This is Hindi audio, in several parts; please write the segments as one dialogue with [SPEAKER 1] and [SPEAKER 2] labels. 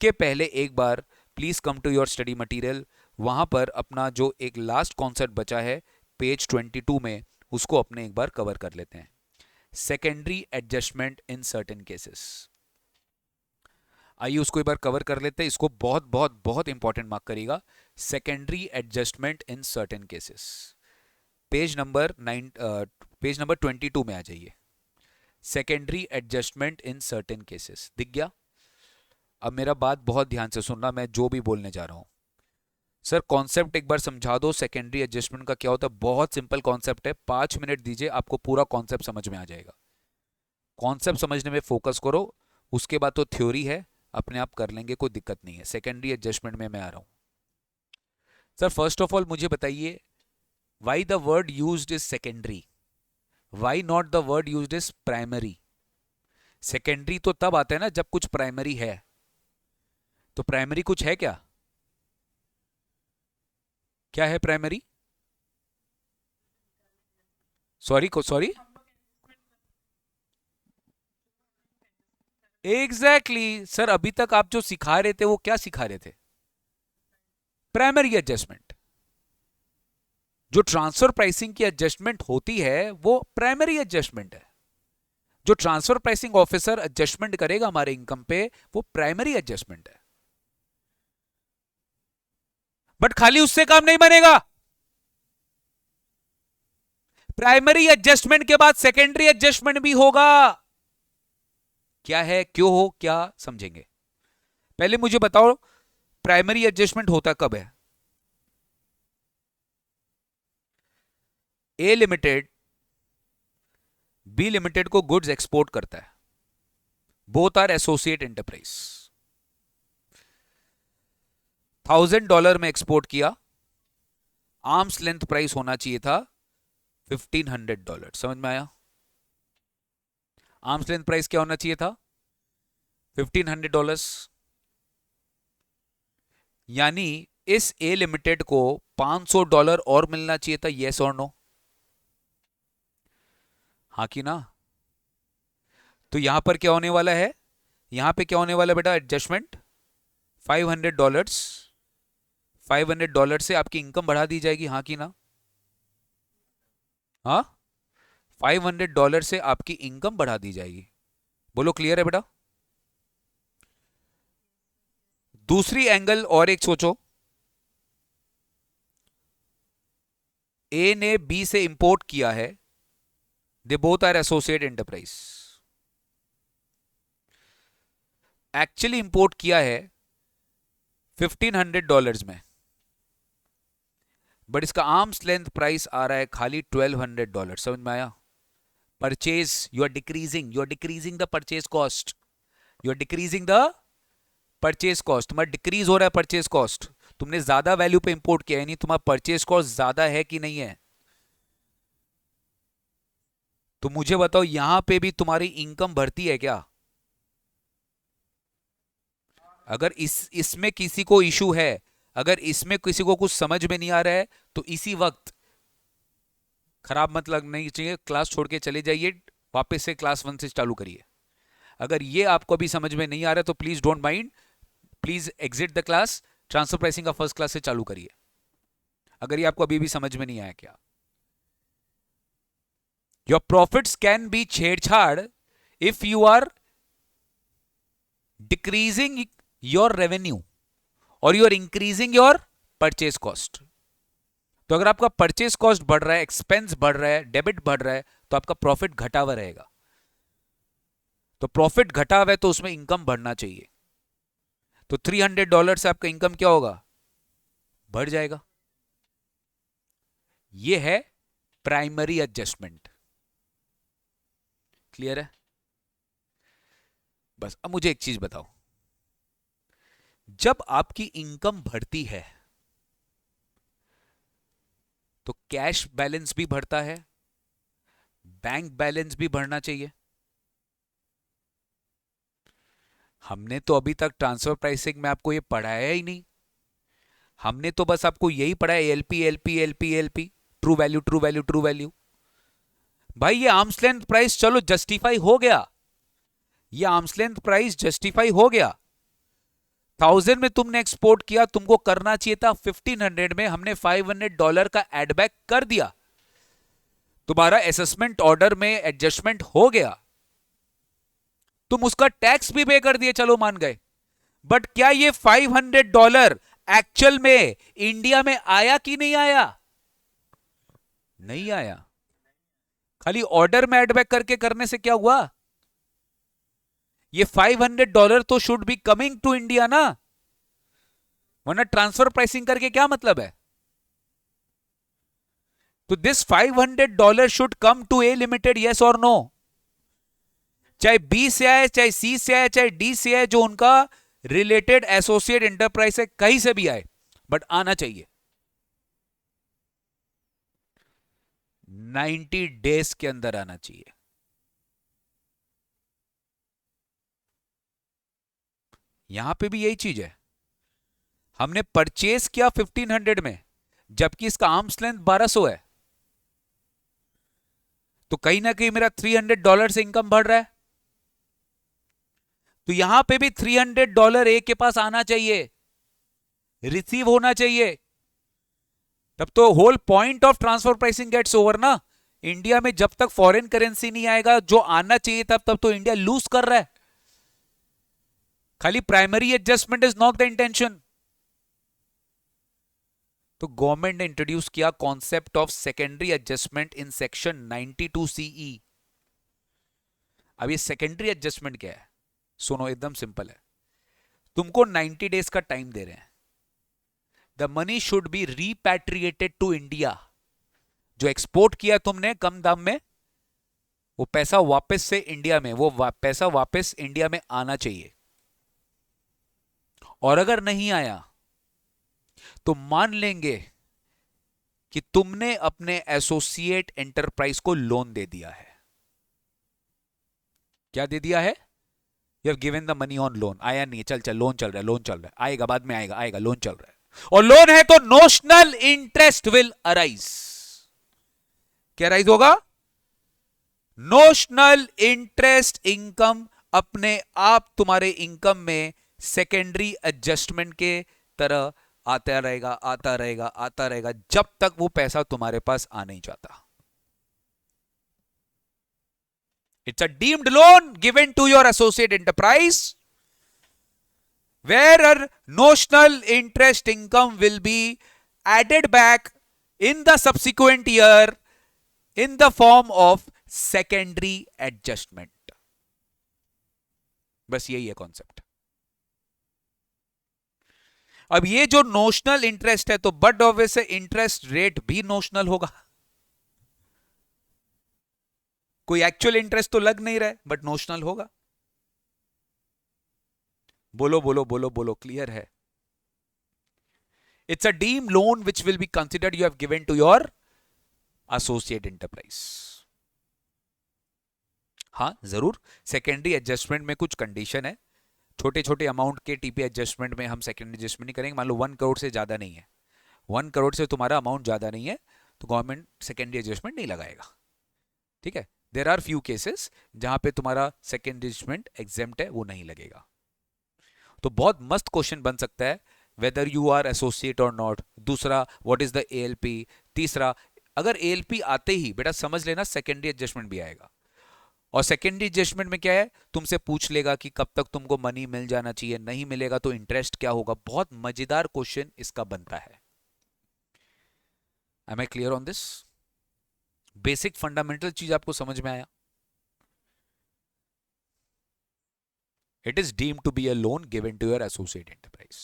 [SPEAKER 1] के पहले एक बार please come to your study material, वहां पर अपना जो एक लास्ट कॉन्सेप्ट बचा है पेज 22 में, उसको अपने एक बार कवर कर लेते हैं। Secondary adjustment in certain cases, आइए उसको एक बार कवर कर लेते हैं। इसको बहुत बहुत बहुत इंपॉर्टेंट मार्क करिएगा। Secondary adjustment in certain cases, page number 22 में आ जाइए। Secondary adjustment in certain cases दिख गया? अब मेरा बात बहुत ध्यान से सुनना, मैं जो भी बोलने जा रहा हूं। सर कॉन्सेप्ट एक बार समझा दो, सेकेंडरी एडजस्टमेंट का क्या होता है। बहुत सिंपल कॉन्सेप्ट है, 5 मिनट दीजिए, आपको पूरा कॉन्सेप्ट समझ में आ जाएगा। कॉन्सेप्ट समझने में फोकस करो, उसके बाद तो थ्योरी है, अपने आप कर लेंगे, कोई दिक्कत नहीं है। सेकेंडरी एडजस्टमेंट में मैं आ रहा हूं। सर फर्स्ट ऑफ ऑल मुझे बताइए, why the word used is secondary, why not the word used is primary? Secondary तो तब आता है ना जब कुछ प्राइमरी है, तो प्राइमरी कुछ है क्या? क्या है प्राइमरी? सॉरी एग्जैक्टली सर, अभी तक आप जो सिखा रहे थे वो क्या सिखा रहे थे? Primary adjustment. जो ट्रांसफर प्राइसिंग की एडजस्टमेंट होती है वो प्राइमरी एडजस्टमेंट है। जो ट्रांसफर प्राइसिंग ऑफिसर एडजस्टमेंट करेगा हमारे इनकम पे, वो प्राइमरी एडजस्टमेंट है। बट खाली उससे काम नहीं बनेगा, प्राइमरी एडजस्टमेंट के बाद सेकेंडरी एडजस्टमेंट भी होगा। क्या है, क्यों हो, क्या समझेंगे। पहले मुझे बताओ प्राइमरी एडजस्टमेंट होता कब है? ए लिमिटेड बी लिमिटेड को गुड्स एक्सपोर्ट करता है, बोथ आर एसोसिएट एंटरप्राइज। $1000 में एक्सपोर्ट किया, आर्म्स लेंथ प्राइस होना चाहिए था $1500। समझ में आया? आर्म्स लेंथ प्राइस क्या होना चाहिए था? $1500। यानी इस ए लिमिटेड को $500 और मिलना चाहिए था, येस और नो? हाँ कि ना? तो यहां पर क्या होने वाला है, यहां पे क्या होने वाला है बेटा? एडजस्टमेंट $500, $500 से आपकी इनकम बढ़ा दी जाएगी, हाँ कि ना? हाँ, $500 से आपकी इनकम बढ़ा दी जाएगी। बोलो क्लियर है बेटा? दूसरी एंगल और एक सोचो, ए ने बी से इंपोर्ट किया है, they both are associate enterprise. Actually import किया है $1500 में, बट इसका आर्म्स लेंथ प्राइस आ रहा है खाली $1200। समझ में आया? Purchase, you are decreasing the purchase cost, you are decreasing the purchase cost. तुम्हारा डिक्रीज हो रहा है परचेज कॉस्ट, तुमने ज्यादा वैल्यू पे इंपोर्ट किया है, नहीं तुम्हारा परचेज कॉस्ट ज्यादा है कि नहीं है? तो मुझे बताओ यहां पे भी तुम्हारी इनकम बढ़ती है क्या? अगर इसमें किसी को इशू है, अगर इसमें किसी को कुछ समझ में नहीं आ रहा है, तो इसी वक्त खराब मत लगना चाहिए, क्लास छोड़ के चले जाइए, वापस से क्लास 1 से चालू करिए। अगर ये आपको अभी समझ में नहीं आ रहा है तो please don't mind, please exit the class, transfer pricing का फर्स्ट क्लास से चालू करिए, अगर ये आपको अभी भी समझ में नहीं आया क्या। योर प्रॉफिट्स कैन बी छेड़छाड़ if you are decreasing your revenue or you are increasing your purchase cost. तो अगर आपका परचेज कॉस्ट बढ़ रहा है, एक्सपेंस बढ़ रहा है, डेबिट बढ़ रहा है, तो आपका प्रॉफिट घटा हुआ रहेगा। तो प्रॉफिट घटा हुआ है तो उसमें इनकम बढ़ना चाहिए। तो $300 से आपका इनकम क्या होगा? बढ़ जाएगा। यह है प्राइमरी एडजस्टमेंट। क्लियर है? बस अब मुझे एक चीज बताओ, जब आपकी इनकम बढ़ती है तो कैश बैलेंस भी बढ़ता है, बैंक बैलेंस भी बढ़ना चाहिए। हमने तो अभी तक ट्रांसफर प्राइसिंग में आपको ये पढ़ाया ही नहीं, हमने तो बस आपको यही पढ़ाया LP LP LP LP, true value true value true value. भाई ये आर्म्स लेंथ प्राइस चलो जस्टिफाई हो गया, ये आर्म्स लेंथ प्राइस जस्टिफाई हो गया, 1000 में तुमने एक्सपोर्ट किया, तुमको करना चाहिए था 1500 में, हमने $500 का एडबैक कर दिया, तुम्हारा असेसमेंट ऑर्डर में एडजस्टमेंट हो गया, तुम उसका टैक्स भी पे कर दिए, चलो मान गए। बट क्या ये $500 एक्चुअल में इंडिया में आया कि नहीं आया? नहीं आया। खाली ऑर्डर में एडबैक करके करने से क्या हुआ? ये $500 तो should be coming to India ना, वरना ट्रांसफर प्राइसिंग करके क्या मतलब है? तो this $500 should come to a limited, yes और नो? चाहे बी से आए, चाहे सी से आए, चाहे डी से आए, जो उनका रिलेटेड एसोसिएट एंटरप्राइज है, कहीं से भी आए, बट आना चाहिए 90 डेज के अंदर आना चाहिए। यहां पे भी यही चीज है, हमने परचेज किया 1500 में, जबकि इसका आर्म्स लेंथ 1200 है, तो कहीं ना कहीं मेरा $300 से इनकम बढ़ रहा है, तो यहां पे भी $300 ए के पास आना चाहिए, रिसीव होना चाहिए, तब तो whole point of transfer pricing gets over ना। इंडिया में जब तक फॉरेन करेंसी नहीं आएगा जो आना चाहिए तब तो इंडिया लूज कर रहा है। खाली primary adjustment is not the intention. तो गवर्नमेंट ने इंट्रोड्यूस किया concept of secondary adjustment in section 92 CE. अब ये सेकेंडरी एडजस्टमेंट क्या है? सुनो, एकदम सिंपल है। तुमको 90 डेज का टाइम दे रहे हैं, the money should be repatriated to India. जो एक्सपोर्ट किया तुमने कम दाम में, वो पैसा वापस से इंडिया में, वो पैसा वापस इंडिया में आना चाहिए। और अगर नहीं आया तो मान लेंगे कि तुमने अपने एसोसिएट एंटरप्राइज को लोन दे दिया है। क्या दे दिया है? You have given the money on loan. आया नहीं, चल चल लोन चल रहा है, लोन चल रहा है, आएगा बाद में, आएगा आएगा, लोन चल रहा है। और लोन है तो नोशनल इंटरेस्ट विल अराइज। क्या अराइज होगा? नोशनल इंटरेस्ट इनकम अपने आप तुम्हारे इनकम में सेकेंडरी एडजस्टमेंट के तरह आता रहेगा, आता रहेगा, आता रहेगा, जब तक वो पैसा तुम्हारे पास आ नहीं जाता। It's a deemed loan given to your associate enterprise where a notional interest income will be added back in the subsequent year in the form of secondary adjustment. बस यही है कॉन्सेप्ट। अब ये जो नोशनल इंटरेस्ट है, तो बट ऑब्वियस है इंटरेस्ट रेट भी नोशनल होगा। कोई एक्चुअल इंटरेस्ट तो लग नहीं रहा है, बट नोशनल होगा। बोलो बोलो बोलो बोलो, क्लियर है? It's a deem loan which will be considered you have given to your associate enterprise. हाँ जरूर, सेकेंडरी एडजस्टमेंट में कुछ कंडीशन है। छोटे छोटे अमाउंट के टीपी एडजस्टमेंट में हम सेकेंडरी एडजस्टमेंट नहीं करेंगे। मान लो 1 करोड़ से ज्यादा नहीं है, 1 करोड़ से तुम्हारा अमाउंट ज्यादा नहीं है, तो गवर्नमेंट सेकेंडरी एडजस्टमेंट नहीं लगाएगा। ठीक है, देयर आर फ्यू केसेस जहां पे तुम्हारा सेकेंडरी एडजस्टमेंट एग्जेम्प्ट है, वो नहीं लगेगा। तो बहुत मस्त क्वेश्चन बन सकता है, वेदर यू आर एसोसिएट और नॉट। दूसरा, व्हाट इज द एएलपी। तीसरा, अगर एएलपी आते ही बेटा समझ लेना सेकेंडरी एडजस्टमेंट भी आएगा। और सेकेंडरी एडजस्टमेंट में क्या है, तुमसे पूछ लेगा कि कब तक तुमको मनी मिल जाना चाहिए, नहीं मिलेगा तो इंटरेस्ट क्या होगा। बहुत मजेदार क्वेश्चन इसका बनता है। Am I clear on this? Basic fundamental चीज आपको समझ में आया? It is deemed to be a loan given to your associate enterprise.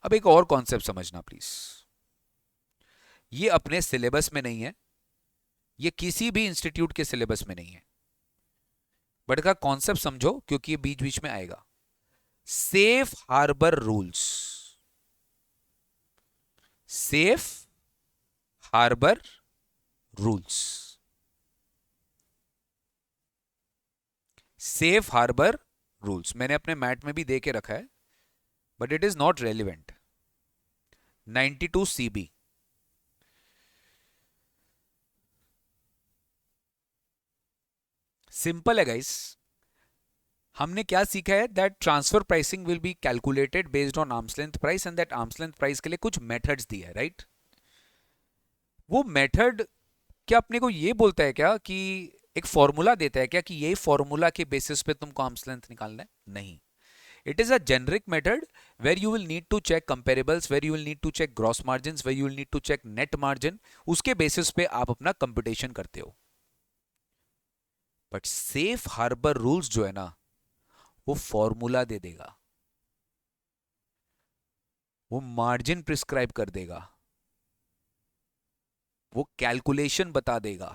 [SPEAKER 1] अब एक और कॉन्सेप्ट समझना प्लीज, ये अपने सिलेबस में नहीं है, ये किसी भी इंस्टीट्यूट के सिलेबस में नहीं है, बट का कॉन्सेप्ट समझो क्योंकि ये बीच बीच में आएगा। Safe harbour rules. Safe harbour rules. Safe harbour rules मैंने अपने मैट में भी दे के रखा है, but it is not relevant. 92 CB. Simple है गाइस, हमने क्या सीखा है that transfer pricing will be calculated based on arm's length price and that arm's length price के लिए कुछ मेथड्स दिए है, राइट? वो मेथड क्या अपने को ये बोलता है क्या कि एक फॉर्मूला देता है क्या कि ये फॉर्मूला के बेसिस पे तुमको आर्म्स लेंथ निकालना है? नहीं. It is a generic method where you will need to check comparables, where you will need to check gross margins, where you will need to check net margin. उसके बेसिस पे आप अपना कंप्यूटेशन करते हो. बट सेफ हार्बर रूल्स जो है ना, वो फॉर्मूला दे देगा, वो मार्जिन प्रिस्क्राइब कर देगा, वो कैलकुलेशन बता देगा.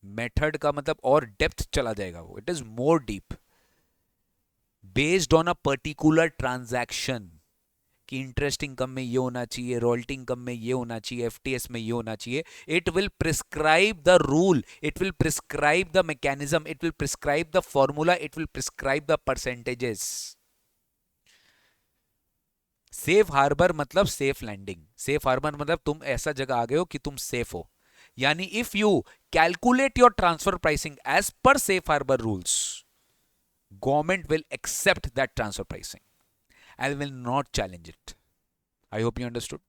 [SPEAKER 1] मेथड का मतलब और डेप्थ चला जाएगा वो. It is more deep based on a particular transaction कि इंटरेस्ट इनकम में ये होना चाहिए, रॉयल्टी इनकम में ये होना चाहिए, एफटीएस में ये होना चाहिए. It will prescribe the rule, it will prescribe the mechanism, it will prescribe the formula, it will prescribe the percentages. Safe harbour मतलब सेफ लैंडिंग. सेफ हार्बर मतलब तुम ऐसा जगह आ गए हो कि तुम सेफ हो. यानी if you calculate your transfer pricing as per safe harbour rules, government will accept that transfer pricing and will not challenge it. I hope you understood.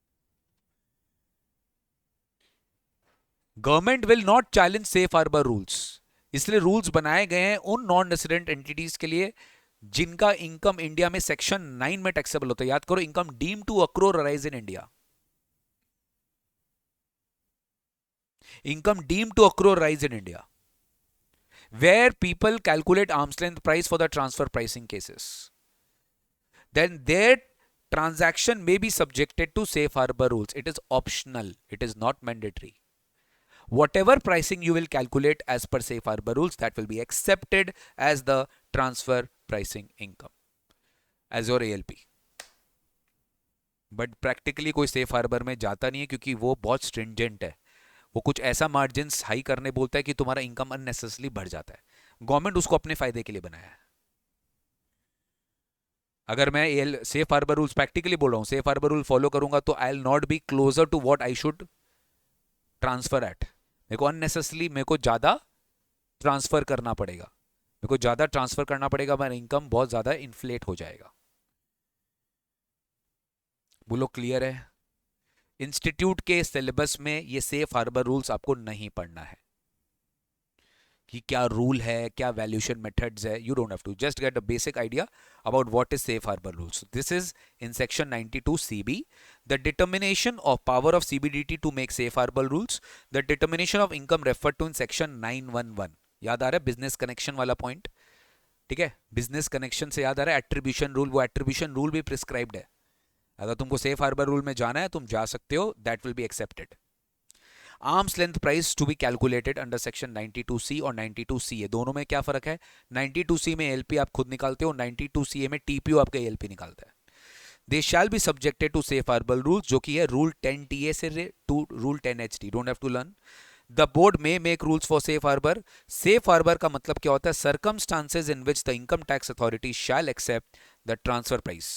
[SPEAKER 1] Government will not challenge safe harbor rules. इसलिए रूल्स बनाए गए हैं उन नॉन रेसिडेंट एंटिटीज के लिए जिनका इनकम इंडिया में सेक्शन 9 में टैक्सेबल होता है. याद करो, income deem to accrue arise in India. Income deem to accrue arise in India where people calculate arm's length price for the transfer pricing cases. Then their transaction may be subjected to safe harbor rules. It is optional. It is not mandatory. Whatever pricing you will calculate as per safe harbor rules, that will be accepted as the transfer pricing income, as your ALP. But practically कोई safe harbor में जाता नहीं है क्योंकि वो बहुत stringent है. वो कुछ ऐसा मार्जिन्स हाई करने बोलता है कि तुम्हारा इनकम अननेसेसरली बढ़ जाता है. गवर्नमेंट उसको अपने फायदे के लिए बनाया है. अगर मैं सेफ हार्बर रूल्स प्रैक्टिकली बोल रहा हूं, सेफ हार्बर रूल फॉलो करूंगा तो I will not be closer to what I should transfer at. मेरे को अननेसेसरली मेरे को ज्यादा ट्रांसफर करना पड़ेगा. मेरे को ज्यादा ट्रांसफर करना पड़ेगा, मेरा इनकम बहुत ज्यादा इन्फ्लेट हो जाएगा. बोलो क्लियर है? इंस्टीट्यूट के सिलेबस में ये सेफ हार्बर रूल्स आपको नहीं पढ़ना है कि क्या रूल है, क्या वैल्यूएशन मेथड्स है. You don't have to, just get a basic idea about what is safe harbour rules. This is in section 92 CB, the determination of power of CBDT to make safe harbour rules, the determination of income refer to in section 911. याद आ रहा है बिजनेस कनेक्शन वाला पॉइंट? ठीक है, बिजनेस कनेक्शन से याद आ रहा है एट्रीब्यूशन रूल. वो एट्रीब्यूशन रूल भी प्रिस्क्राइब्ड है. अगर तुमको सेफ हार्बर रूल में जाना है तुम जा सकते हो, that will be accepted. Arm's length price to be calculated under section 92C और 92CA. दोनों में क्या फर्क है? 92C में एलपी आप खुद निकालते हो, 92CA में टीपीओ आपका एलपी निकालता है. They shall be subjected to safe harbour rules, जो कि है रूल 10TA से to rule 10HT. Don't have to learn. The board में make rules for safe harbour. Safe harbour का मतलब क्या होता है? Circumstances in which the income tax authority shall accept the transfer price.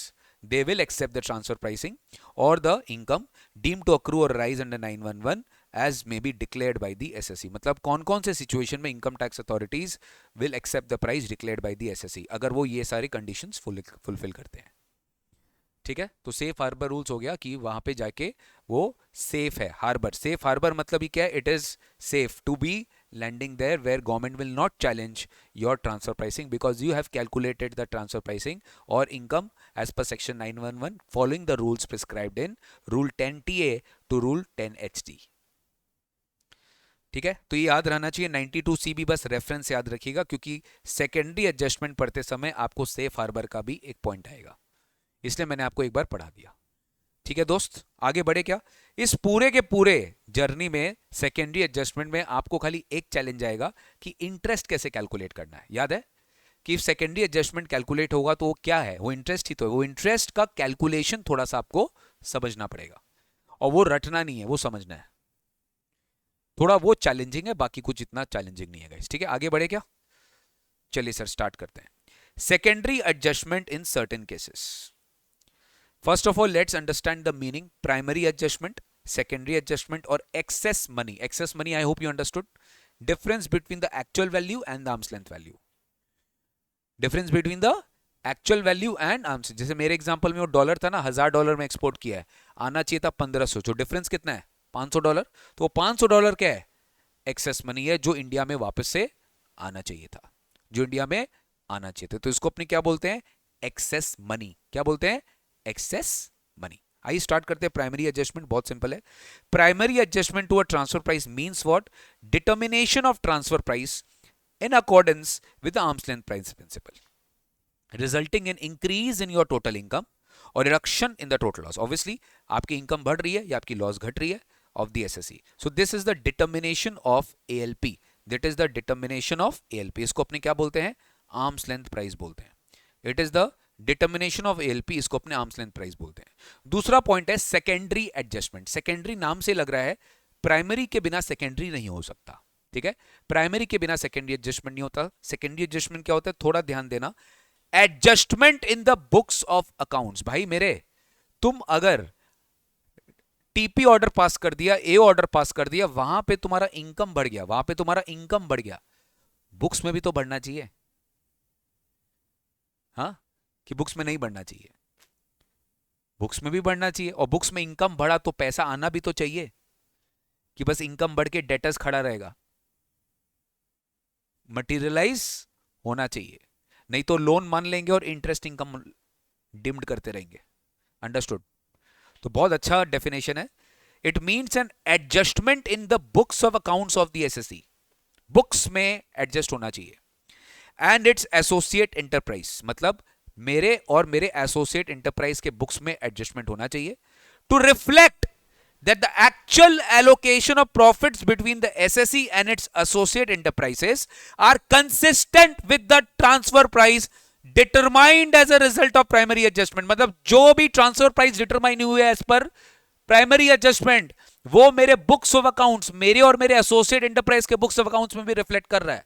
[SPEAKER 1] They will accept the transfer pricing or the income deemed to accrue or arise under 911 as may be declared by the SSE. मतलब कौन कौन से सिचुएशन में income tax authorities will accept the price declared by the SSE, अगर वो ये सारे कंडीशंस फुलफिल करते हैं. ठीक है, तो सेफ हार्बर रूल्स हो गया कि वहां पे जाके वो सेफ है. हार्बर, सेफ हार्बर मतलब ही क्या है? It is safe to be lending there where government will not challenge your transfer pricing because you have calculated the transfer pricing or income as per section 911 following the rules prescribed in rule 10TA to rule 10HT. ठीक है, तो ये याद रहना चाहिए. 92CB बस रेफरेंस याद रखिएगा क्योंकि सेकेंडरी एडजस्टमेंट पढ़ते समय आपको सेफ हार्बर का भी एक पॉइंट आएगा, इसलिए मैंने आपको एक बार पढ़ा दिया. ठीक है दोस्त, आगे बढ़े क्या? इस पूरे के पूरे जर्नी में सेकेंडरी एडजस्टमेंट में आपको खाली एक चैलेंज आएगा कि इंटरेस्ट कैसे कैलकुलेट करना है. याद है कि सेकेंडरी एडजस्टमेंट कैलकुलेट होगा तो वो क्या है? वो इंटरेस्ट ही तो है. वो इंटरेस्ट का कैलकुलेशन थोड़ा सा आपको समझना पड़ेगा और वो रटना नहीं है, वो समझना है. थोड़ा वो चैलेंजिंग है, बाकी कुछ इतना चैलेंजिंग नहीं है गाइस. ठीक है, आगे बढ़े क्या? चलिए सर स्टार्ट करते हैं. Secondary adjustment in certain cases. First of all, let's understand the meaning. Primary adjustment, secondary adjustment or excess money. Excess money, I hope you understood. Difference between the actual value and the arm's length value. Difference between the actual value and arms. जैसे मेरे एग्जांपल में वो डॉलर था ना, $1000 में एक्सपोर्ट किया है, आना चाहिए था 1500, जो डिफरेंस कितना है $500, तो वो $500 क्या है, एक्सेस मनी है, जो इंडिया में वापस से आना चाहिए था, जो इंडिया में आना चाहिए था। तो इसको अपने क्या बोलते हैं, एक्सेस मनी। क्या बोलते हैं, एक्सेस मनी। आइए स्टार्ट करते हैं प्राइमरी एडजस्टमेंट, बहुत सिंपल है। Primary adjustment to a transfer price means what, determination of transfer price in accordance with the arm's length price principle, resulting in increase in your total income or reduction in the total loss. Obviously आपकी इनकम बढ़ रही है या आपकी लॉस घट रही है of the SSE. So this is the determination of ALP. That is the determination of ALP. इसको अपने क्या बोलते हैं, आर्म्स लेंथ प्राइस बोलते हैं. It is the determination of ALP, इसको अपने आर्म्स लेंथ प्राइस बोलते हैं. दूसरा पॉइंट है सेकेंडरी एडजस्टमेंट. सेकेंडरी नाम से लग रहा है प्राइमरी के बिना सेकेंडरी नहीं हो सकता. ठीक है, प्राइमरी के बिना सेकेंडरी एडजस्टमेंट नहीं होता. सेकेंडरी एडजस्टमेंट क्या होता है, थोड़ा ध्यान देना. Adjustment in the books of accounts. भाई मेरे, तुम अगर टीपी ऑर्डर पास कर दिया, ए ऑर्डर पास कर दिया, वहां पे तुम्हारा इनकम बढ़ गया, वहां पे तुम्हारा इनकम बढ़ गया, बुक्स में भी तो बढ़ना चाहिए. हाँ, कि बुक्स में नहीं बढ़ना चाहिए, बुक्स में भी बढ़ना चाहिए. और बुक्स में इनकम बढ़ा तो पैसा आना भी तो चाहिए, कि बस इनकम बढ़ के डेटर्स खड़ा रहेगा. मटीरियलाइज होना चाहिए, नहीं तो लोन मान लेंगे और इंटरेस्ट इनकम डिम्ड करते रहेंगे. अंडरस्टूड. तो बहुत अच्छा डेफिनेशन है. It means an adjustment in the books of accounts of the SSC. Books में एडजस्ट होना चाहिए. एंड इट्स एसोसिएट एंटरप्राइज, मतलब मेरे और मेरे एसोसिएट एंटरप्राइज के बुक्स में एडजस्टमेंट होना चाहिए to reflect that the actual allocation of profits between the SSE and its associate enterprises are consistent with the transfer price determined as a result of primary adjustment. मतलब जो भी ट्रांसफर प्राइस डिटरमाइन हुए एज पर प्राइमरी एडजस्टमेंट, वो मेरे बुक्स ऑफ अकाउंट्स, मेरे और मेरे एसोसिएट एंटरप्राइज के बुक्स ऑफ अकाउंट्स में भी रिफ्लेक्ट कर रहा है.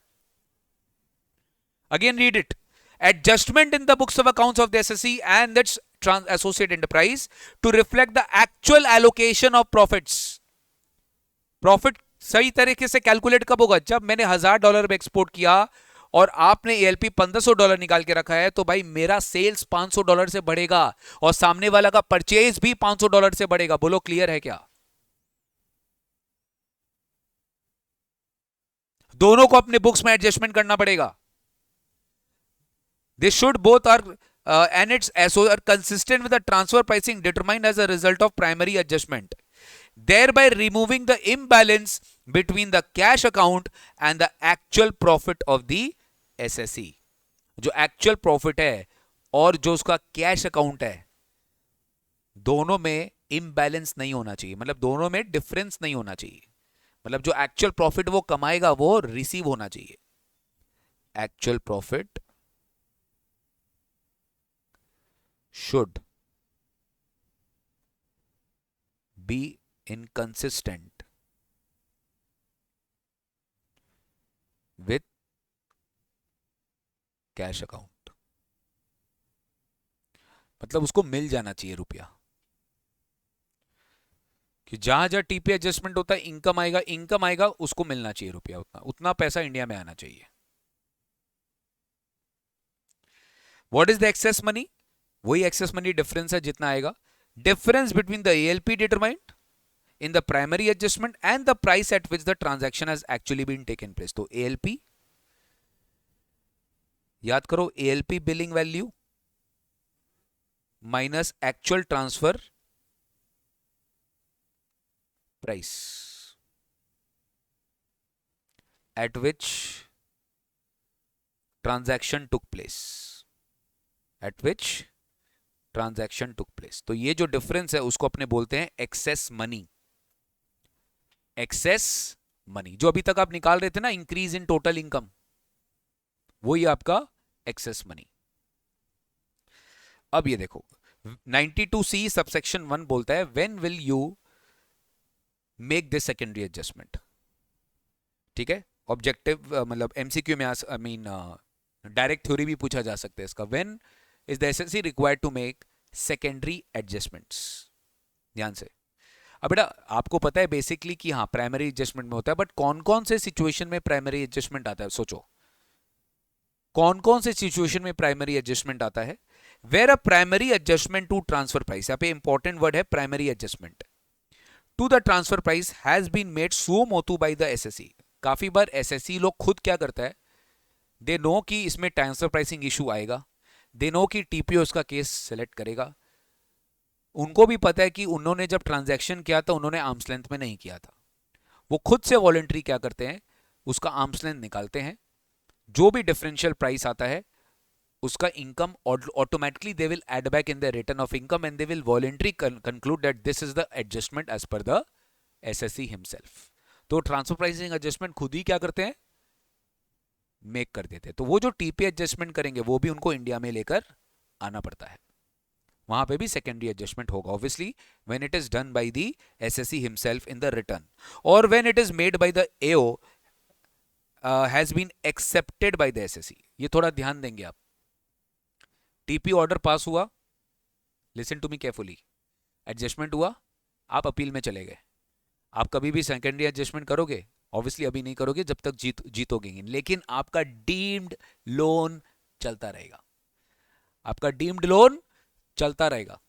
[SPEAKER 1] Again read it. Adjustment in the books of accounts of the SSE and its associate enterprise to reflect the actual allocation of profits. Profit सही तरीके से कैलकुलेट कब होगा, जब मैंने $1000 में एक्सपोर्ट किया और आपने ALP $1500 निकाल के रखा है, तो भाई मेरा सेल्स $500 से बढ़ेगा और सामने वाला का परचेज भी $500 से बढ़ेगा. बोलो क्लियर है क्या? दोनों को अपने बुक्स में एडजस्टमेंट करना पड़ेगा. They should both are and its are consistent with the transfer pricing determined as a result of primary adjustment, thereby removing the imbalance between the cash account and the actual profit of the SSE. जो actual profit है और जो उसका cash account है, दोनों में imbalance नहीं होना चाहिए, मतलब दोनों में difference नहीं होना चाहिए. मतलब जो actual profit वो कमाएगा वो receive होना चाहिए. Actual profit should be inconsistent with cash account. मतलब उसको मिल जाना चाहिए रुपया, कि जहां जहां टीपी एडजस्टमेंट होता है इनकम आएगा उसको मिलना चाहिए रुपया, उतना उतना पैसा इंडिया में आना चाहिए. What is the excess money? वही एक्सेस मनी डिफरेंस है जितना आएगा. Difference between the ALP determined in the primary adjustment and the price at which the transaction has actually been taken place. तो ALP याद करो, ALP billing value minus actual transfer price at which transaction took place, at which transaction took place. तो ये जो डिफरेंस है उसको अपने बोलते हैं एक्सेस मनी. एक्सेस मनी जो अभी तक आप निकाल रहे थे ना, इंक्रीज इन टोटल इनकम, वो ये आपका एक्सेस मनी. अब ये देखो 92C सबसेक्शन 1 बोलता है when will you make this secondary adjustment. ठीक है, ऑब्जेक्टिव मतलब MCQ में आई मीन डायरेक्ट थ्योरी भी पूछा जा सकता है इसका. When is the SSE required to make secondary adjustments? ध्यान से. अब बेटा आपको पता है बेसिकली कि हाँ प्राइमरी एडजस्टमेंट में होता है, बट कौन कौन से सिचुएशन में प्राइमरी एडजस्टमेंट आता है सोचो. कौन कौन से सिचुएशन में प्राइमरी एडजस्टमेंट आता है? Where a primary adjustment to transfer price, यहाँ पे इंपॉर्टेंट वर्ड है primary adjustment, to the transfer price has been made suo motu by the SSC. काफी बार एसएससी लोग खुद क्या करता है, दे नो कि इसमें ट्रांसफर प्राइसिंग इशू आएगा, दे नो कि टीपीओ इसका केस सेलेक्ट करेगा, उनको भी पता है कि उन्होंने जब ट्रांजैक्शन किया था उन्होंने आर्म्स लेंथ में नहीं किया था, वो खुद से वॉलंटरी क्या करते हैं, उसका आर्म्स लेंथ निकालते हैं, जो भी डिफरेंशियल प्राइस आता है उसका income automatically they will add back in the return of income and they will voluntary conclude that this is the adjustment as per the SSC himself. तो ट्रांसफर प्राइसिंग एडजस्टमेंट खुद ही क्या करते हैं, मेक कर देते हैं। तो वो जो टीपी एडजस्टमेंट करेंगे वो भी उनको इंडिया में लेकर आना पड़ता है, वहां पे भी सेकेंडरी एडजस्टमेंट होगा obviously when it is done by the SSC himself in the return, और when it is made by the AO has been accepted by the assessee. ये थोड़ा ध्यान देंगे आप, टीपी ऑर्डर पास हुआ, listen to me carefully, adjustment हुआ, आप अपील में चले गए, आप कभी भी सेकेंडरी एडजस्टमेंट करोगे? ऑब्वियसली अभी नहीं करोगे जब तक जीतोगे, लेकिन आपका डीम्ड लोन चलता रहेगा, आपका डीम्ड लोन चलता रहेगा,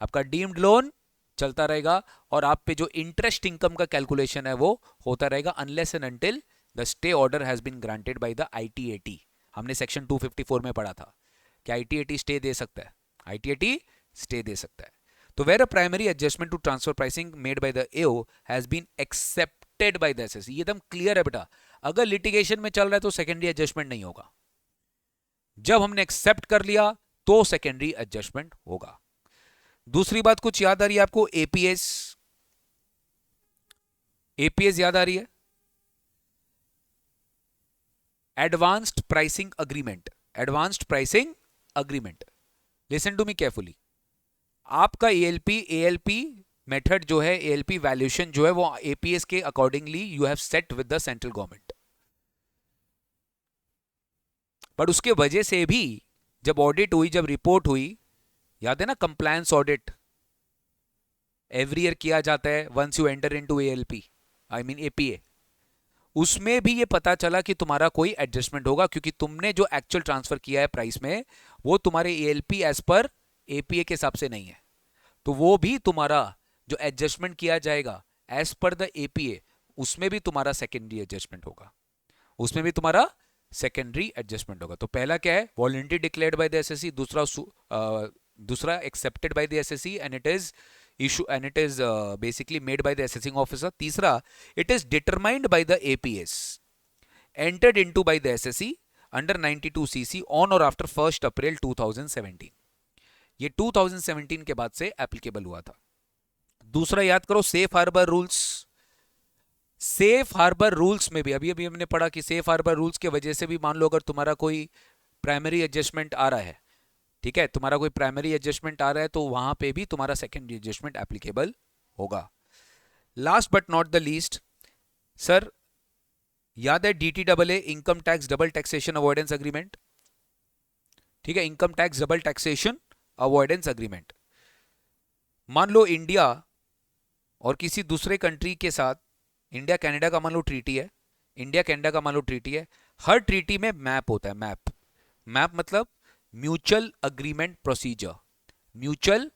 [SPEAKER 1] आपका डीम्ड लोन चलता रहेगा, और आप पे जो इंटरेस्ट इनकम का कैलकुलेशन है वो होता रहेगा unless and until the stay order has been granted by the ITAT. हमने सेक्शन 254 में पढ़ा था कि आईटीएटी स्टे दे सकता है, आईटीएटी स्टे दे सकता है। तो where a primary adjustment to transfer pricing made by the AO has been accepted by the assessee, ये एकदम क्लियर है बेटा। अगर लिटिगेशन में चल रहा है तो सेकेंडरी एडजस्टमेंट नहीं होगा, जब हमने एक्सेप्ट कर लिया तो सेकेंडरी एडजस्टमेंट होगा। दूसरी बात कुछ याद आ रही है आपको? एपीएस, एपीएस याद आ रही है? Advanced pricing agreement, advanced pricing agreement, listen to me carefully. आपका एएलपी एएलपी मेथड जो है, एएलपी वैल्यूएशन जो है वो एपीएस के accordingly you have set with the central government, but उसके वजह से भी जब ऑडिट हुई, जब रिपोर्ट हुई, याद है ना कंप्लायंस ऑडिट एवरी ईयर किया जाता है once you enter into ALP, I mean APA, उसमें भी ये पता चला कि तुम्हारा कोई एडजस्टमेंट होगा क्योंकि तुमने जो एक्चुअल ट्रांसफर किया है प्राइस में वो तुम्हारे एएलपी एज पर एपीए के हिसाब से नहीं है, तो वो भी तुम्हारा जो एडजस्टमेंट किया जाएगा एज पर द एपीए उसमें भी तुम्हारा सेकेंडरी एडजस्टमेंट होगा, उसमें भी तुम्हारा सेकेंडरी एडजस्टमेंट होगा। तो पहला क्या है? Voluntary declared by the assessee, दूसरा accepted by the assessee and it is issue and it is basically made by the assessing officer. तीसरा, it is determined by the APS, entered into by the SSC under 92 CC on or after 1st April 2017। ये 2017 के बाद से एप्लीकेबल हुआ था। दूसरा याद करो, safe harbour rules. Safe harbour rules में भी अभी अभी हमने पढ़ा कि सेफ हार्बर रूल्स के वजह से भी मान लो अगर तुम्हारा कोई प्राइमरी एडजस्टमेंट आ रहा है, ठीक है, तुम्हारा कोई प्राइमरी एडजस्टमेंट आ रहा है तो वहां पे भी तुम्हारा सेकेंडरी एडजस्टमेंट एप्लीकेबल होगा। Last but not the least, sir याद है डीटीडबलए, income tax double taxation avoidance agreement, ठीक है, income tax double taxation avoidance agreement. मान लो इंडिया और किसी दूसरे कंट्री के साथ, इंडिया कनाडा का मान लो ट्रीटी है, इंडिया कनाडा का मान लो ट्रीटी है, हर ट्रीटी में मैप होता है, मैप, मैप मतलब mutual agreement procedure, mutual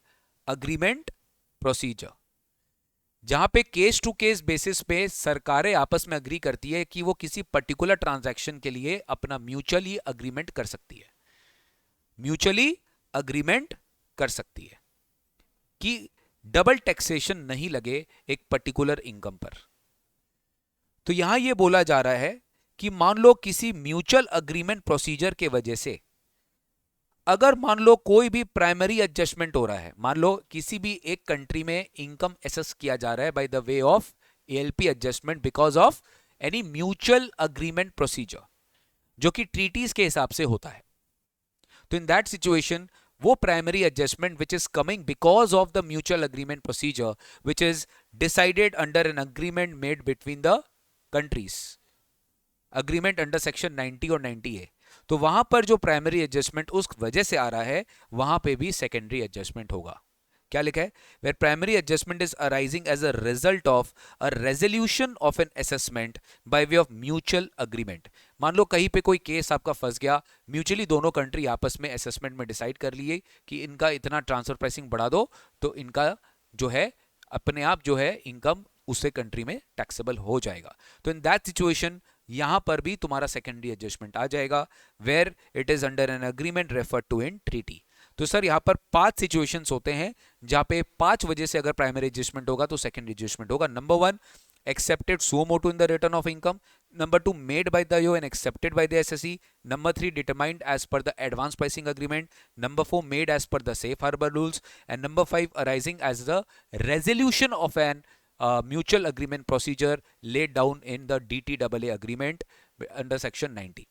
[SPEAKER 1] agreement procedure, जहां पे केस टू केस बेसिस पे सरकारें आपस में अग्री करती है कि वो किसी पर्टिकुलर ट्रांजैक्शन के लिए अपना म्यूचुअली अग्रीमेंट कर सकती है, म्यूचुअली अग्रीमेंट कर सकती है कि डबल टैक्सेशन नहीं लगे एक पर्टिकुलर इनकम पर। तो यहां यह बोला जा रहा है कि मान लो किसी म्यूचुअल अग्रीमेंट प्रोसीजर के वजह से अगर मान लो कोई भी प्राइमरी एडजस्टमेंट हो रहा है, मान लो किसी भी एक कंट्री में इनकम एसेस किया जा रहा है by the way of ALP adjustment because of any mutual agreement procedure जो कि ट्रीटीज के हिसाब से होता है, तो इन दैट सिचुएशन वो primary adjustment which is coming because of the mutual agreement procedure which is decided under an agreement made between the countries, agreement under section 90 और 90A, तो वहां पर जो प्राइमरी एडजस्टमेंट उस वजह से आ रहा है वहां पे भी सेकेंडरी एडजस्टमेंट होगा। क्या लिखा है? Where primary adjustment is arising as a result of a resolution of an assessment by way of mutual agreement. मान लो कहीं पे कोई केस आपका फंस गया, म्यूचुअली दोनों कंट्री आपस में असेसमेंट में डिसाइड कर लिए कि इनका इतना ट्रांसफर प्राइसिंग बढ़ा दो, तो इनका जो है अपने आप जो है इनकम उससे कंट्री में टैक्सेबल हो जाएगा। तो इन दैट सिचुएशन यहां पर भी तुम्हारा सेकेंडरी एडजस्टमेंट आ जाएगा, where it is under an agreement referred to in treaty. तो सर यहां पर 5 सिचुएशंस होते हैं जहां पे 5 वजह से अगर प्राइमरी एडजस्टमेंट होगा तो सेकेंडरी एडजस्टमेंट होगा। Number 1, accepted suo motu in the return of income. Number 2, made by the AO and accepted by the SSE. Number 3, determined as per the advance pricing agreement. Number 4, made as per the safe harbor rules. And number 5, arising as the resolution of an mutual agreement procedure laid down in the DTAA agreement under section 90.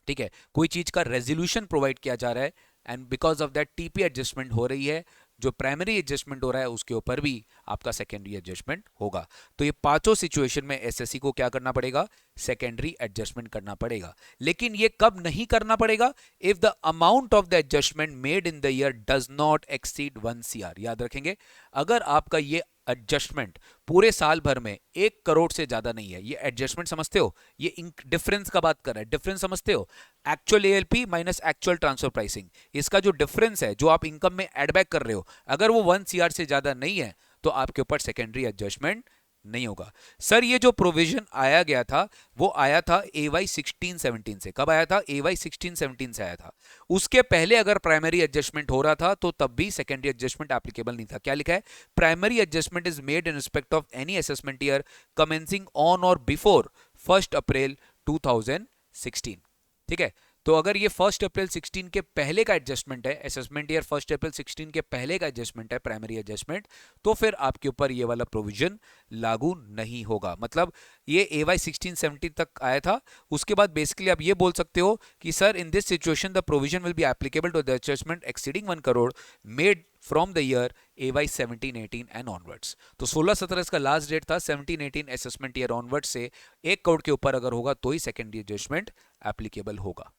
[SPEAKER 1] ठीक है, कोई चीज का रेजोल्यूशन प्रोवाइड किया जा रहा है and because of that TP adjustment हो रही है, जो प्राइमरी एडजस्टमेंट हो रहा है उसके ऊपर भी आपका सेकेंडरी एडजस्टमेंट होगा। तो ये पांचों सिचुएशन में एसएससी को क्या करना पड़ेगा? सेकेंडरी एडजस्टमेंट करना पड़ेगा। लेकिन ये कब नहीं करना पड़ेगा? If the amount of the adjustment made in the year does not exceed 1 CR। याद रखेंगे, अगर आपका ये एडजस्टमेंट पूरे साल भर में 1 करोड़ से ज्यादा नहीं है, ये एडजस्टमेंट समझते हो, ये डिफरेंस का बात कर रहा है, डिफरेंस समझते हो, actual ALP minus actual transfer pricing, इसका जो डिफरेंस है जो आप इनकम में एड बैक कर रहे हो, अगर वो 1 CR से ज्यादा नहीं है तो आपके ऊपर सेकेंडरी एडजस्टमेंट नहीं होगा। सर ये जो प्रोविजन आया गया था वो आया था AY 16-17 से। कब आया था? AY 16-17 से आया था। उसके पहले अगर प्राइमरी एडजस्टमेंट हो रहा था तो तब भी सेकेंडरी एडजस्टमेंट एप्लीकेबल नहीं था। क्या लिखा है? Primary adjustment is made in respect of any assessment year commencing on और बिफोर 1 अप्रैल 2016। ठीक है, तो अगर ये 1 अप्रैल 16 के पहले का एडजस्टमेंट है, असेसमेंट ईयर 1 अप्रैल 16 के पहले का एडजस्टमेंट है, प्राइमरी एडजस्टमेंट, तो फिर आपके ऊपर ये वाला प्रोविजन लागू नहीं होगा। मतलब ये AY 16-17 तक आया था, उसके बाद बेसिकली आप ये बोल सकते हो कि sir in this situation the provision will be applicable to the adjustment exceeding 1 crore made from the year AY 17-18 and onwards. तो 16-17 इसका लास्ट डेट था, 17-18 असेसमेंट ईयर ऑनवर्ड से 1 करोड़ के ऊपर अगर होगा तो ही सेकेंडरी एडजस्टमेंट एप्लीकेबल होगा।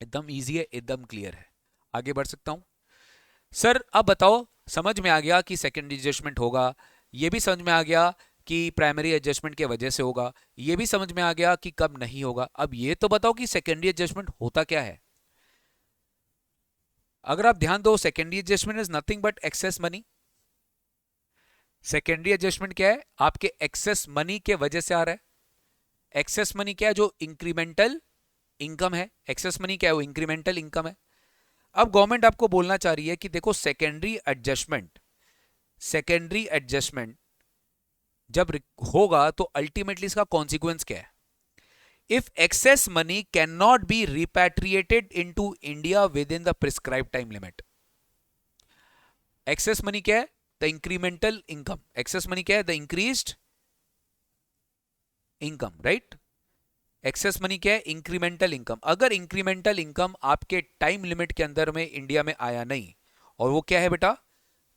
[SPEAKER 1] एकदम इजी है, एकदम क्लियर है। आगे बढ़ सकता हूं? सर अब बताओ, समझ में आ गया कि सेकेंडरी एडजस्टमेंट होगा, ये भी समझ में आ गया कि प्राइमरी एडजस्टमेंट के वजह से होगा, ये भी समझ में आ गया कि कब नहीं होगा। अब ये तो बताओ कि सेकेंडरी एडजस्टमेंट होता क्या है? अगर आप ध्यान दो, secondary adjustment is nothing but excess money. Secondary adjustment क्या है? आपके एक्सेस मनी के वजह से आ रहा है। एक्सेस मनी क्या है? जो इंक्रीमेंटल इनकम है। एक्सेस मनी क्या है? वो इंक्रीमेंटल इनकम है। अब गवर्नमेंट आपको बोलना चाह रही है कि देखो सेकेंडरी एडजस्टमेंट जब होगा तो अल्टीमेटली इसका कॉन्सिक्वेंस क्या है? If excess money can not be repatriated into India within the prescribe time limit. Excess money क्या है? The incremental income. Excess money क्या है? The increased income, right? Excess money क्या है? Incremental income. अगर इंक्रीमेंटल इनकम आपके टाइम लिमिट के अंदर में इंडिया में आया नहीं, और वो क्या है बेटा?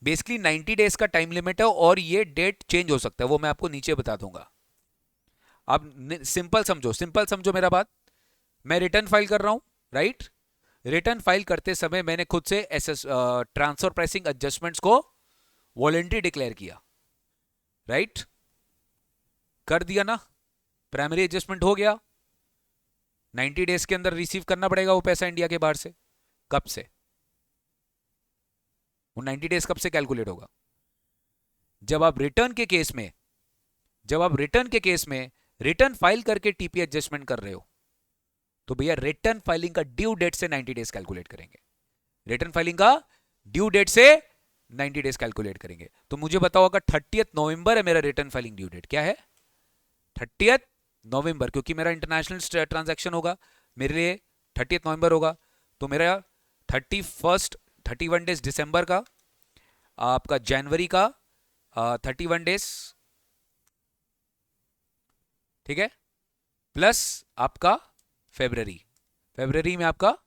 [SPEAKER 1] बेसिकली 90 डेज का टाइम लिमिट है और ये डेट चेंज हो सकता है, वो मैं आपको नीचे बता दूंगा। आप सिंपल समझो मेरा बात। मैं रिटर्न फाइल कर रहा हूं, राइट? रिटर्न फाइल करते समय मैंने खुद से ट्रांसफर प्राइसिंग एडजस्टमेंट्स को वॉलंटरी डिक्लेयर किया, राइट? कर दिया ना, प्राइमरी एडजस्टमेंट हो गया। 90 डेज के अंदर रिसीव करना पड़ेगा वो पैसा इंडिया के बाहर से। कब से? वो 90 डेज कब से कैलकुलेट होगा? जब आप रिटर्न के केस में रिटर्न फाइल करके टीपी एडजस्टमेंट कर रहे हो, तो भैया रिटर्न फाइलिंग का ड्यू डेट से 90 डेज कैलकुलेट करेंगे। रिटर्न फाइलिंग का ड्यू डेट से 90 डेज कैलकुलेट करेंगे। तो मुझे बताओ, अगर 30 नवंबर है मेरा रिटर्न फाइलिंग ड्यू डेट, क्या है? 30 नवंबर, क्योंकि मेरा इंटरनेशनल ट्रांजैक्शन होगा, मेरे लिए 30 नवंबर होगा। तो मेरा 31 डेज दिसंबर का, आपका जनवरी का 31 डेज, ठीक है, प्लस आपका फरवरी में आपका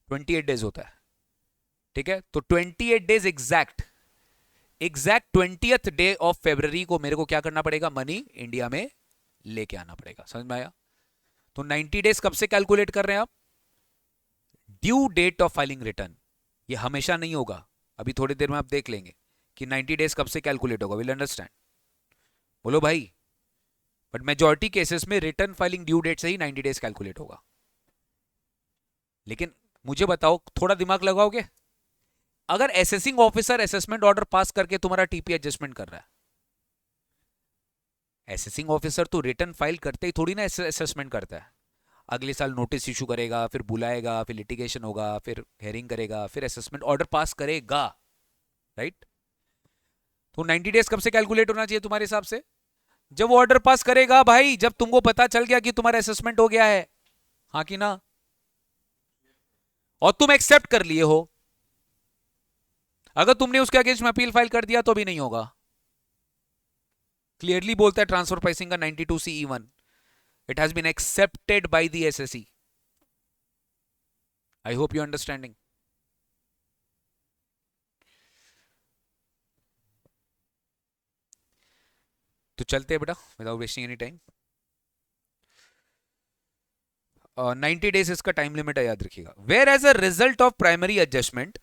[SPEAKER 1] 28 डेज होता है, ठीक है? तो 28 days exact 20th day of February को मेरे को क्या करना पड़ेगा? मनी इंडिया में लेके आना पड़ेगा। समझ में आया? तो 90 डेज कब से कैलकुलेट कर रहे हैं आप? Due date of filing return. ये हमेशा नहीं होगा। अभी थोड़ी देर में आप देख लेंगे कि 90 डेज कब से कैलकुलेट होगा, विल अंडरस्टैंड। बोलो भाई। बट मेजॉरिटी केसेस में रिटर्न फाइलिंग ड्यू डेट से ही 90 डेज कैलकुलेट होगा। लेकिन मुझे बताओ, थोड़ा दिमाग लगाओगे, अगर assessing officer assessment order pass करके तुम्हारा टीपी एडजस्टमेंट कर रहा है, असेसिंग ऑफिसर तो रिटर्न फाइल करते ही थोड़ी ना असेसमेंट करता है। अगले साल नोटिस इशू करेगा, फिर बुलाएगा, फिर लिटिगेशन होगा, फिर हेयरिंग करेगा, फिर असेसमेंट ऑर्डर पास करेगा, राइट। तो 90 डेज कब से कैलकुलेट होना चाहिए तुम्हारे हिसाब से? जब वो ऑर्डर पास करेगा भाई, जब तुमको पता चल गया कि तुम्हारा असेसमेंट हो गया है, हाँ कि ना, और तुम एक्सेप्ट कर लिए हो। अगर तुमने उसके अगेंस्ट में अपील फाइल कर दिया तो भी नहीं होगा। क्लियरली बोलता है ट्रांसफर प्राइसिंग का 92 CE1, it has been accepted by the assessee. I hope you understanding. तो चलते हैं बेटा, without wasting any time. 90 days इसका टाइम लिमिट है, याद रखिएगा। Where as a result of primary adjustment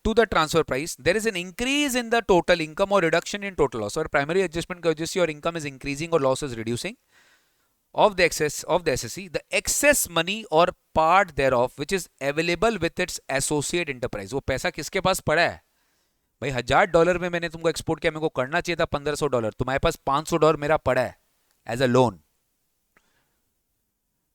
[SPEAKER 1] to the transfer price there is an increase in the total income और रिडक्शन इन टोटल लॉस। और प्राइमरी एडजस्टमेंट की वजह से और इनकम इज इंक्रीजिंग और loss is reducing of the excess of the SSC, the excess money or part thereof which is available with its associate enterprise। वो पैसा किसके पास पड़ा है भाई? $1000 में मैंने तुमको एक्सपोर्ट किया, मेरे को करना चाहिए था $1500, तुम्हारे पास $500 मेरा पड़ा है as a loan.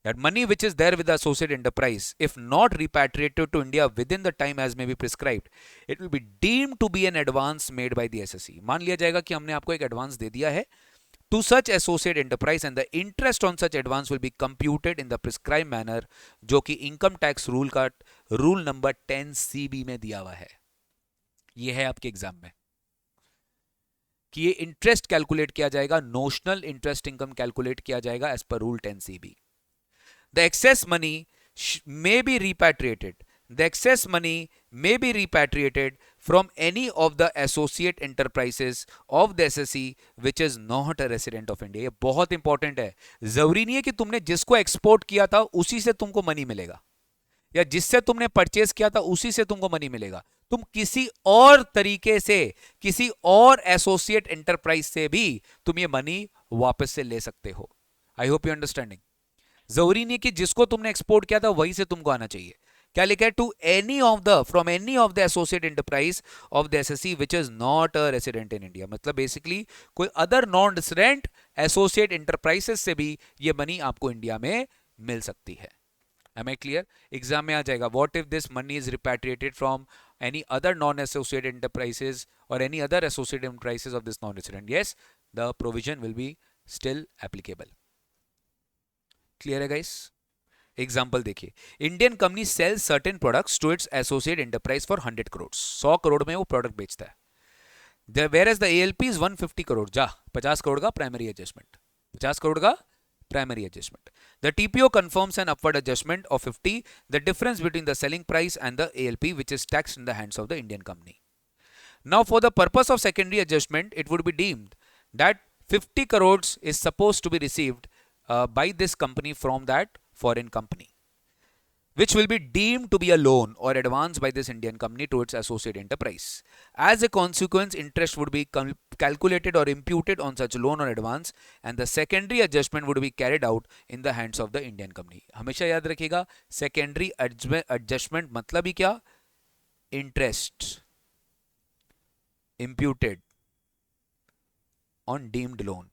[SPEAKER 1] That money which is there with the associate enterprise, if not repatriated to India within the time as may be prescribed, it will be deemed to be an advance made by the SSC। मान लिया जाएगा कि हमने आपको एक एडवांस दे दिया है to such associate enterprise and the interest on such advance will be computed in the prescribed manner, जो कि इनकम टैक्स रूल का रूल नंबर 10CB में दिया हुआ है। ये है आपके एग्जाम में कि ये इंटरेस्ट कैलकुलेट किया जाएगा, नोशनल इंटरेस्ट इनकम कैलकुलेट किया जाएगा as per rule 10CB। The excess money may be repatriated. The excess money may be repatriated from any of the associate enterprises of the SSC which is not a resident of India। ये बहुत इंपॉर्टेंट है। जरूरी नहीं है कि तुमने जिसको एक्सपोर्ट किया था उसी से तुमको मनी मिलेगा, या जिससे तुमने परचेस किया था उसी से तुमको मनी मिलेगा। तुम किसी और तरीके से, किसी और एसोसिएट एंटरप्राइज से भी तुम ये मनी वापस से ले सकते हो। आई होप यू अंडरस्टैंडिंग। जरूरी नहीं कि जिसको तुमने एक्सपोर्ट किया था वहीं से तुमको आना चाहिए। क्या लिखा है? To any of the, from any of the associate enterprise of the assessee which is not a resident in India. मतलब बेसिकली कोई other non resident associate enterprises से भी ये मनी आपको इंडिया में मिल सकती है। Am I clear? एग्जाम में आ जाएगा, what if this money is repatriated from any other non-associate enterprises or any other associate enterprises of this non-resident? Yes, the provision will be still applicable. Clear है guys? एग्जाम्पल देखिए, Indian company sell certain products to its associate enterprise for 100 crore. 100 crore में वो प्रोडक्ट बेचता है। Where as the ALP is 150 crore. जा 50 करोड़ का प्राइमरी एडजस्टमेंट, 50 करोड़ का primary adjustment. The TPO confirms an upward adjustment of 50, the difference between the selling price and the ALP, which is taxed in the hands of the Indian company. Now, for the purpose of secondary adjustment, it would be deemed that 50 crores is supposed to be received by this company from that foreign company, which will be deemed to be a loan or advance by this Indian company to its associate enterprise. As a consequence, interest would be calculated or imputed on such loan or advance, and the secondary adjustment would be carried out in the hands of the Indian company. हमेशा याद रखिएगा, secondary adjustment मतलब ही क्या? Interest imputed on deemed loan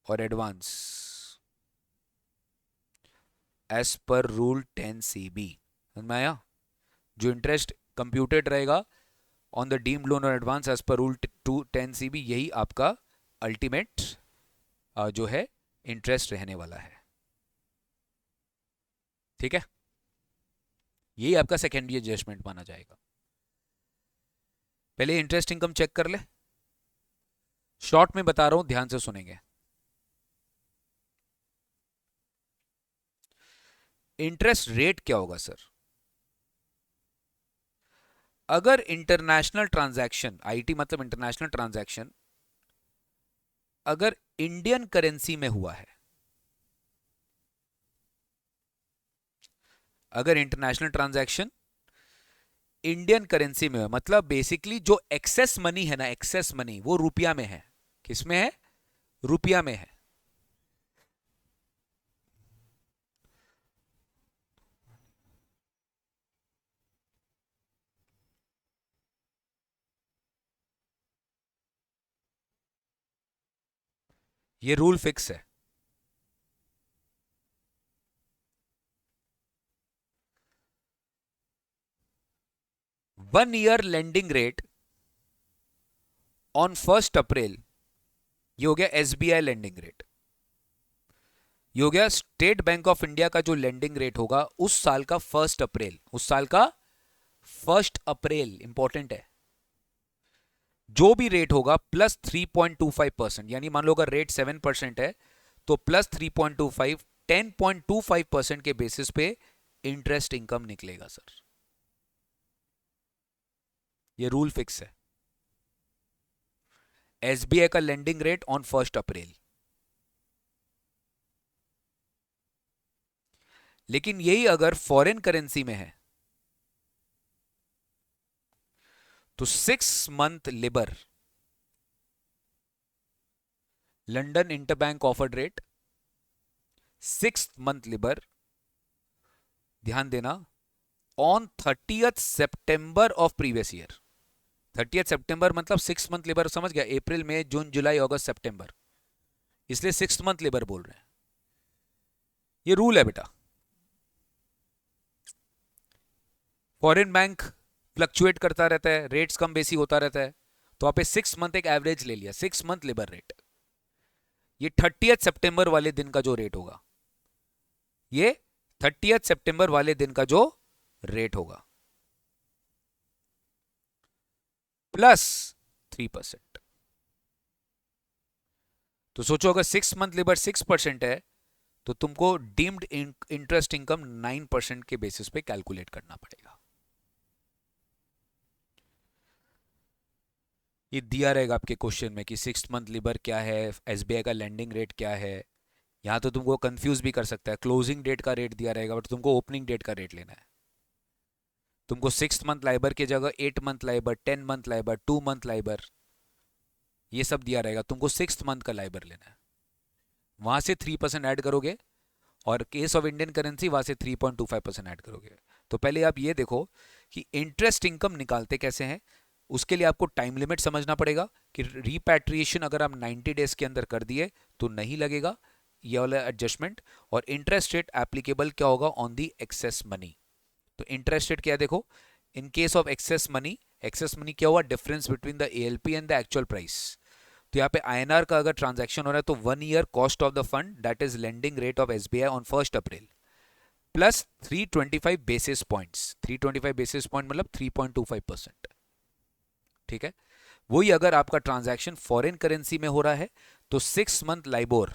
[SPEAKER 1] or advance as per rule 10CB। समझ में आया? जो इंटरेस्ट कंप्यूटेड रहेगा ऑन द डीम्ड लोन और advance as per rule 10CB, यही आपका अल्टीमेट जो है इंटरेस्ट रहने वाला है। ठीक है, यही आपका सेकेंडरी एडजस्टमेंट माना जाएगा। पहले इंटरेस्ट इनकम चेक कर ले, शॉर्ट में बता रहा हूं, ध्यान से सुनेंगे। इंटरेस्ट रेट क्या होगा सर? अगर इंटरनेशनल ट्रांजैक्शन, आईटी मतलब इंटरनेशनल ट्रांजैक्शन, अगर इंडियन करेंसी में हुआ है, अगर इंटरनेशनल ट्रांजैक्शन इंडियन करेंसी में है, मतलब बेसिकली जो एक्सेस मनी है ना, एक्सेस मनी वो रुपया में है। किस में है? रुपया में है। ये रूल फिक्स है। 1 ईयर लेंडिंग रेट ऑन 1 अप्रैल, ये हो गया एसबीआई लेंडिंग रेट। ये हो गया स्टेट बैंक ऑफ इंडिया का जो लेंडिंग रेट होगा उस साल का 1 अप्रैल, उस साल का 1 अप्रैल, इंपॉर्टेंट है। जो भी रेट होगा प्लस 3.25%, यानी मान लो अगर रेट 7% है तो प्लस 3.25, 10.25% के बेसिस पे इंटरेस्ट इनकम निकलेगा सर। ये रूल फिक्स है। एसबीआई का लेंडिंग रेट ऑन 1 अप्रैल। लेकिन यही अगर फॉरेन करेंसी में है तो 6 month Libre London interbank offered rate, 6 month Libre, ध्यान देना, on 30 September of previous year. 30 सितंबर मतलब 6 मंथ लिबर, समझ गया? अप्रैल मई जून जुलाई अगस्त सितंबर, इसलिए 6 मंथ लिबर बोल रहे हैं। ये रूल है बेटा। फॉरेन बैंक फ्लक्चुएट करता रहता है, रेट्स कम बेसी होता रहता है, तो आप 6 मंथ एक एवरेज ले लिया, 6 मंथ लिबर रेट। ये 30 सितंबर वाले दिन का जो रेट होगा, ये 30 सितंबर वाले दिन का जो रेट होगा प्लस 3%। तो सोचो अगर 6 मंथ लिबर 6% है तो तुमको डीम्ड इंटरेस्ट इनकम 9% के बेसिस पे कैलकुलेट करना पड़ेगा। ये दिया रहेगा आपके क्वेश्चन में कि 6 मंथ लिबर क्या है, एसबीआई का लैंडिंग रेट क्या है। यहां तो तुमको कंफ्यूज भी कर सकता है, क्लोजिंग डेट का रेट दिया रहेगा बट तुमको ओपनिंग डेट का रेट लेना है। तुमको 6 मंथ लाइबर की जगह 8 month Liber, 10 month Liber, 2 month Liber, ये सब दिया रहेगा, तुमको 6 मंथ का लाइबर लेना है। वहां से 3% ऐड करोगे और केस ऑफ इंडियन करेंसी वहां से 3.25% ऐड करोगे। तो पहले आप ये देखो कि इंटरेस्ट इनकम निकालते कैसे हैं। उसके लिए आपको टाइम लिमिट समझना पड़ेगा कि रिपैट्रिएशन अगर आप 90 डेज के अंदर कर दिए तो नहीं लगेगा ये वाला एडजस्टमेंट। और इंटरेस्ट रेट एप्लीकेबल क्या होगा ऑन दी एक्सेस मनी। तो इंटरेस्ट रेट क्या है देखो, इन case of excess money, access money क्या हुआ, difference between the ALP and the actual price. तो यहाँ पे आईएनआर का अगर ट्रांजैक्शन हो रहा है तो 1 year cost of the fund that is lending rate of SBI on 1 April plus 325 basis points. 325 basis point मतलब 3.25%। ठीक है, वही अगर आपका ट्रांजैक्शन फॉरेन करेंसी में हो रहा है तो 6 month LIBOR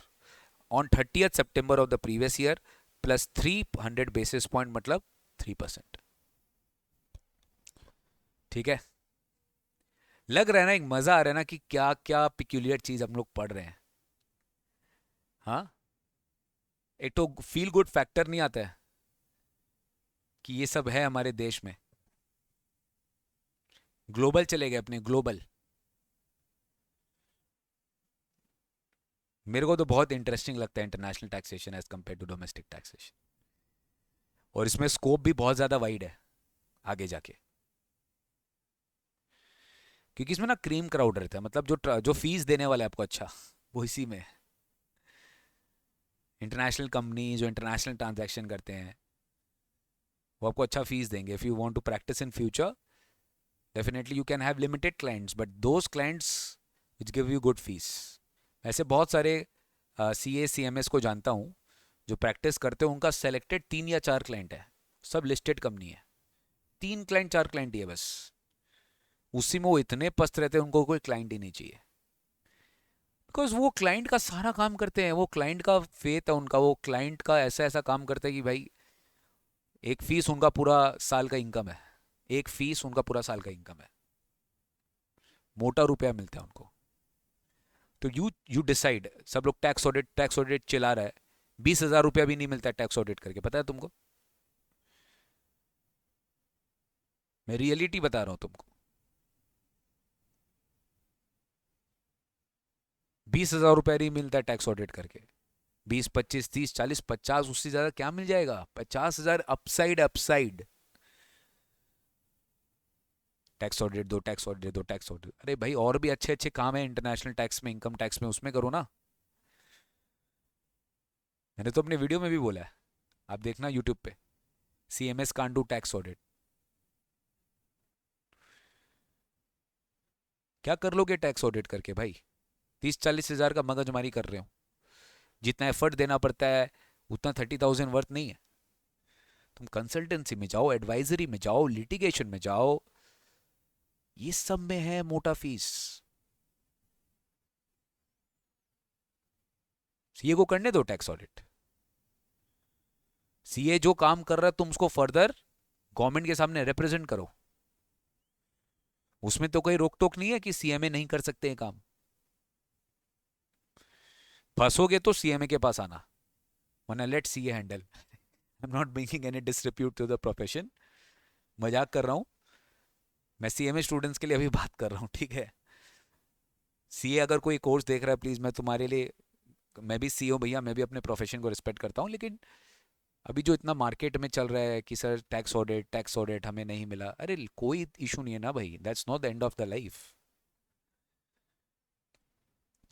[SPEAKER 1] on 30 September of the previous year plus 300 basis point मतलब 3%। ठीक है, लग रहा है ना, एक मजा आ रहा है ना कि क्या क्या पिक्यूलियर चीज हम लोग पढ़ रहे हैं। हाँ, एक तो फील गुड फैक्टर नहीं आता है कि ये सब है हमारे देश में। ग्लोबल चले गए अपने, ग्लोबल। मेरे को तो बहुत इंटरेस्टिंग लगता है international taxation as compare to domestic taxation, और इसमें स्कोप भी बहुत ज्यादा वाइड है आगे जाके, क्योंकि इसमें ना क्रीम क्राउड रहता है, मतलब जो जो फीस देने वाला है आपको अच्छा, वो इसी में है। इंटरनेशनल कंपनी जो इंटरनेशनल ट्रांजैक्शन करते हैं वो आपको अच्छा फीस देंगे। If you want to practice in future definitely you can have limited clients but those clients which give you good fees. ऐसे बहुत सारे सी ए सी एम एस को जानता हूँ जो प्रैक्टिस करते हैं, उनका सेलेक्टेड 3 या 4 क्लाइंट है, सब लिस्टेड कंपनी है, 3 क्लाइंट 4 क्लाइंट ही है बस। उसी में वो इतने पस्त रहते हैं उनको कोई क्लाइंट ही नहीं चाहिए, बिकॉज वो क्लाइंट का सारा काम करते हैं, वो क्लाइंट का फेथ है उनका, वो क्लाइंट का ऐसा ऐसा काम करते हैं कि भाई एक फीस उनका पूरा साल का इनकम है, एक फीस उनका पूरा साल का इनकम है, मोटा रुपया मिलता है उनको। तो यू डिसाइड, सब लोग टैक्स ऑडिट चला रहा है, 20,000 रुपया भी नहीं मिलता टैक्स ऑडिट करके, पता है तुमको? मैं रियलिटी बता रहा हूं तुमको। 20,000 रुपये नहीं मिलता टैक्स ऑडिट करके। 20, 25, 30, 40, 50, उससे ज्यादा क्या मिल जाएगा? 50,000 अपसाइड, अपसाइड। टैक्स ऑडिट दो, टैक्स ऑडिट दो, टैक्स ऑडिट। अरे भाई और भी अच्छे अच्छे काम है इंटरनेशनल टैक्स में, इनकम टैक्स में, उसमें करो ना। मैंने तो अपने वीडियो में भी बोला है, आप देखना यूट्यूब पे, CMS can't do tax audit. क्या कर लोगे टैक्स ऑडिट करके भाई? 30-40 हज़ार का मगजमारी कर रहे हो। जितना एफर्ट देना पड़ता है उतना 30,000 वर्थ नहीं है। तुम कंसल्टेंसी में जाओ, एडवाइजरी में जाओ, लिटिगेशन में जाओ, ये सब में है मोटा फीस। सीए को करने दो टैक्स ऑडिट। सीए जो काम कर रहा है तुम उसको फर्दर गवर्नमेंट के सामने रिप्रेजेंट करो। उसमें तो कोई रोक टोक नहीं है कि सीएमए नहीं कर सकते हैं काम। फंसोगे तो सीएमए के पास आना, वरना let CA handle. I am not making any disrepute to the profession, मजाक कर रहा हूं। मैं सीएमए स्टूडेंट्स के लिए अभी बात कर रहा हूं, ठीक है? सीए अगर कोई कोर्स देख रहा है प्लीज, मैं तुम्हारे लिए, मैं भी सी हूँ भैया, मैं भी अपने प्रोफेशन को रिस्पेक्ट करता हूँ, लेकिन अभी जो इतना मार्केट में चल रहा है कि सर टैक्स ऑडिट हमें नहीं मिला, अरे कोई इशू नहीं है ना भाई, that's not the end of the life.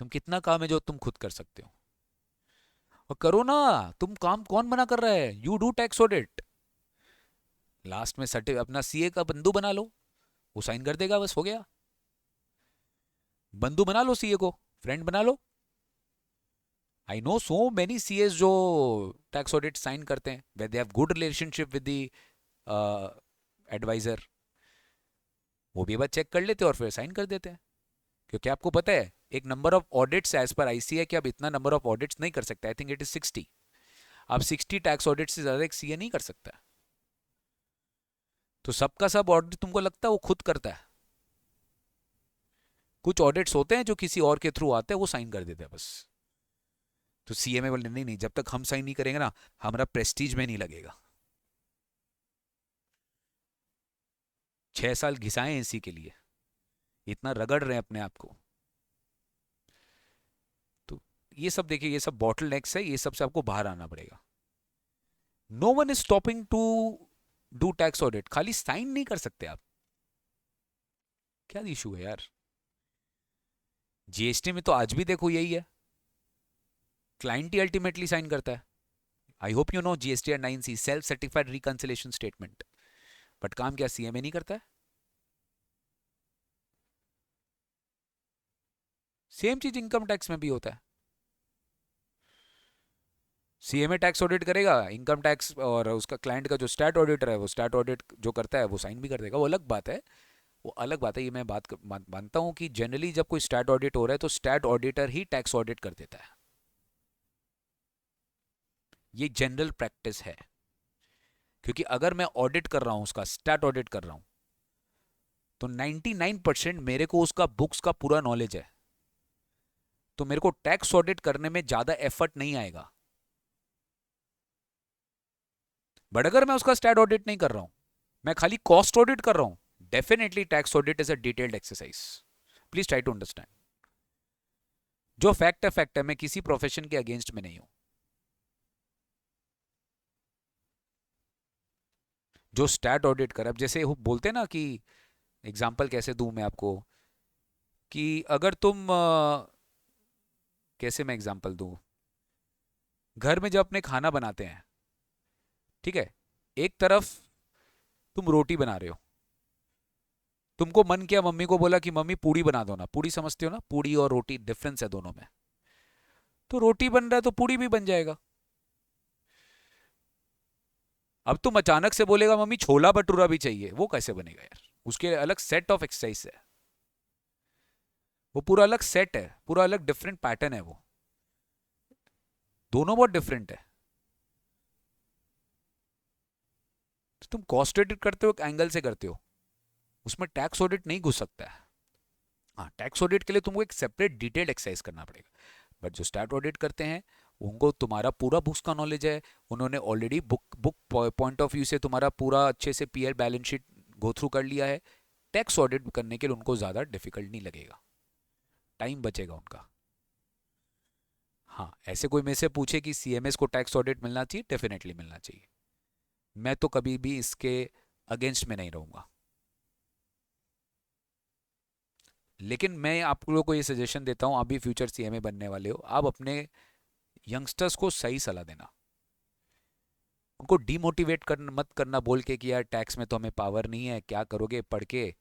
[SPEAKER 1] तुम कितना काम है जो तुम खुद कर सकते हो, और करो ना। तुम काम कौन मना कर रहा है? You do tax audit. Last में सर्टिफिकेट अपना सीए का बंधु बना लो, वो साइन कर देगा, बस हो गया। बंधु बना लो सीए को, फ्रेंड बना लो। I know so many CAs जो टैक्स ऑडिट साइन करते हैं, वे they have good relationship with the adviser, वो भी एक बार चेक कर लेते हैं और फिर साइन कर देते हैं। क्योंकि आपको पता है एक number of audits as per IC है कि आप इतना नंबर ऑफ ऑडिट्स नहीं कर सकते, आई थिंक इट इज 60। आप 60 टैक्स ऑडिट से ज्यादा एक सीए नहीं कर सकता। तो सबका सब ऑडिट तुमको लगता है वो खुद करता है? कुछ ऑडिट्स होते हैं जो किसी और के थ्रू आते हैं, वो साइन कर देते हैं बस। तो सीए में बोले नहीं नहीं, जब तक हम साइन नहीं करेंगे ना, हमारा प्रेस्टीज में नहीं लगेगा। 6 साल घिसाए इसी के लिए, इतना रगड़ रहे हैं अपने आप को। तो ये सब देखिए, ये सब बॉटल नेक्स है, ये सब से आपको बाहर आना पड़ेगा। No one is stopping to do tax audit, खाली साइन नहीं कर सकते आप। क्या इशू है यार? जीएसटी में तो आज भी देखो यही है, क्लाइंट ही अल्टीमेटली साइन करता है। आई hope you know GST and 9C, self certified reconciliation statement. But काम क्या सीएमए नहीं करता है? सेम चीज इनकम टैक्स में भी होता है। सीएमए टैक्स ऑडिट करेगा इनकम टैक्स, और उसका क्लाइंट का जो स्टैट ऑडिटर है वो स्टैट ऑडिट जो करता है वो साइन भी कर देगा। वो अलग बात है, वो अलग बात है। ये मैं मानता हूं कि जनरली जब कोई स्टैट ऑडिट हो रहा है तो स्टैट ऑडिटर ही टैक्स ऑडिट कर देता है, ये जनरल प्रैक्टिस है। क्योंकि अगर मैं ऑडिट कर रहा हूं, उसका स्टैट ऑडिट कर रहा हूं, तो 99% मेरे को उसका बुक्स का पूरा नॉलेज है, तो मेरे को टैक्स ऑडिट करने में ज्यादा एफर्ट नहीं आएगा। बट अगर मैं उसका स्टैट ऑडिट नहीं कर रहा हूं, मैं खाली कॉस्ट ऑडिट कर रहा हूं, definitely tax audit is a detailed exercise. Please try to understand. जो फैक्ट है फैक्ट है, मैं किसी प्रोफेशन के अगेंस्ट में नहीं हूं। जो स्टैट ऑडिट कर, अब जैसे वो बोलते हैं ना कि, एग्जाम्पल कैसे दूं मैं आपको, कि अगर तुम कैसे मैं एग्जाम्पल दूं, घर में जब अपने खाना बनाते हैं, ठीक है, एक तरफ तुम रोटी बना रहे हो, तुमको मन किया, मम्मी को बोला कि मम्मी पूड़ी बना दो ना, पूड़ी समझते हो ना, पूड़ी और रोटी डिफरेंस है दोनों में। तो रोटी बन रहा है तो पूड़ी भी बन जाएगा। अब तुम अचानक से बोलेगा मम्मी छोला भटूरा भी चाहिए, वो कैसे बनेगा यार? उसके लिए अलग सेट ऑफ एक्सरसाइज है, वो पूरा अलग सेट है, पूरा अलग डिफरेंट पैटर्न है वो, दोनों बहुत डिफरेंट है। तो तुम कॉस्ट ऑडिट करते हो एक एंगल से करते हो, उसमें टैक्स ऑडिट नहीं घुस सकता है। हाँ, टैक्स ऑडिट के लिए तुमको एक सेपरेट डिटेल्ड एक्सरसाइज करना पड़ेगा। बट जो स्टैट ऑडिट करते हैं उनको तुम्हारा पूरा बुक्स का नॉलेज है, उन्होंने already book book point of view से तुम्हारा पूरा अच्छे से PL balance sheet go through कर लिया है, टैक्स ऑडिट करने के लिए उनको ज़्यादा डिफिकल्ट नहीं लगेगा, टाइम बचेगा उनका। हाँ, ऐसे कोई मेरे से पूछे कि सीएमएस को टैक्स ऑडिट मिलना चाहिए, डेफिनेटली मिलना चाहिए। मैं तो कभी भी इसके अगेंस्ट में नहीं रहूँगा। लेकिन मैं आप लोगों को ये सजेशन देता हूँ, आप भी फ्यूचर सीएमए बनने वाले हो, आप अपने यंगस्टर्स को सही सलाह देना, उनको डीमोटिवेट कर मत करना बोल के कि यार टैक्स में तो हमें पावर नहीं है, क्या करोगे पढ़ के।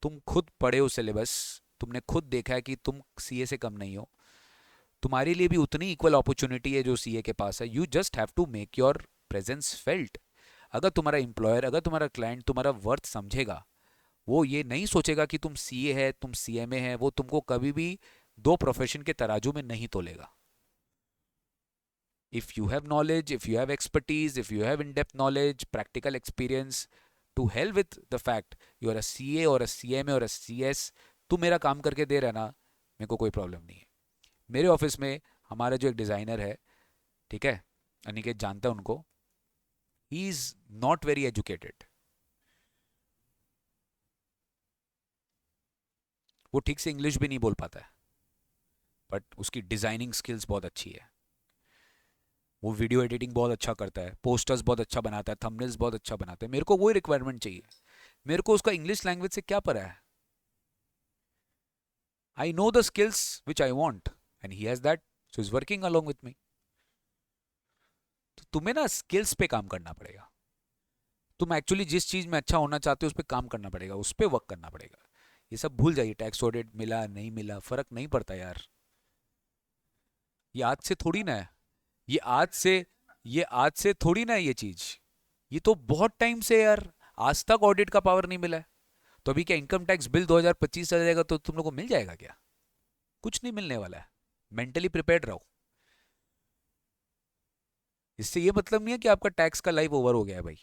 [SPEAKER 1] तुम खुद पढ़े हो सिलेबस, तुमने खुद देखा है कि तुम सीए से कम नहीं हो, तुम्हारे लिए भी उतनी इक्वल अपॉर्चुनिटी है जो सीए के पास है। You just have to make your presence felt. अगर तुम्हारा एम्प्लॉयर, अगर तुम्हारा क्लाइंट तुम्हारा वर्थ समझेगा, वो ये नहीं सोचेगा कि तुम सीए है, तुम सीएमए है, वो तुमको कभी भी दो प्रोफेशन के तराजू में नहीं तोलेगा। if you have knowledge, if you have expertise, if you have in-depth knowledge, practical experience, to hell with the fact you are a CA or a CMA or a CS, तू मेरा काम करके दे रहा ना, मेरे को कोई प्रॉब्लम नहीं है। मेरे ऑफिस में हमारा जो एक डिज़ाइनर है, ठीक है, अनिकेत जानता है उनको, he is not very educated, वो ठीक से इंग्लिश भी नहीं बोल पाता है, बट उसकी डिज़ाइनिंग स्किल्स बहुत अच्छी है, वो वीडियो एडिटिंग बहुत अच्छा करता है, पोस्टर्स बहुत अच्छा बनाता है, थंबनेल्स बहुत अच्छा बनाता है। मेरे को वही रिक्वायरमेंट चाहिए, मेरे को उसका इंग्लिश लैंग्वेज से क्या पता है। I know the skills which I want and he has that, so is working along with me. तो तुम्हें ना स्किल्स पे काम करना पड़ेगा, तुम एक्चुअली जिस चीज़ में अच्छा होना चाहते हो उस पर काम करना पड़ेगा, उस पर वर्क करना पड़ेगा। ये सब भूल जाइए, टैक्स ऑडिट मिला नहीं मिला फर्क नहीं पड़ता यार, ये आज से थोड़ी ना है, ये आज से ये आज से थोड़ी ना है ये चीज, ये तो बहुत टाइम से यार, आज तक ऑडिट का पावर नहीं मिला है। तो अभी क्या इनकम टैक्स बिल 2025 चला जाएगा तो तुम लोग को मिल जाएगा क्या? कुछ नहीं मिलने वाला है, मेंटली प्रिपेयर्ड रहो। इससे ये मतलब नहीं है कि आपका टैक्स का लाइफ ओवर हो गया है भाई,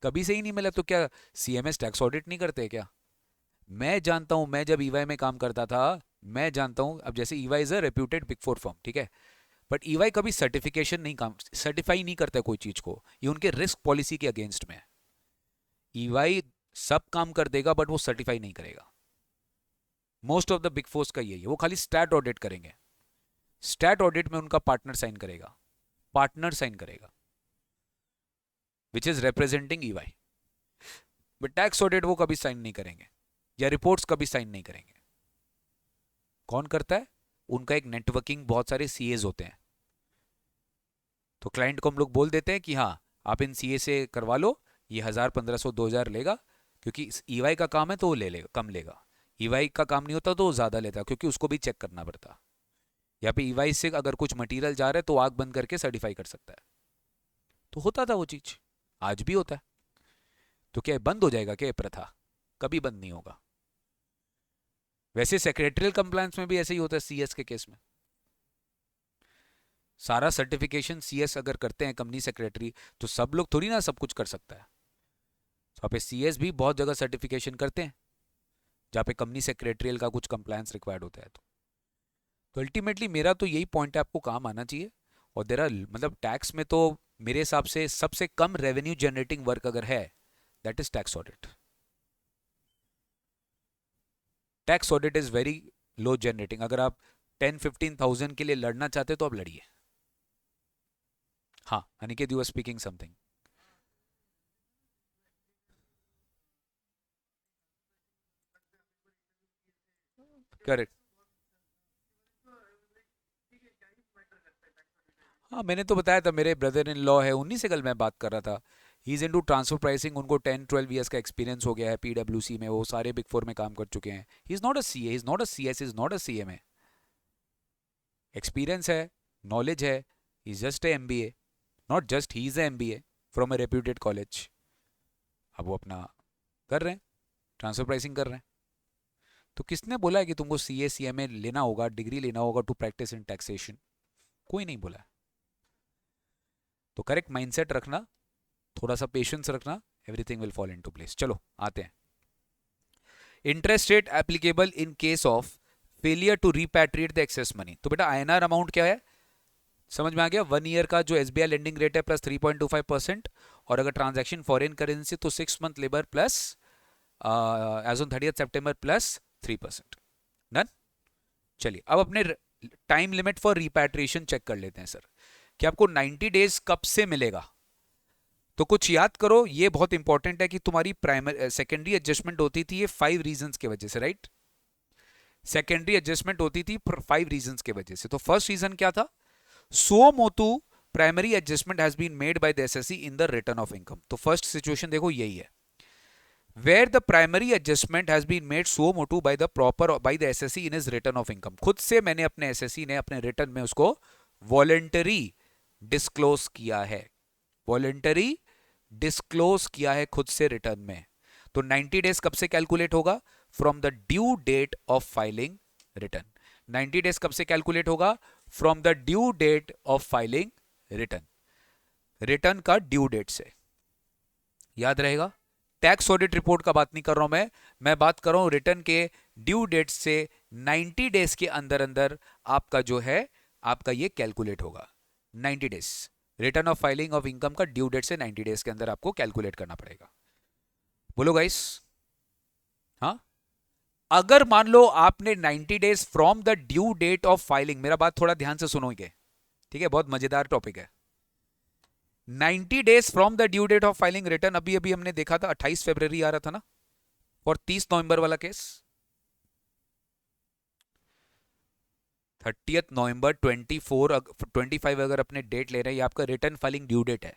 [SPEAKER 1] कभी से ही नहीं मिला तो क्या सीएमएस टैक्स ऑडिट नहीं करते क्या? मैं जानता हूं, मैं जब ईवाई में काम करता था, मैं जानता हूं, अब जैसे EY is a reputed big four firm, ठीक है, बट ईवाई कभी सर्टिफिकेशन नहीं, काम सर्टिफाई नहीं करता कोई चीज को, ये उनके रिस्क पॉलिसी के अगेंस्ट में है। ईवाई सब काम कर देगा बट वो सर्टिफाई नहीं करेगा, most of the big force का यही है, वो खाली स्टैट ऑडिट करेंगे, स्टैट ऑडिट में उनका पार्टनर साइन करेगा, पार्टनर साइन करेगा which is representing EY, but tax audit वो कभी साइन नहीं करेंगे, या रिपोर्ट्स कभी साइन नहीं करेंगे। कौन करता है? उनका एक नेटवर्किंग, बहुत सारे सीएज होते हैं, तो क्लाइंट को हम लोग बोल देते हैं कि हाँ आप इन सीए से करवा लो, ये 1000, 1500, 2000 लेगा, क्योंकि ईवाई का काम है तो वो ले लेगा, कम लेगा। ईवाई का काम नहीं होता तो वो ज़्यादा लेता, क्योंकि उसको भी चेक करना पड़ता। यहाँ पे ईवाई से अगर कुछ मटेरियल जा रहा है तो आग बंद करके सर्टिफाई कर सकता है। तो होता था वो चीज़, आज भी होता है। तो क्या बंद हो जाएगा क्या ये प्रथा? कभी बंद नहीं होगा। वैसे सेक्रेटरियल कंप्लायंस में भी ऐसे ही होता है सीएस के केस में, सारा सर्टिफिकेशन सीएस अगर करते हैं कंपनी सेक्रेटरी, तो सब लोग थोड़ी ना सब कुछ कर सकता है। तो पे सीएस भी बहुत जगह सर्टिफिकेशन करते हैं जहाँ पे कंपनी सेक्रेटरियल का कुछ कंप्लायंस रिक्वायर्ड होता है। तो अल्टीमेटली मेरा तो यही पॉइंट है, आपको काम आना चाहिए। और देर आर, मतलब टैक्स में तो मेरे हिसाब से सबसे कम रेवेन्यू जनरेटिंग वर्क अगर है, that is tax audit. Tax audit is very low generating. अगर आप 10-15,000 के लिए लड़ना चाहते तो आप लड़िए। हाँ Aniket, you are speaking something. Correct. हाँ मैंने तो बताया था, मेरे ब्रदर इन लॉ है, उन्हीं से कल मैं बात कर रहा था। He is into transfer pricing, उनको 10-12 ईयर्स का एक्सपीरियंस हो गया है पीडब्ल्यूसी में, वो सारे बिग फोर में काम कर चुके हैं। He is not a C A, is not a C S, is not a C M A. Experience है, नॉलेज है, is just a M B A, not just, he is a M B A from a reputed college. अब वो अपना कर रहे हैं, ट्रांसफर प्राइसिंग कर रहे हैं। तो किसने बोला है कि तुमको सी ए सी एम ए लेना होगा, डिग्री लेना होगा टू प्रैक्टिस इन टैक्सेशन? कोई नहीं बोला है। तो करेक्ट माइंडसेट रखना, थोड़ा सा पेशेंस रखना, everything will fall into place. चलो आते हैं। Interest rate applicable in case of failure to repatriate the excess money. तो बेटा आईएनआर अमाउंट क्या है, समझ में आ गया? 1 ईयर का जो एसबीआई लेंडिंग रेट है प्लस 3.25%, और अगर ट्रांजैक्शन फॉरेन करेंसी तो 6 month LIBOR plus as on 30th सितंबर प्लस 3%। डन। चलिए अब अपने time limit for repatriation check कर लेते हैं सर कि आपको 90 डेज कब से मिलेगा। तो कुछ याद करो, ये बहुत इंपॉर्टेंट है कि तुम्हारी प्राइमरी सेकेंडरी एडजस्टमेंट होती थी ये 5 रीजंस की वजह से, राइट। सेकेंडरी एडजस्टमेंट होती थी 5 रीजंस की वजह से। तो फर्स्ट रीजन क्या था, suo motu primary adjustment has been made by the assessee in the return of income. तो फर्स्ट सिचुएशन देखो यही है, where the primary adjustment has been made suo motu by the SSC in his return of income। खुद से मैंने अपने SSC ने अपने रिटर्न में उसको वॉलेंटरी डिस्क्लोज किया है, वॉलेंटरी डिस्क्लोज किया है खुद से रिटर्न में। तो 90 डेज कब से कैलकुलेट होगा, from the due date of filing return. 90 days कब से कैलकुलेट होगा, from the due date of filing return. Return का ड्यू डेट से, याद रहेगा। टैक्स ऑडिट रिपोर्ट का बात नहीं कर रहा हूं मैं बात कर रहा हूं रिटर्न के ड्यू डेट से 90 डेज के अंदर अंदर आपका जो है आपका ये कैलकुलेट होगा। 90 days return of filing of income का ड्यू डेट से 90 डेज के अंदर आपको कैलकुलेट करना पड़ेगा। बोलो गाइस। हाँ, अगर मान लो आपने 90 days from the due date of filing, मेरा बात थोड़ा ध्यान से सुनोगे, ठीक है, बहुत मजेदार टॉपिक है। 90 days from the due date of filing return, अभी अभी हमने देखा था 28 फरवरी आ रहा था ना, और 30 नवंबर वाला केस 30 नवंबर 25 अगर अपने डेट ले रहे हैं, ये आपका रिटर्न फाइलिंग ड्यू डेट है।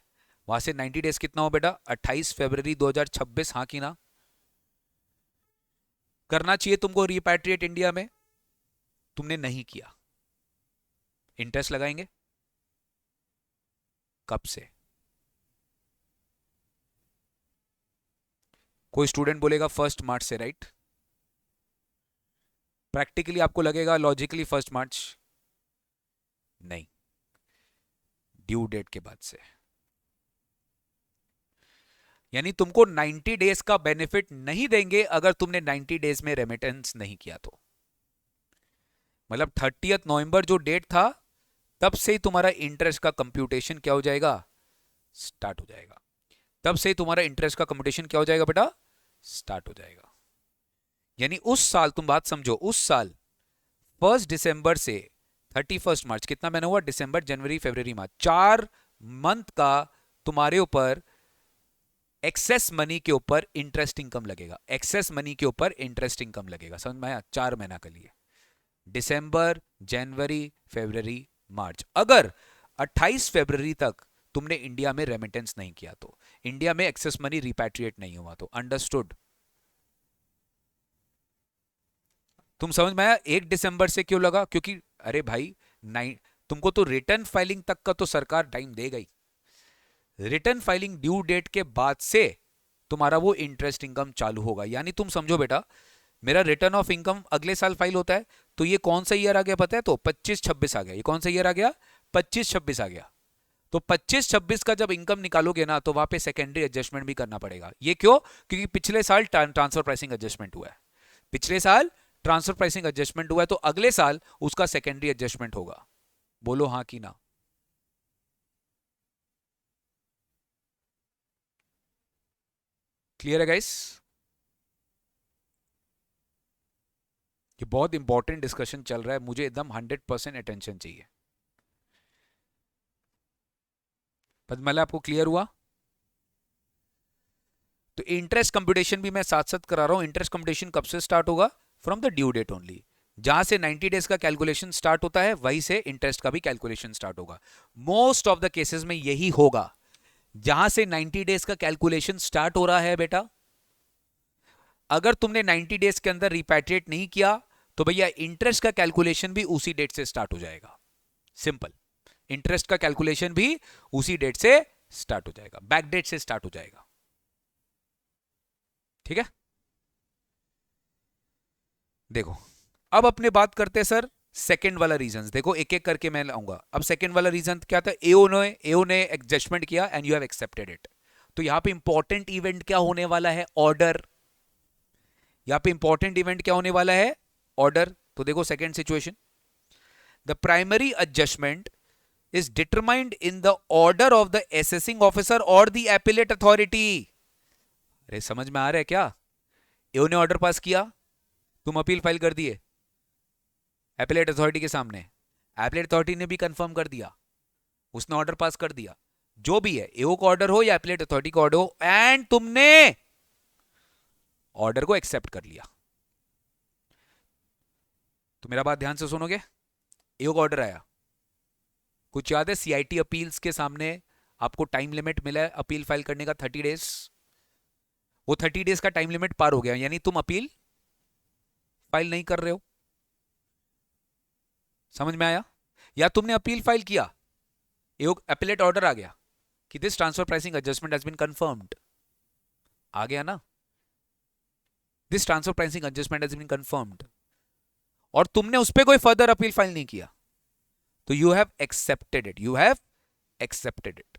[SPEAKER 1] वहां से 90 डेज कितना हो बेटा, 28 फरवरी 2026। हाँ कि ना, करना चाहिए तुमको रिपैट्रिएट इंडिया में, तुमने नहीं किया, इंटरेस्ट लगाएंगे कब से। कोई स्टूडेंट बोलेगा 1 मार्च से, राइट। प्रैक्टिकली आपको लगेगा लॉजिकली 1 मार्च, नहीं, ड्यू डेट के बाद से। यानी तुमको 90 डेज का बेनिफिट नहीं देंगे अगर तुमने 90 डेज में रेमिटेंस नहीं किया तो। मतलब 30 नवंबर जो डेट था तब से ही तुम्हारा इंटरेस्ट का कंप्यूटेशन क्या हो जाएगा, स्टार्ट हो जाएगा। तब से ही तुम्हारा इंटरेस्ट का कंप्यूटेशन क्या हो जाएगा बेटा, स्टार्ट हो जाएगा। यानी उस साल, तुम बात समझो, उस साल 1 दिसंबर से 31 मार्च, कितना महीना हुआ, दिसंबर जनवरी फरवरी मार्च, 4 मंथ का तुम्हारे ऊपर एक्सेस मनी के ऊपर इंटरेस्ट इनकम लगेगा। एक्सेस मनी के ऊपर इंटरेस्ट इनकम लगेगा, समझ में आया। 4 महीना के लिए, दिसंबर जनवरी फरवरी मार्च। अगर 28 फरवरी तक तुमने इंडिया में रेमिटेंस नहीं किया तो, इंडिया में एक्सेस मनी रिपैट्रिएट नहीं हुआ तो, अंडरस्टूड। तुम समझ में आया 1 दिसंबर से क्यों लगा, क्योंकि अरे भाई तुमको तो रिटर्न फाइलिंग तक का तो सरकार टाइम देगा ही। रिटर्न फाइलिंग ड्यू डेट के बाद से तुम्हारा वो इंटरेस्ट इनकम चालू होगा। यानी तुम समझो बेटा, मेरा रिटर्न ऑफ इनकम अगले साल फाइल होता है, तो ये कौन सा ईयर आ गया पता है, तो 25-26 आ गया। ये कौन सा ईयर आ गया, 25-26 आ गया। तो 25-26 का जब इनकम निकालोगे ना, तो वहां पे सेकेंडरी एडजस्टमेंट भी करना पड़ेगा। ये क्यों, क्योंकि पिछले साल ट्रांसफर प्राइसिंग एडजस्टमेंट हुआ है, पिछले साल ट्रांसफर प्राइसिंग एडजस्टमेंट हुआ है, तो अगले साल उसका सेकेंडरी एडजस्टमेंट होगा। बोलो हाँ कि ना। क्लियर है गाइस। ये बहुत इंपॉर्टेंट डिस्कशन चल रहा है, मुझे एकदम 100% अटेंशन चाहिए। पद्मला आपको क्लियर हुआ। तो इंटरेस्ट कंप्यूटेशन भी मैं साथ साथ करा रहा हूं। इंटरेस्ट कंप्यूटेशन कब से स्टार्ट होगा, from the due date only. जहां से 90 डेज का कैलकुलेशन स्टार्ट होता है, वहीं से इंटरेस्ट का भी कैलकुलेशन स्टार्ट होगा। मोस्ट ऑफ द केसेस में यही होगा, जहां से 90 डेज का कैलकुलेशन स्टार्ट हो रहा है बेटा, अगर तुमने 90 डेज के अंदर रिपैट्रिएट नहीं किया तो भैया इंटरेस्ट का कैलकुलेशन भी उसी डेट से स्टार्ट हो जाएगा। सिंपल, इंटरेस्ट का कैलकुलेशन भी उसी डेट से स्टार्ट हो जाएगा, बैक डेट से स्टार्ट हो जाएगा। ठीक है, देखो अब अपने बात करते हैं सर सेकंड वाला रीजन। देखो एक एक करके मैं लाऊंगा। अब सेकंड वाला रीजन क्या था, एओ ने एडजस्टमेंट किया and you have accepted it. तो यहां पे इंपॉर्टेंट इवेंट क्या होने वाला है, ऑर्डर। यहां पे इंपॉर्टेंट इवेंट क्या होने वाला है, ऑर्डर। तो देखो second situation, the primary adjustment is determined in the order of the assessing officer or the appellate authority। अरे समझ में आ रहा है क्या, एओ ने ऑर्डर पास किया, तुम अपील फाइल कर दिए एपेलेट अथॉरिटी के सामने, एपेलेट अथॉरिटी ने भी कंफर्म कर दिया, उसने ऑर्डर पास कर दिया, जो भी है, एओ का ऑर्डर हो या एपेलेट अथॉरिटी का ऑर्डर हो, एंड तुमने ऑर्डर को एक्सेप्ट कर लिया। तो मेरा बात ध्यान से सुनोगे, एओ का ऑर्डर आया, कुछ याद है सीआईटी अपील्स के सामने आपको टाइम लिमिट मिला है अपील फाइल करने का 30 डेज, वो 30 डेज का टाइम लिमिट पार हो गया, यानी तुम अपील फाइल नहीं कर रहे हो। समझ में आया? या तुमने अपील फाइल किया, अपीलेट ऑर्डर आ गया कि this transfer pricing adjustment has been confirmed, आ गया ना, this transfer pricing adjustment has been confirmed, और तुमने उस पर कोई फर्दर अपील फाइल नहीं किया, तो you have accepted it, you have accepted it.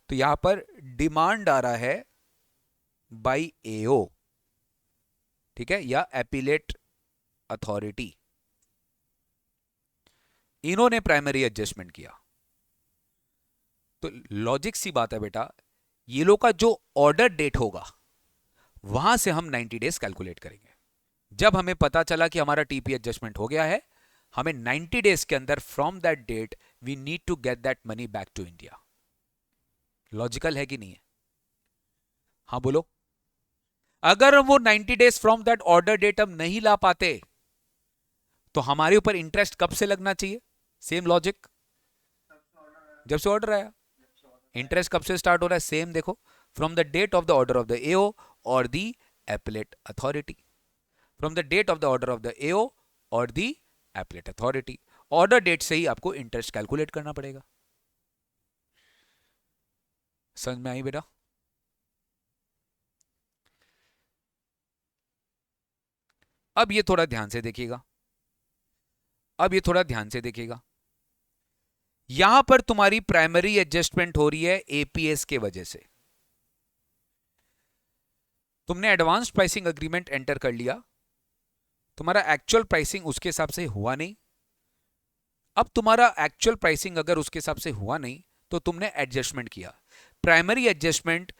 [SPEAKER 1] तो यहां पर डिमांड आ रहा है बाय एओ, ठीक है, या एपीलेट अथॉरिटी, इन्होंने प्राइमरी एडजस्टमेंट किया। तो लॉजिक सी बात है बेटा, ये लोग का जो ऑर्डर डेट होगा वहां से हम 90 डेज कैलकुलेट करेंगे। जब हमें पता चला कि हमारा टीपी एडजस्टमेंट हो गया है, हमें 90 डेज के अंदर from that date we need to get that money back to India. Logical है कि नहीं है? हाँ बोलो। अगर वो 90 days from that order date हम नहीं ला पाते तो हमारे ऊपर इंटरेस्ट कब से लगना चाहिए? सेम लॉजिक, जब से ऑर्डर आया। इंटरेस्ट कब से स्टार्ट हो रहा है? सेम देखो, from the date of the order of the AO or the appellate authority, from the date of the order of the AO or the appellate authority. Order date से ही आपको इंटरेस्ट कैलकुलेट करना पड़ेगा। समझ में आई बेटा? अब ये थोड़ा ध्यान से देखिएगा, अब ये थोड़ा ध्यान से देखिएगा, यहां पर तुम्हारी प्राइमरी एडजस्टमेंट हो रही है एपीएस के वजह से। तुमने एडवांस प्राइसिंग अग्रीमेंट एंटर कर लिया, तुम्हारा एक्चुअल प्राइसिंग उसके हिसाब से हुआ नहीं। अब तुम्हारा एक्चुअल प्राइसिंग अगर उसके हिसाब से हुआ नहीं तो तुमने एडजस्टमेंट किया। Primary adjustment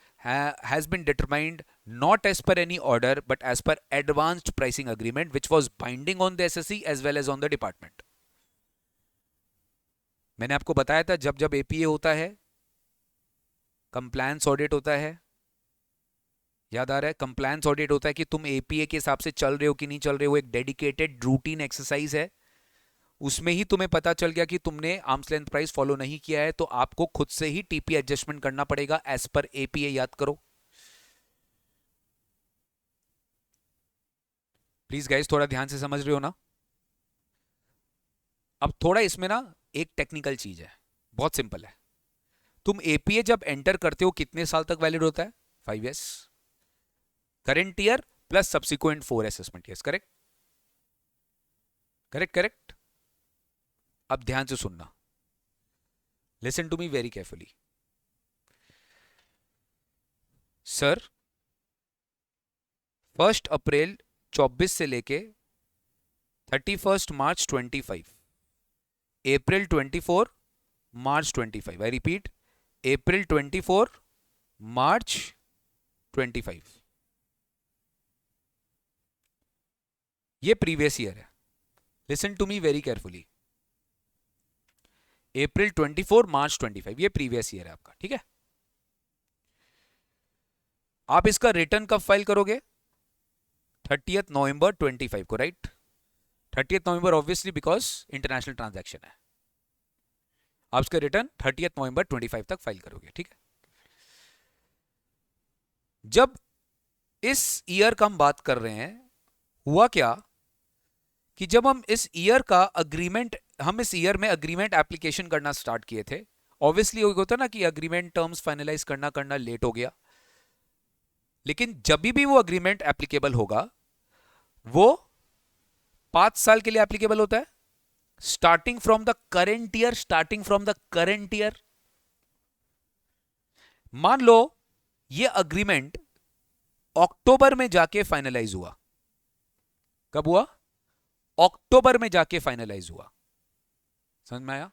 [SPEAKER 1] has been determined not as per any order but as per advanced pricing agreement which was binding on the SSC as well as on the department. मैंने आपको बताया था जब जब एपीए होता है, कंप्लायंस ऑडिट होता है, याद आ रहा है? कंप्लायंस ऑडिट होता है कि तुम एपीए के हिसाब से चल रहे हो कि नहीं चल रहे हो, एक डेडिकेटेड रूटीन एक्सरसाइज है। उसमें ही तुम्हें पता चल गया कि तुमने आर्म्स लेंथ प्राइस फॉलो नहीं किया है, तो आपको खुद से ही टीपी एडजस्टमेंट करना पड़ेगा एज पर एपीए। याद करो प्लीज गाइस, थोड़ा ध्यान से समझ रहे हो ना? अब थोड़ा इसमें ना एक टेक्निकल चीज है, बहुत सिंपल है। तुम एपीए जब एंटर करते हो कितने साल तक वैलिड होता है? 5 years, current year plus subsequent 4 assessment years. Correct correct correct. अब ध्यान से सुनना, listen to me very carefully. Sir 1 अप्रैल 24 से लेके 31 मार्च 25, अप्रैल 24, March 25, I repeat, April 24, March 25, ये प्रीवियस ईयर है। Listen to me very carefully, April 24, March 25, ये प्रीवियस ईयर है आपका, ठीक है? आप इसका रिटर्न कब फाइल करोगे? 30 नवंबर 25 को, right? 30 November obviously because international transaction है। आप इसका रिटर्न 30 नवंबर 25 तक फाइल करोगे, ठीक है? जब इस ईयर का हम बात कर रहे हैं, हुआ क्या कि जब हम इस ईयर का अग्रीमेंट, हम इस ईयर में अग्रीमेंट एप्लीकेशन करना स्टार्ट किए थे, ऑब्वियसली होता ना कि अग्रीमेंट टर्म्स फाइनलाइज करना लेट हो गया, लेकिन जब भी वो अग्रीमेंट एप्लीकेबल होगा वो 5 साल के लिए एप्लीकेबल होता है, starting from the current year, starting from the current year. मान लो ये अग्रीमेंट अक्टूबर में जाके फाइनलाइज हुआ। कब हुआ? अक्टूबर में जाके फाइनलाइज हुआ। समझ में आया?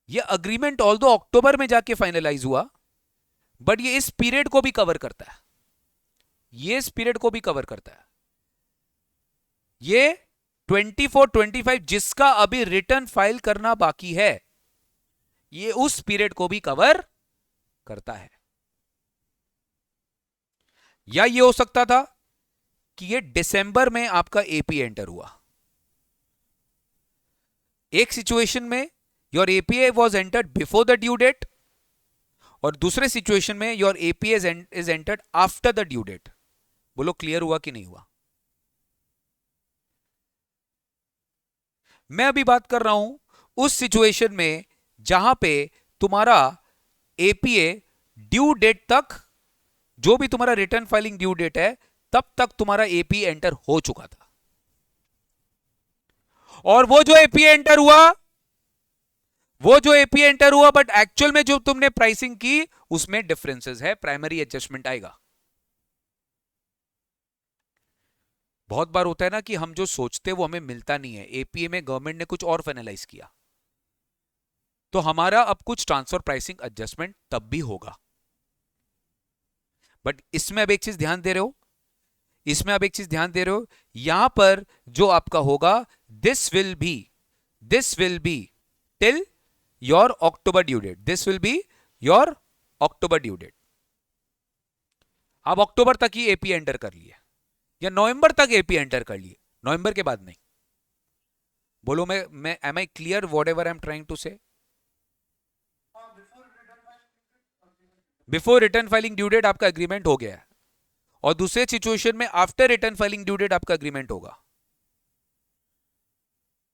[SPEAKER 1] ये अग्रीमेंट ऑल्दो अक्टूबर में जाके फाइनलाइज हुआ, बट ये इस पीरियड को भी कवर करता है। ये इस पीरियड को भी कवर करता है। ये 24-25 जिसका अभी रिटर्न फाइल करना बाकी है, ये उस पीरियड को भी कवर करता है। या ये हो सकता था कि ये दिसंबर में आपका एपी एंटर हुआ। एक सिचुएशन में your APA was entered before the due date, और दूसरे सिचुएशन में your APA is entered after the due date. बोलो क्लियर हुआ कि नहीं हुआ? मैं अभी बात कर रहा हूं उस सिचुएशन में जहां पे तुम्हारा एपीए ड्यू डेट तक, जो भी तुम्हारा रिटर्न फाइलिंग ड्यू डेट है, तब तक तुम्हारा एपी एंटर हो चुका था। और वो जो एपी एंटर हुआ बट एक्चुअल में जो तुमने प्राइसिंग की उसमें डिफरेंसेस है, प्राइमरी एडजस्टमेंट आएगा। बहुत बार होता है ना कि हम जो सोचते हैं वो हमें मिलता नहीं है। एपीए में गवर्नमेंट ने कुछ और फाइनलाइज किया, तो हमारा अब कुछ ट्रांसफर प्राइसिंग एडजस्टमेंट तब भी होगा। बट इसमें अब एक चीज ध्यान दे रहे हो, यहां पर जो आपका होगा, this will be till your October due date. This will be your October due date. आप अक्टूबर तक ही एपी एंटर कर लिए या नवंबर तक एपी एंटर कर लिए, नवंबर के बाद नहीं। बोलो मैं am I clear whatever I am trying to say? Before return filing due date आपका एग्रीमेंट हो गया है, और दूसरे सिचुएशन में after return filing due date आपका एग्रीमेंट होगा।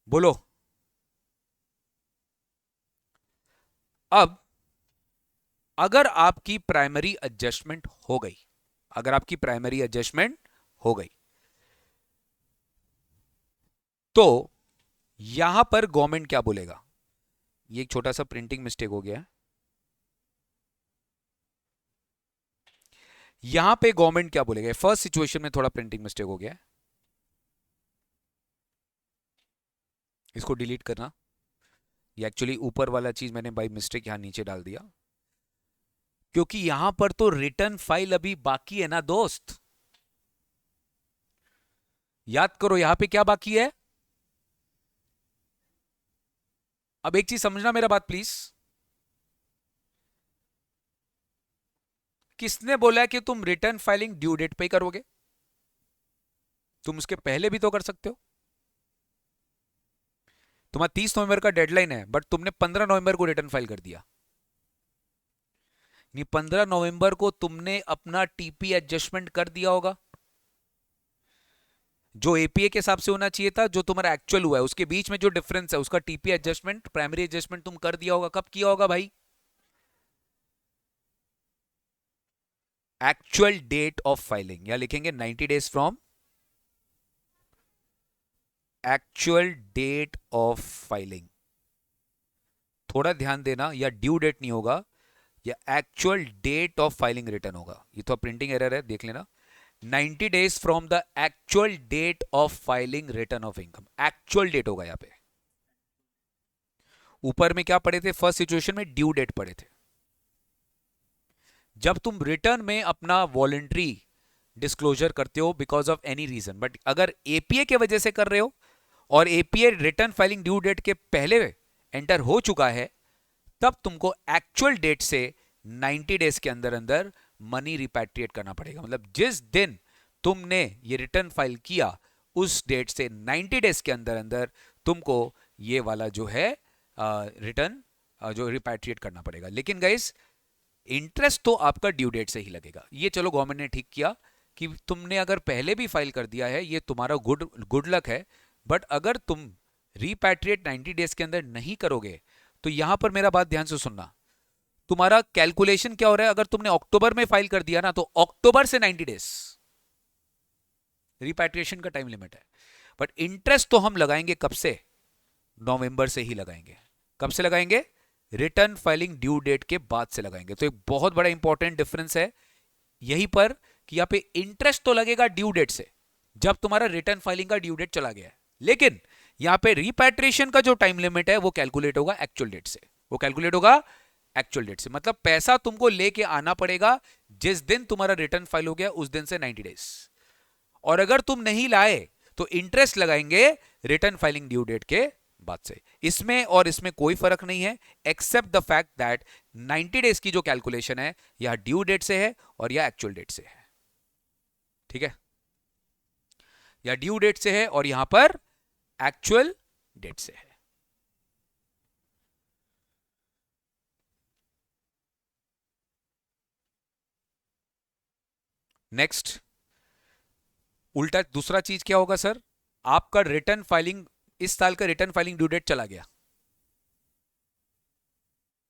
[SPEAKER 1] बोलो। अब अगर आपकी प्राइमरी एडजस्टमेंट हो गई, तो यहां पर गवर्नमेंट क्या बोलेगा? ये एक छोटा सा प्रिंटिंग मिस्टेक हो गया है। यहां पे गवर्नमेंट क्या बोलेगा? फर्स्ट सिचुएशन में थोड़ा प्रिंटिंग मिस्टेक हो गया है, इसको डिलीट करना। ये एक्चुअली ऊपर वाला चीज मैंने बाय मिस्टेक यहां नीचे डाल दिया, क्योंकि यहां पर तो रिटर्न फाइल अभी बाकी है ना दोस्त। याद करो यहां पे क्या बाकी है। अब एक चीज समझना मेरा बात प्लीज, किसने बोला है कि तुम रिटर्न फाइलिंग ड्यू डेट पे करोगे? तुम उसके पहले भी तो कर सकते हो। तुम्हारा 30 नवंबर का डेडलाइन है, बट तुमने 15 नवंबर को रिटर्न फाइल कर दिया। 15 नवंबर को तुमने अपना टीपी एडजस्टमेंट कर दिया होगा, जो एपीए के हिसाब से होना चाहिए था, जो तुम्हारा एक्चुअल हुआ है उसके बीच में जो डिफरेंस है उसका टीपी एडजस्टमेंट, प्राइमरी एडजस्टमेंट तुम कर दिया होगा। कब किया होगा भाई? एक्चुअल डेट ऑफ फाइलिंग, या लिखेंगे 90 days from actual date of filing. थोड़ा ध्यान देना, या ड्यू डेट नहीं होगा, या actual date of filing return होगा। ये तो प्रिंटिंग एरर है, देख लेना। 90 days from the actual date of filing return of income, actual date होगा यहां पे। ऊपर में क्या पढ़े थे? फर्स्ट सिचुएशन में ड्यू डेट पढ़े थे। जब तुम रिटर्न में अपना वॉलंटरी डिस्क्लोजर करते हो because of any reason, but अगर एपीए के वजह से कर रहे हो और APA return filing due date के पहले एंटर हो चुका है, तब तुमको एक्चुअल डेट से 90 डेज के अंदर अंदर मनी रिपैट्रिएट करना पड़ेगा। मतलब जिस दिन तुमने ये रिटर्न फाइल किया उस डेट से 90 डेज के अंदर अंदर तुमको ये वाला जो है रिटर्न जो रिपैट्रिएट करना पड़ेगा। लेकिन गाइस इंटरेस्ट तो आपका ड्यू डेट से ही लगेगा। ये चलो गवर्नमेंट ने ठीक किया कि तुमने अगर पहले भी फाइल कर दिया है, ये तुम्हारा गुड लक है। बट अगर तुम रिपैट्रिएट 90 डेज के अंदर नहीं करोगे, तो यहां पर मेरा बात ध्यान से सुनना, तुम्हारा कैलकुलेशन क्या हो रहा है? अगर तुमने अक्टूबर में फाइल कर दिया ना, तो अक्टूबर से 90 डेज रिपैट्रिएशन का टाइम लिमिट है। बट इंटरेस्ट तो हम लगाएंगे कब से? नवंबर से ही लगाएंगे। कब से लगाएंगे? रिटर्न फाइलिंग ड्यू डेट के बाद से लगाएंगे। तो एक बहुत बड़ा इंपॉर्टेंट डिफरेंस है यहीं पर कि यहां पे इंटरेस्ट तो लगेगा ड्यू डेट से, जब तुम्हारा रिटर्न फाइलिंग का ड्यू डेट चला गया है, लेकिन यहां पे रिपैट्रिएशन का जो टाइम लिमिट है वो कैलकुलेट होगा एक्चुअल डेट से। वो कैलकुलेट होगा एक्चुअल डेट से, मतलब पैसा तुमको लेके आना पड़ेगा जिस दिन तुम्हारा रिटर्न फाइल हो गया उस दिन से 90 डेज। और अगर तुम नहीं लाए तो इंटरेस्ट लगाएंगे रिटर्न फाइलिंग ड्यू डेट के बाद से। इसमें और इसमें कोई फर्क नहीं है except the fact that 90 days की जो कैलकुलेशन है या ड्यू डेट से है और या एक्चुअल डेट से है। ठीक है, या ड्यू डेट से है और यहां पर एक्चुअल डेट से है। नेक्स्ट, उल्टा दूसरा चीज क्या होगा सर, आपका रिटर्न फाइलिंग, इस साल का रिटर्न फाइलिंग ड्यू डेट चला गया,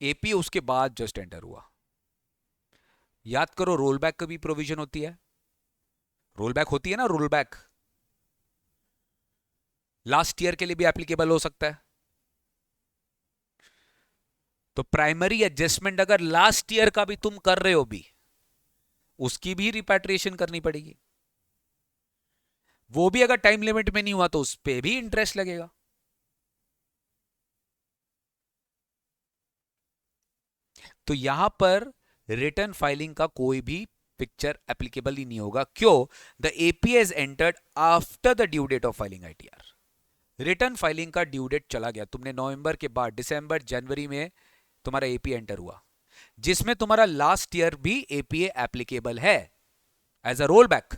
[SPEAKER 1] एपी उसके बाद जस्ट एंटर हुआ। याद करो रोल बैक का भी प्रोविजन होती है, रोल बैक होती है ना, रोल बैक लास्ट ईयर के लिए भी एप्लीकेबल हो सकता है। तो प्राइमरी एडजस्टमेंट अगर लास्ट ईयर का भी तुम कर रहे हो भी, उसकी भी रिपैट्रिएशन करनी पड़ेगी। वो भी अगर टाइम लिमिट में नहीं हुआ तो उस पर भी इंटरेस्ट लगेगा। तो यहां पर रिटर्न फाइलिंग का कोई भी पिक्चर एप्लीकेबल ही नहीं होगा। क्यों? The APA is entered after the due date of filing ITR. Return filing का ड्यू डेट चला गया, तुमने नवंबर के बाद दिसंबर जनवरी में तुम्हारा एपीए एंटर हुआ, जिसमें तुम्हारा लास्ट ईयर भी एपीए एप्लीकेबल है एज अ रोल बैक।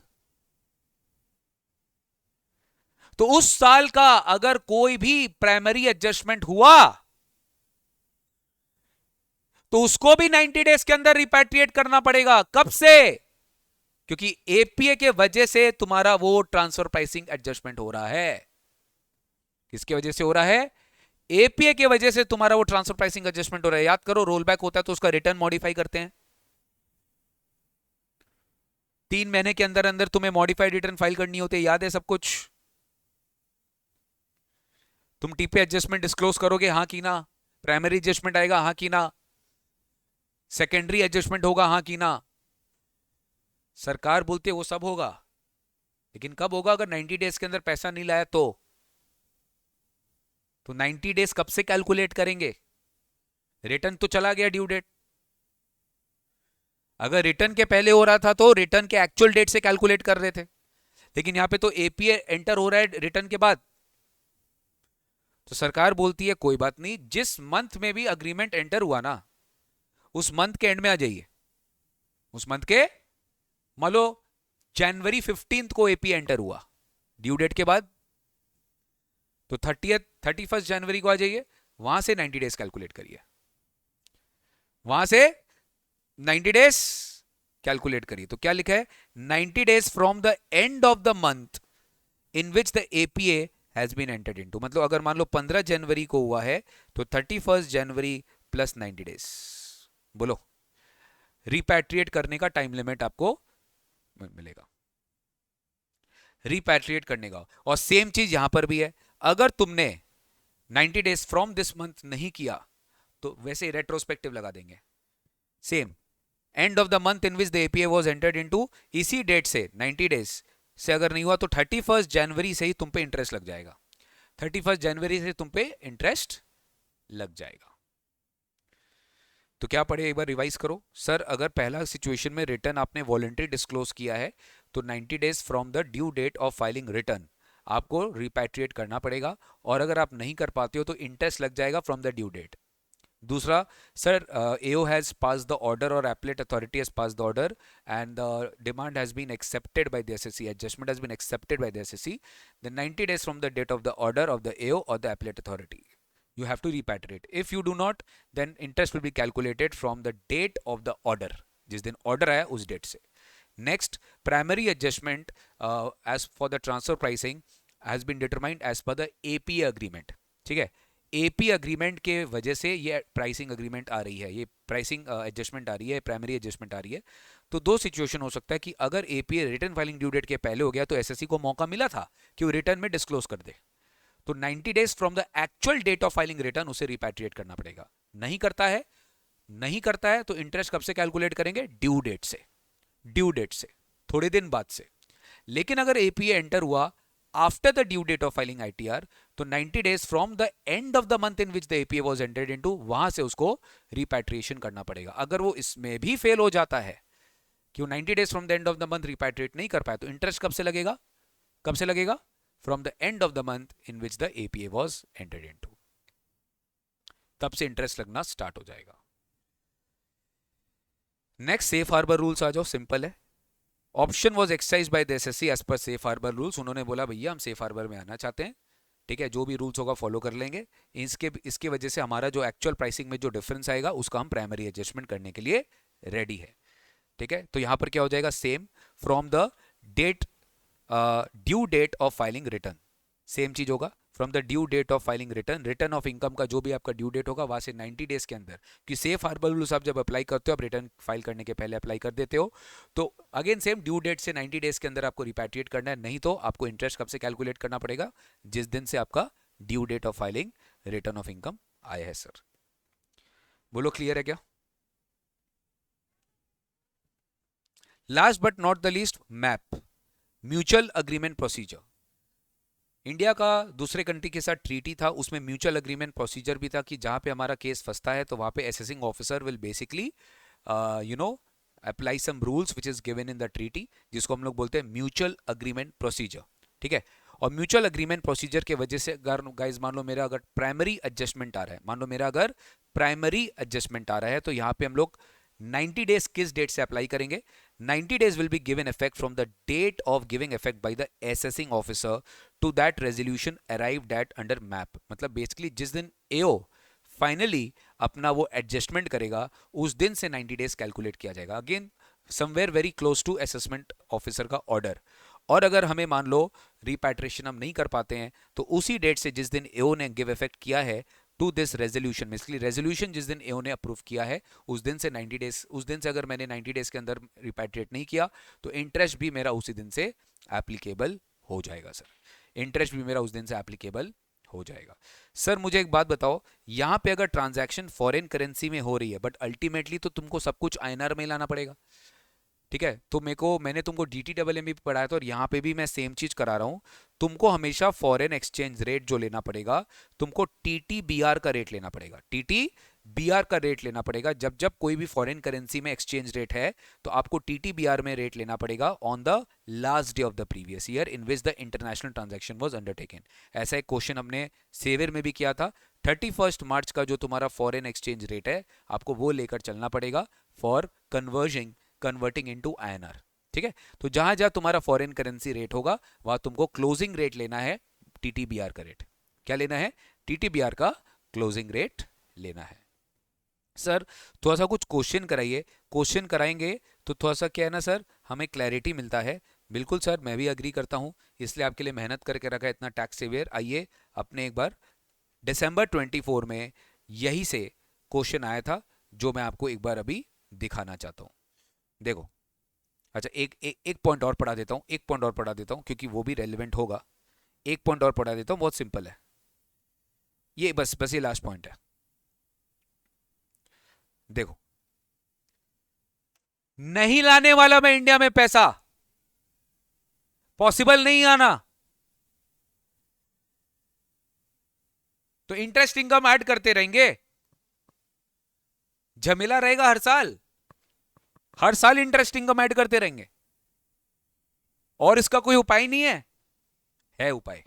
[SPEAKER 1] तो उस साल का अगर कोई भी प्राइमरी एडजस्टमेंट हुआ तो उसको भी 90 डेज के अंदर रिपैट्रिएट करना पड़ेगा। कब से? क्योंकि एपीए के वजह से तुम्हारा वो ट्रांसफर प्राइसिंग एडजस्टमेंट हो रहा है। किसके वजह से हो रहा है? एपीए के वजह से तुम्हारा वो ट्रांसफर प्राइसिंग एडजस्टमेंट हो रहा है। याद करो, रोल बैक होता है तो उसका रिटर्न मॉडिफाई करते हैं, 3 महीने के अंदर अंदर तुम्हें मॉडिफाइड रिटर्न फाइल करनी होती है। याद है सब कुछ? तुम टीपी एडजस्टमेंट डिस्क्लोज करोगे, हाँ की ना? प्राइमरी एडजस्टमेंट आएगा, हाँ की ना? सेकेंडरी एडजस्टमेंट होगा, हाँ की ना? सरकार बोलती है वो सब होगा, लेकिन कब होगा? अगर 90 डेज के अंदर पैसा नहीं लाया तो 90 डेज कब से कैलकुलेट करेंगे? रिटर्न तो चला गया ड्यू डेट। अगर रिटर्न के पहले हो रहा था तो रिटर्न के एक्चुअल डेट से कैलकुलेट कर रहे थे, लेकिन यहां पे तो एपीए एंटर हो रहा है रिटर्न के बाद। तो सरकार बोलती है कोई बात नहीं, जिस मंथ में भी अग्रीमेंट एंटर हुआ ना, उस मंथ के एंड में आ जाइए। उस मंथ के, मान लो जनवरी 15 को एपी एंटर हुआ ड्यू डेट के बाद, तो 31 जनवरी को आ जाइए, वहां से 90 डेज कैलकुलेट करिए, वहां से 90 डेज कैलकुलेट करिए। तो क्या लिखा है? 90 days from the end of the month in which the APA has been entered into. मतलब अगर मान लो 15 जनवरी को हुआ है तो 31 जनवरी प्लस 90 डेज। बोलो, रिपैट्रिएट करने का टाइम लिमिट आपको मिलेगा, रिपैट्रिएट करने का। और सेम चीज यहां पर भी है, अगर तुमने 90 डेज फ्रॉम दिस मंथ नहीं किया तो वैसे रेट्रोस्पेक्टिव लगा देंगे। Same and of the month in which the APA was entered into, इसी डेट से 90 डेज से अगर नहीं हुआ तो 31 जनवरी से ही तुम पे इंटरेस्ट लग जाएगा। 31 जनवरी से तुम पे इंटरेस्ट लग जाएगा। तो क्या पढ़े, एक बार रिवाइज करो। सर, अगर पहला सिचुएशन में रिटर्न आपने वॉलंटरी डिस्क्लोज किया है तो 90 days from the due date of filing return आपको रिपैट्रिएट करना पड़ेगा, और अगर आप नहीं कर पाते हो तो इंटरेस्ट लग जाएगा फ्रॉम द ड्यू डेट। दूसरा, sir, AO has passed the order or appellate authority has passed the order and the demand has been accepted by the SSC, adjustment has been accepted by the SSC, then 90 days from the date of the order of the AO or the appellate authority you have to repatriate. If you do not, then interest will be calculated from the date of the order, जिस दिन order आया उस date से। Next, primary adjustment as for the transfer pricing has been determined as per the APA agreement। ठीक है, एपी अग्रीमेंट के वजह से ये प्राइसिंग अग्रीमेंट आ रही है, ये प्राइसिंग एडजस्टमेंट आ रही है, प्राइमरी एडजस्टमेंट आ रही है। तो दो सिचुएशन हो सकता है कि अगर APA return filing due date के पहले हो गया तो एसएससी को मौका मिला था कि वो रिटर्न में डिस्क्लोज कर दे, तो 90 days from the actual date of filing return उसे रिपैट्रिएट करना पड़ेगा। नहीं करता है तो इंटरेस्ट कब से कैलकुलेट करेंगे? ड्यू डेट से, थोड़े दिन बाद से। लेकिन अगर एपीए एंटर हुआ after the due date of filing ITR, तो 90 days from the end of the month in which the APA was entered into, वहां से उसको रिपैट्रिएशन करना पड़ेगा। अगर वो इसमें भी फेल हो जाता है कि वो 90 days from the end of the month repatriate नहीं कर पाया, तो इंटरेस्ट कब से लगेगा? कब से लगेगा? From the end of the month in which the APA was entered into, तब से इंटरेस्ट लगना स्टार्ट हो जाएगा। नेक्स्ट, सेफ हार्बर रूल्स आ जाओ, सिंपल है। Option was exercise by the assessee as per safe harbour rules. उन्होंने बोला भैया हम सेफ हार्बर में आना चाहते हैं, ठीक है, जो भी रूल्स होगा फॉलो कर लेंगे। इसके वजह से हमारा जो एक्चुअल प्राइसिंग में जो डिफरेंस आएगा उसका हम प्राइमरी एडजस्टमेंट करने के लिए रेडी है, ठीक है। तो यहां पर क्या हो जाएगा? Same from the date due date of filing return, same चीज होगा। From the due date of filing return, return of income का जो भी आपका ड्यू डेट होगा वहां से 90 डेज के अंदर, कि सेफ हार्बर रूल्स आप जब अप्लाई करते हो, आप रिटर्न फाइल करने के पहले अप्लाई कर देते हो, तो अगेन सेम ड्यू डेट से 90 डेज के अंदर आपको रिपैट्रिएट करना है। नहीं तो आपको इंटरेस्ट कब से कैलकुलेट करना पड़ेगा? जिस दिन से आपका due date of filing return of income आया है। सर बोलो क्लियर है क्या? Last but not the least, MAP, mutual agreement procedure. India का दूसरे कंट्री के साथ ट्रीटी था, उसमें म्यूचुअल अग्रीमेंट प्रोसीजर भी था कि जहां पे हमारा केस फंसता है तो वहां पे assessing officer will basically apply some rules which is given in the treaty, जिसको हम लोग बोलते हैं म्यूचुअल अग्रीमेंट प्रोसीजर, ठीक है। और म्यूचुअल अग्रीमेंट प्रोसीजर के वजह से अगर गाइज मान लो मेरा अगर प्राइमरी एडजस्टमेंट आ रहा है, मान लो मेरा अगर प्राइमरी एडजस्टमेंट आ रहा है, तो यहाँ पे हम लोग 90 डेज किस डेट से अप्लाई करेंगे? 90 days will be given effect from the date of giving effect by the assessing officer to that resolution arrived at under map। मतलब बेसिकली जिस दिन एओ फाइनली अपना वो एडजस्टमेंट करेगा उस दिन से 90 डेज कैलकुलेट किया जाएगा। Again somewhere very close to assessment officer का ऑर्डर। और अगर हमें मान लो रिपैट्रिएशन हम नहीं कर पाते हैं, तो उसी डेट से जिस दिन एओ ने गिव इफेक्ट किया है to this resolution, basically resolution जिस दिन एओ ने अप्रूव किया है उस दिन से 90 डेज, उस दिन से अगर मैंने 90 डेज के अंदर रिपैट्रिएट नहीं किया तो इंटरेस्ट भी मेरा उसी दिन से एप्लीकेबल हो जाएगा। सर इंटरेस्ट भी मेरा उस दिन से एप्लीकेबल हो जाएगा। सर मुझे एक बात बताओ, यहां पे अगर ट्रांजैक्शन फॉरेन करेंसी में हो रही है बट अल्टीमेटली तो तुमको सब कुछ आईएनआर में लाना पड़ेगा, ठीक है। तो मैंने तुमको DTMM भी पढ़ाया था और यहाँ पे भी मैं सेम चीज करा रहा हूँ। तुमको हमेशा फॉरेन एक्सचेंज रेट जो लेना पड़ेगा, तुमको TTBR का रेट लेना पड़ेगा, TTBR का रेट लेना पड़ेगा। जब जब कोई भी फॉरेन करेंसी में एक्सचेंज रेट है तो आपको TTBR में रेट लेना पड़ेगा on the last day of the previous year in which the international transaction was undertaken. ऐसा एक क्वेश्चन हमने सेवियर में भी किया था। 31 मार्च का जो तुम्हारा फॉरेन एक्सचेंज रेट है आपको वो लेकर चलना पड़ेगा फॉर कन्वर्टिंग इनटू INR, ठीक है। तो जहां जहां तुम्हारा फॉरेन करेंसी रेट होगा वहां तुमको क्लोजिंग रेट लेना है, TTBR का रेट। क्या लेना है? TTBR का क्लोजिंग रेट लेना है। सर थोड़ा सा कुछ क्वेश्चन कराइए, क्वेश्चन कराएंगे तो थोड़ा सा क्या है ना सर, हमें क्लैरिटी मिलता है। बिल्कुल सर मैं भी अग्री करता हूं, इसलिए आपके लिए मेहनत करके रखा है इतना टैक्स सेवियर। आइए अपने एक बार दिसंबर 24 में यही से क्वेश्चन आया था जो मैं आपको एक बार अभी दिखाना चाहता हूं। देखो, अच्छा एक पॉइंट और पढ़ा देता हूं, एक पॉइंट और पढ़ा देता हूं क्योंकि वो भी रेलिवेंट होगा। एक पॉइंट और पढ़ा देता हूं, बहुत सिंपल है ये, बस ये लास्ट पॉइंट है। देखो, नहीं लाने वाला मैं इंडिया में पैसा, पॉसिबल नहीं आना, तो इंटरेस्ट इनकम ऐड करते रहेंगे, झमेला रहेगा हर साल इंटरेस्ट इनकम ऐड करते रहेंगे और इसका कोई उपाय नहीं है उपाय।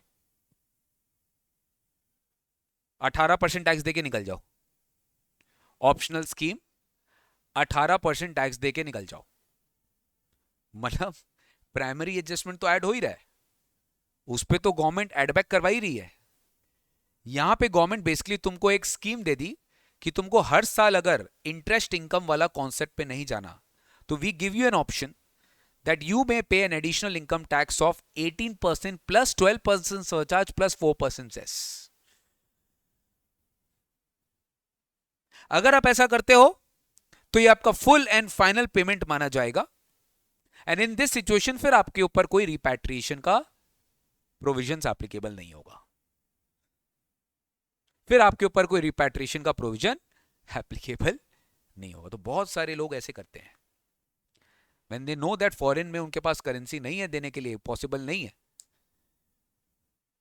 [SPEAKER 1] 18% टैक्स देके निकल जाओ, ऑप्शनल स्कीम 18% टैक्स देके निकल जाओ। मतलब प्राइमरी एडजस्टमेंट तो ऐड हो ही रहा है, उस पे तो गवर्नमेंट एड बैक करवा ही रही है। यहां पे गवर्नमेंट बेसिकली तुमको एक स्कीम दे दी कि तुमको हर साल अगर इंटरेस्ट इनकम वाला कॉन्सेप्ट पे नहीं जाना तो we give you an option that you may pay an additional income tax of 18% plus 12% surcharge plus 4% cess। अगर आप ऐसा करते हो तो ये आपका फुल एंड फाइनल पेमेंट माना जाएगा एंड इन दिस सिचुएशन फिर आपके ऊपर कोई रिपैट्रिएशन का प्रोविजंस एप्लीकेबल नहीं होगा, फिर आपके ऊपर कोई रिपैट्रिएशन का प्रोविजन एप्लीकेबल नहीं होगा। तो बहुत सारे लोग ऐसे करते हैं when they know that foreign में उनके पास करेंसी नहीं है देने के लिए, पॉसिबल नहीं है,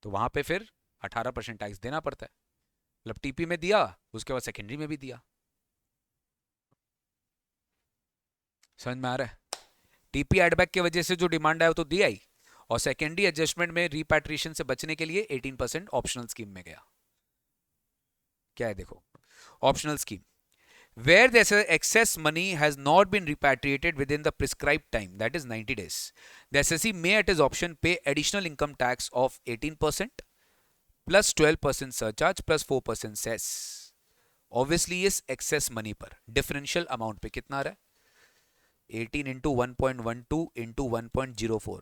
[SPEAKER 1] तो वहां पे फिर 18% टैक्स देना पड़ता है। मतलब टीपी में दिया, उसके बाद सेकेंडरी में भी दिया। समझ में आ रहा है? टीपी एडबैक की वजह से जो डिमांड आया वो तो दिया ही, और सेकेंडरी एडजस्टमेंट में रिपैट्रिएशन से बचने के लिए 18% ऑप्शनल स्कीम में गया। क्या है देखो, optional scheme, where the excess money has not been repatriated within the prescribed time, that is 90 days, the assessee may at his option pay additional income tax of 18% plus 12% surcharge plus 4% cess। Obviously इस एक्सेस मनी पर डिफरेंशियल अमाउंट पे कितना आ रहा है, 18 into 1.12 into 1.04,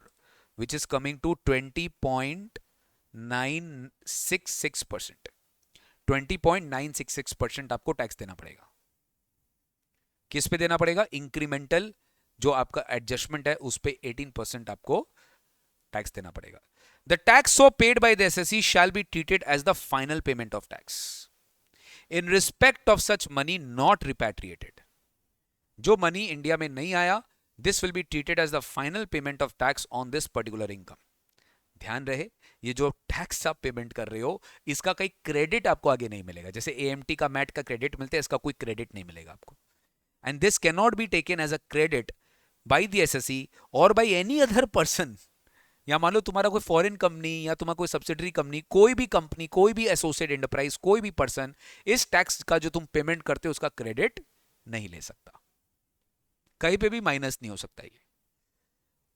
[SPEAKER 1] which is coming to 20.966%। 20.966% आपको टैक्स देना पड़ेगा। किस पे देना पड़ेगा, इंक्रीमेंटल जो आपका एडजस्टमेंट है उस पे 18% आपको टैक्स देना पड़ेगा। The tax so paid by the assessee shall be treated as the final payment of tax in respect of such money not repatriated. जो मनी इंडिया में नहीं आया, this will be treated as the final payment of tax on this particular income. ध्यान रहे, ये जो टैक्स आप पेमेंट कर रहे हो इसका कोई क्रेडिट आपको आगे नहीं मिलेगा। जैसे एएमटी का मैट का क्रेडिट मिलता है, इसका कोई क्रेडिट नहीं मिलेगा आपको। And this cannot be taken as a credit by the SSE or by any other person। या मान लो तुम्हारा कोई फॉरेन कंपनी या तुम्हारा कोई सब्सिडरी कंपनी, कोई भी कंपनी, कोई भी एसोसिएट एंटरप्राइज, कोई भी पर्सन इस टैक्स का जो तुम पेमेंट करते हो उसका क्रेडिट नहीं ले सकता, कहीं पे भी माइनस नहीं हो सकता। ये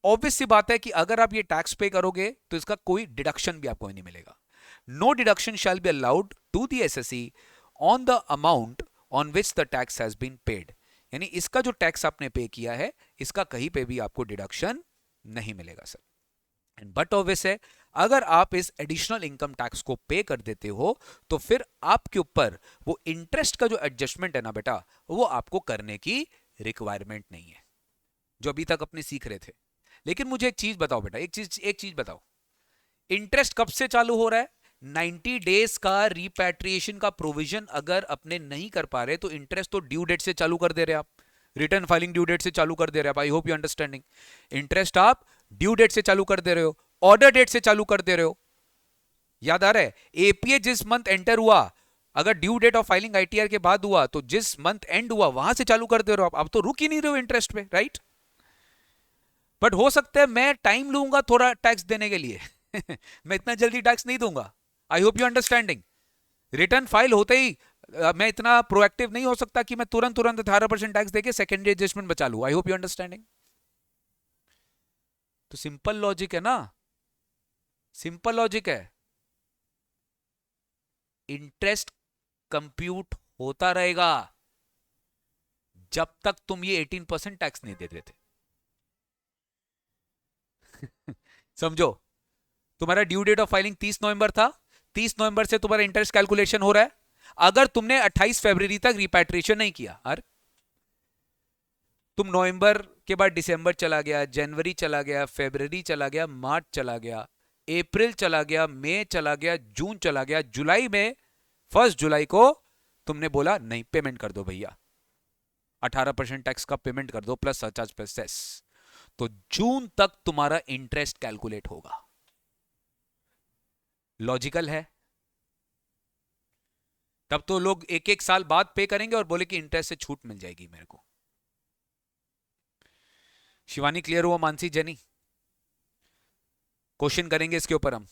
[SPEAKER 1] ऑब्वियस सी बात है कि अगर आप ये टैक्स पे करोगे तो इसका कोई डिडक्शन भी आपको नहीं मिलेगा। No deduction shall be allowed to the assessee on the amount on which the tax has been paid. यानी इसका जो टैक्स आपने पे किया है इसका कहीं पे भी आपको डिडक्शन नहीं मिलेगा सर। एंड बट ऑब्वियस है, अगर आप इस एडिशनल इनकम टैक्स को पे कर देते हो तो फिर आपके ऊपर वो इंटरेस्ट का जो एडजस्टमेंट है ना बेटा, वो आपको करने की रिक्वायरमेंट नहीं है, जो अभी तक अपने सीख रहे थे। लेकिन मुझे एक चीज बताओ बेटा, एक चीज बताओ, इंटरेस्ट कब से चालू हो रहा है? 90 डेज का रिपैट्रिएशन का प्रोविजन अगर अपने नहीं कर पा रहे तो इंटरेस्ट तो ड्यू डेट से चालू कर दे रहे आप, रिटर्न फाइलिंग ड्यू डेट से चालू कर दे रहे आप। आई होप यू अंडरस्टैंडिंग। इंटरेस्ट आप ड्यू डेट से चालू कर दे रहे हो, ऑर्डर डेट से चालू कर दे रहे हो। याद आ रहा है, एपीए जिस मंथ एंटर हुआ, अगर due date of filing ITR के बाद हुआ तो जिस मंथ एंड हुआ वहां से चालू कर दे रहे हो आप। अब तो रुक ही नहीं रहे हो इंटरेस्ट पे, राइट? बट हो सकता है मैं टाइम लूंगा थोड़ा टैक्स देने के लिए मैं इतना जल्दी टैक्स नहीं दूंगा। आई hope you understanding. Return file होते ही मैं इतना प्रोएक्टिव नहीं हो सकता कि मैं तुरंत तुरंत 18% टैक्स देके सेकेंडरी एडजस्टमेंट बचा लूं। आई होप यू अंडरस्टैंडिंग। तो सिंपल लॉजिक है ना, सिंपल लॉजिक है। इंटरेस्ट कंप्यूट होता रहेगा जब तक तुम ये 18% टैक्स नहीं दे देते समझो, तुम्हारा ड्यू डेट ऑफ फाइलिंग 30 नवंबर था, 30 नवंबर से तुम्हारा इंटरेस्ट कैलकुलेशन हो रहा है। अगर तुमने 28 फरवरी तक रिपैट्रिएशन नहीं किया, अरे तुम नवंबर के बाद दिसंबर चला गया, जनवरी चला गया, फरवरी चला गया, मार्च चला गया, अप्रैल चला गया, मई चला गया, जून चला गया, जुलाई में 1 जुलाई को तुमने बोला नहीं पेमेंट कर दो भैया, 18% टैक्स का पेमेंट कर दो प्लस सरचार्ज प्लस सेस, तो जून तक तुम्हारा इंटरेस्ट कैलकुलेट होगा। लॉजिकल है? तब तो लोग एक एक साल बाद पे करेंगे और बोले कि इंटरेस्ट से छूट मिल जाएगी मेरे को। शिवानी क्लियर हुआ? मानसी, जेनी, क्वेश्चन करेंगे इसके ऊपर हम।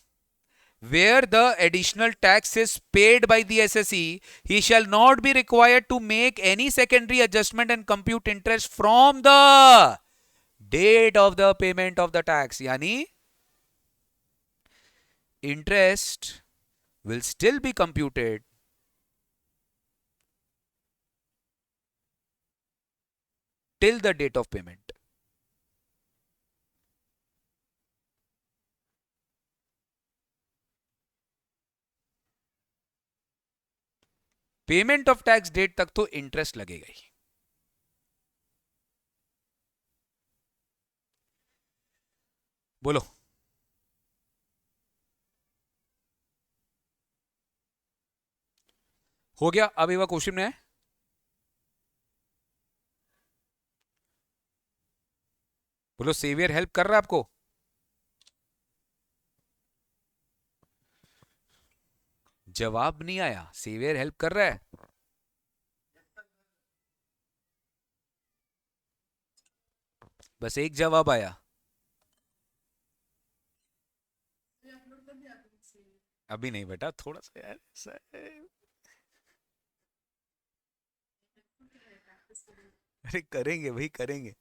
[SPEAKER 1] Where the additional tax is paid by the SSE, he shall not be required to make any secondary adjustment and compute interest from the date of the payment of the tax। यानी interest will still be computed till the date of payment। Payment of tax date तक तो इंटरेस्ट लगेगा ही। बोलो। हो गया? अब एक बार क्वेश्चन में है, बोलो सेवियर हेल्प कर रहा है आपको? जवाब नहीं आया, सेवियर हेल्प कर रहा है। बस एक जवाब आया। अभी नहीं बेटा, थोड़ा सा यार अरे करेंगे भाई करेंगे।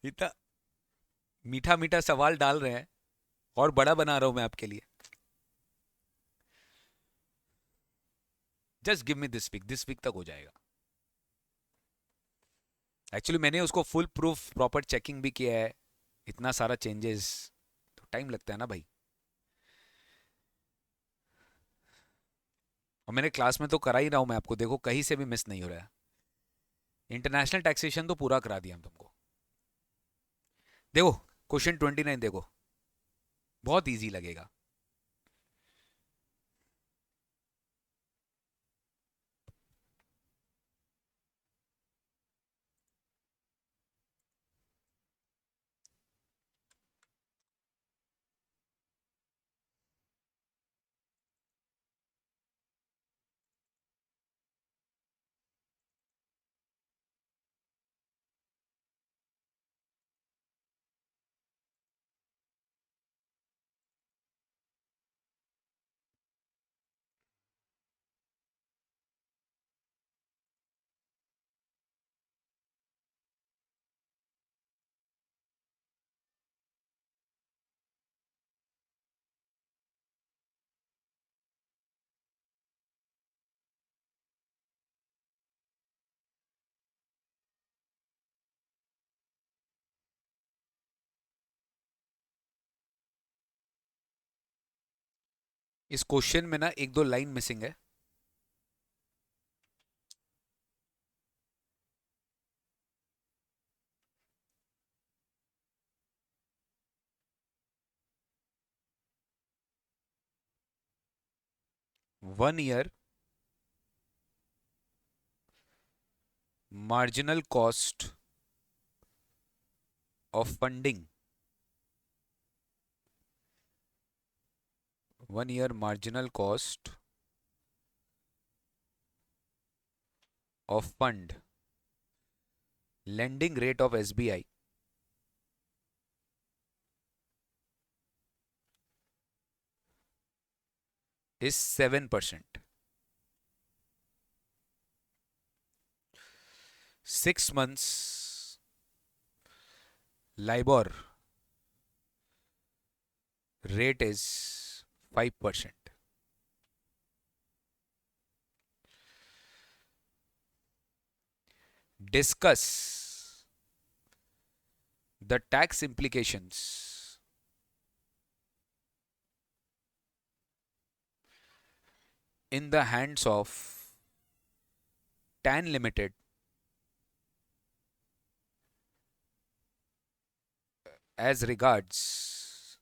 [SPEAKER 1] इतना मीठा मीठा सवाल डाल रहे हैं और बड़ा बना रहा हूं मैं आपके लिए। Just give me this week तक हो जाएगा। एक्चुअली मैंने उसको फुल प्रूफ प्रॉपर चेकिंग भी किया है। इतना सारा चेंजेस तो टाइम लगता है ना भाई। और मैंने क्लास में तो करा ही रहा हूं मैं आपको, देखो कहीं से भी मिस नहीं हो रहा है। इंटरनेशनल टैक्सेशन तो पूरा करा दिया हम तुमको। देखो क्वेश्चन 29 देखो, बहुत इजी लगेगा। इस क्वेश्चन में ना एक दो लाइन मिसिंग है। 1 year marginal cost of funding, 1 year marginal cost of fund lending rate of SBI is 7%. 6 months LIBOR rate is 5%. Discuss the tax implications in the hands of TAN Limited as regards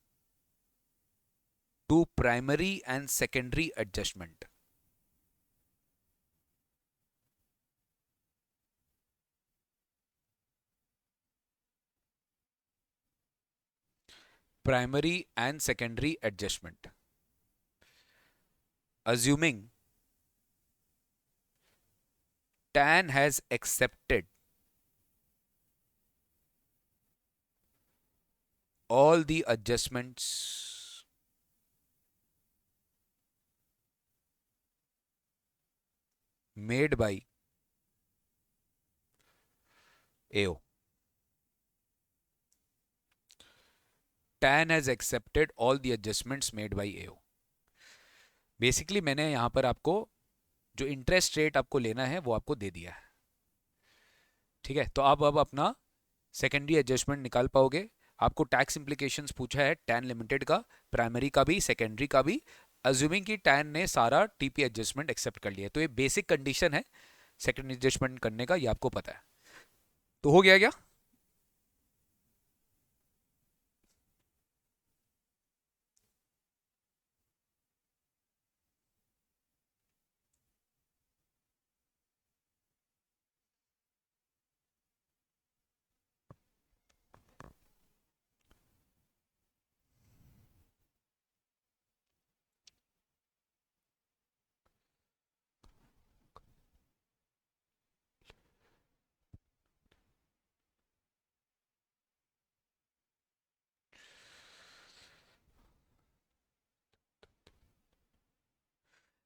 [SPEAKER 1] to primary and secondary adjustment. Primary and secondary adjustment. Assuming TAN has accepted all the adjustments made by AO. TAN has accepted all the adjustments made by AO. Basically मैंने यहां पर आपको जो इंटरेस्ट रेट आपको लेना है वो आपको दे दिया है। ठीक है, तो आप अब अपना सेकेंडरी एडजस्टमेंट निकाल पाओगे। आपको टैक्स इम्प्लीकेशंस पूछा है टैन लिमिटेड का, प्राइमरी का भी सेकेंडरी का भी, अज्यूमिंग कि टैन ने सारा टीपी एडजस्टमेंट एक्सेप्ट कर लिया। तो ये बेसिक कंडीशन है सेकेंडरी एडजस्टमेंट करने का, ये आपको पता है। तो हो गया क्या?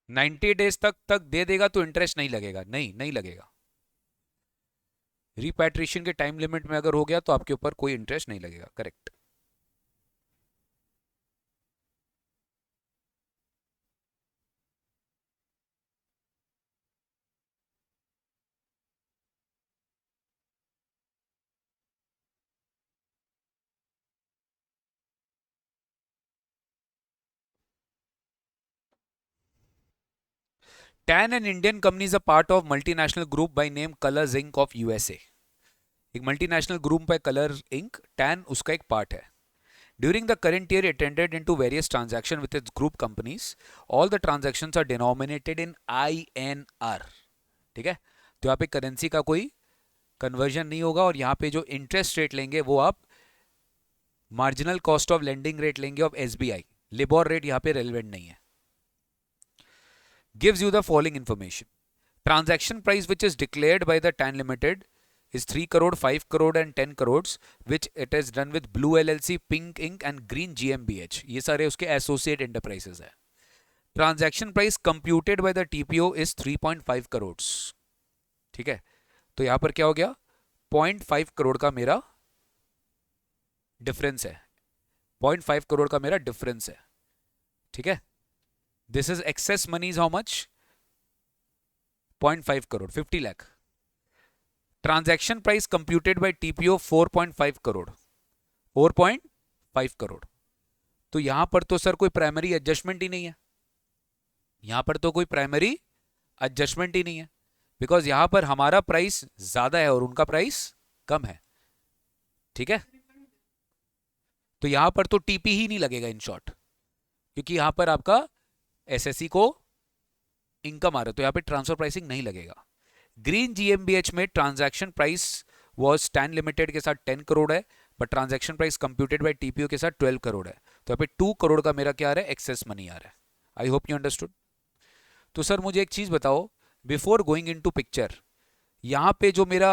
[SPEAKER 1] 90 डेज तक दे देगा तो इंटरेस्ट नहीं लगेगा, नहीं नहीं लगेगा। रिपैट्रिएशन के टाइम लिमिट में अगर हो गया तो आपके ऊपर कोई इंटरेस्ट नहीं लगेगा, correct. 10 an Indian company is a part of multinational group by name Colors Inc. of USA। एक मल्टीनेशनल ग्रुप है कलर इंक, टैन उसका एक पार्ट है। During the current year it entered into various transactions with its group companies। all the transactions are denominated in INR। ठीक है, तो यहाँ पे करेंसी का कोई कन्वर्जन नहीं होगा, और यहाँ पे जो इंटरेस्ट रेट लेंगे वो आप marginal cost of lending rate लेंगे ऑफ SBI। लिबोर रेट यहाँ पे रेलिवेंट नहीं है। gives you the following information। transaction price which is declared by the TAN Limited is 3 crore, 5 crore and 10 crores which it is done with Blue LLC, Pink Inc and Green GmbH। ये सारे उसके एसोसिएट एंटरप्राइजेस है। Transaction price computed by the TPO is 3.5 crore. ठीक है, तो यहां पर क्या हो गया, 0.5 करोड़ का मेरा डिफरेंस है, 0.5 करोड़ का मेरा डिफरेंस है। ठीक है, this is excess money is how much, 0.5 crore, 50 lakh. Transaction price computed by TPO 4.5 crore, 4.5 crore. तो यहां पर तो सर कोई प्राइमरी एडजस्टमेंट ही नहीं है, यहां पर तो कोई प्राइमरी एडजस्टमेंट ही नहीं है, बिकॉज यहां पर हमारा प्राइस ज्यादा है और उनका प्राइस कम है। ठीक है, तो यहां पर तो टीपी ही नहीं लगेगा इन शॉर्ट, क्योंकि यहां पर आपका एसएससी को इनकम आ रहा है, तो यहां पे ट्रांसफर प्राइसिंग नहीं लगेगा। ग्रीन GmbH में transaction price was Tan Limited के साथ 10 करोड़ है, but transaction price computed by TPO के साथ 12 करोड़ है, तो यहाँ पे 2 करोड़ का मेरा क्या आ रहा है, एक्सेस मनी आ रहा है। आई होप यू अंडरस्टूड। तो सर मुझे एक चीज बताओ, बिफोर गोइंग इनटू पिक्चर, यहाँ पे जो मेरा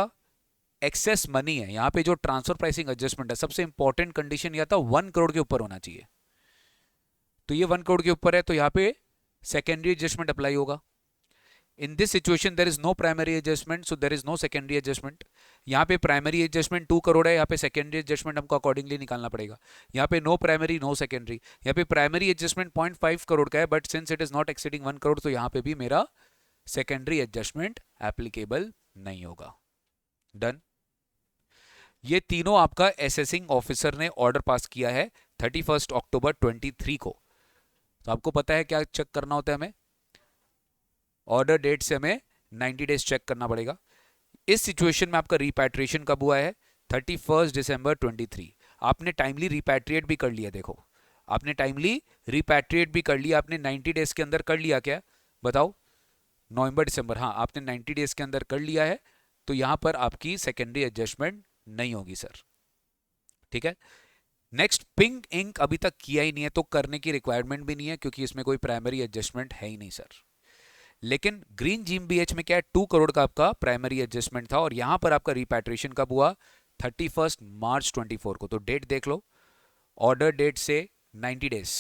[SPEAKER 1] एक्सेस मनी है, यहाँ पे जो ट्रांसफर प्राइसिंग एडजस्टमेंट है, सबसे इंपॉर्टेंट कंडीशन यह था 1 करोड़ के ऊपर होना चाहिए। तो ये 1 करोड़ के ऊपर है, तो यहाँ पे सेकेंडरी एडजस्टमेंट अप्लाई होगा। In this situation there is no primary adjustment, so there is no secondary adjustment. यहाँ पे प्राइमरी एडजस्टमेंट 2 करोड़ है, यहाँ पे सेकेंडरी एडजस्टमेंट हमको अकॉर्डिंगली निकालना पड़ेगा। यहाँ पे नो प्राइमरी नो सेकेंडरी, यहाँ पे प्राइमरी एडजस्टमेंट 0.5 करोड़ का है, but since it is not exceeding 1 crore, तो यहाँ पे भी मेरा सेकेंडरी एडजस्टमेंट एप्लीकेबल नहीं होगा। डन। ये तीनों आपका एसेसिंग ऑफिसर ने ऑर्डर पास किया है 31 अक्टूबर 23 को। तो आपको पता है क्या चेक करना होता है हमें, ऑर्डर डेट से हमें 90 डेज चेक करना पड़ेगा। इस सिचुएशन में आपका रिपैट्रिएशन कब हुआ है, 31 दिसंबर 23। आपने टाइमली रिपैट्रिएट भी कर लिया, देखो आपने टाइमली रिपैट्रिएट भी कर लिया, आपने 90 डेज के अंदर कर लिया क्या, बताओ, नवंबर दिसंबर, हाँ आपने 90 डेज के अंदर कर लिया है, तो यहां पर आपकी सेकेंडरी एडजस्टमेंट नहीं होगी सर। ठीक है, नेक्स्ट पिंक इंक अभी तक किया ही नहीं है, तो करने की रिक्वायरमेंट भी नहीं है, क्योंकि इसमें कोई प्राइमरी एडजस्टमेंट है ही नहीं सर। लेकिन ग्रीन GmbH में क्या है, 2 करोड़ का आपका प्राइमरी एडजस्टमेंट था, और यहां पर आपका रिपैट्रिएशन कब हुआ, 31 मार्च 24 को। तो डेट देख लो, ऑर्डर डेट से 90 डेज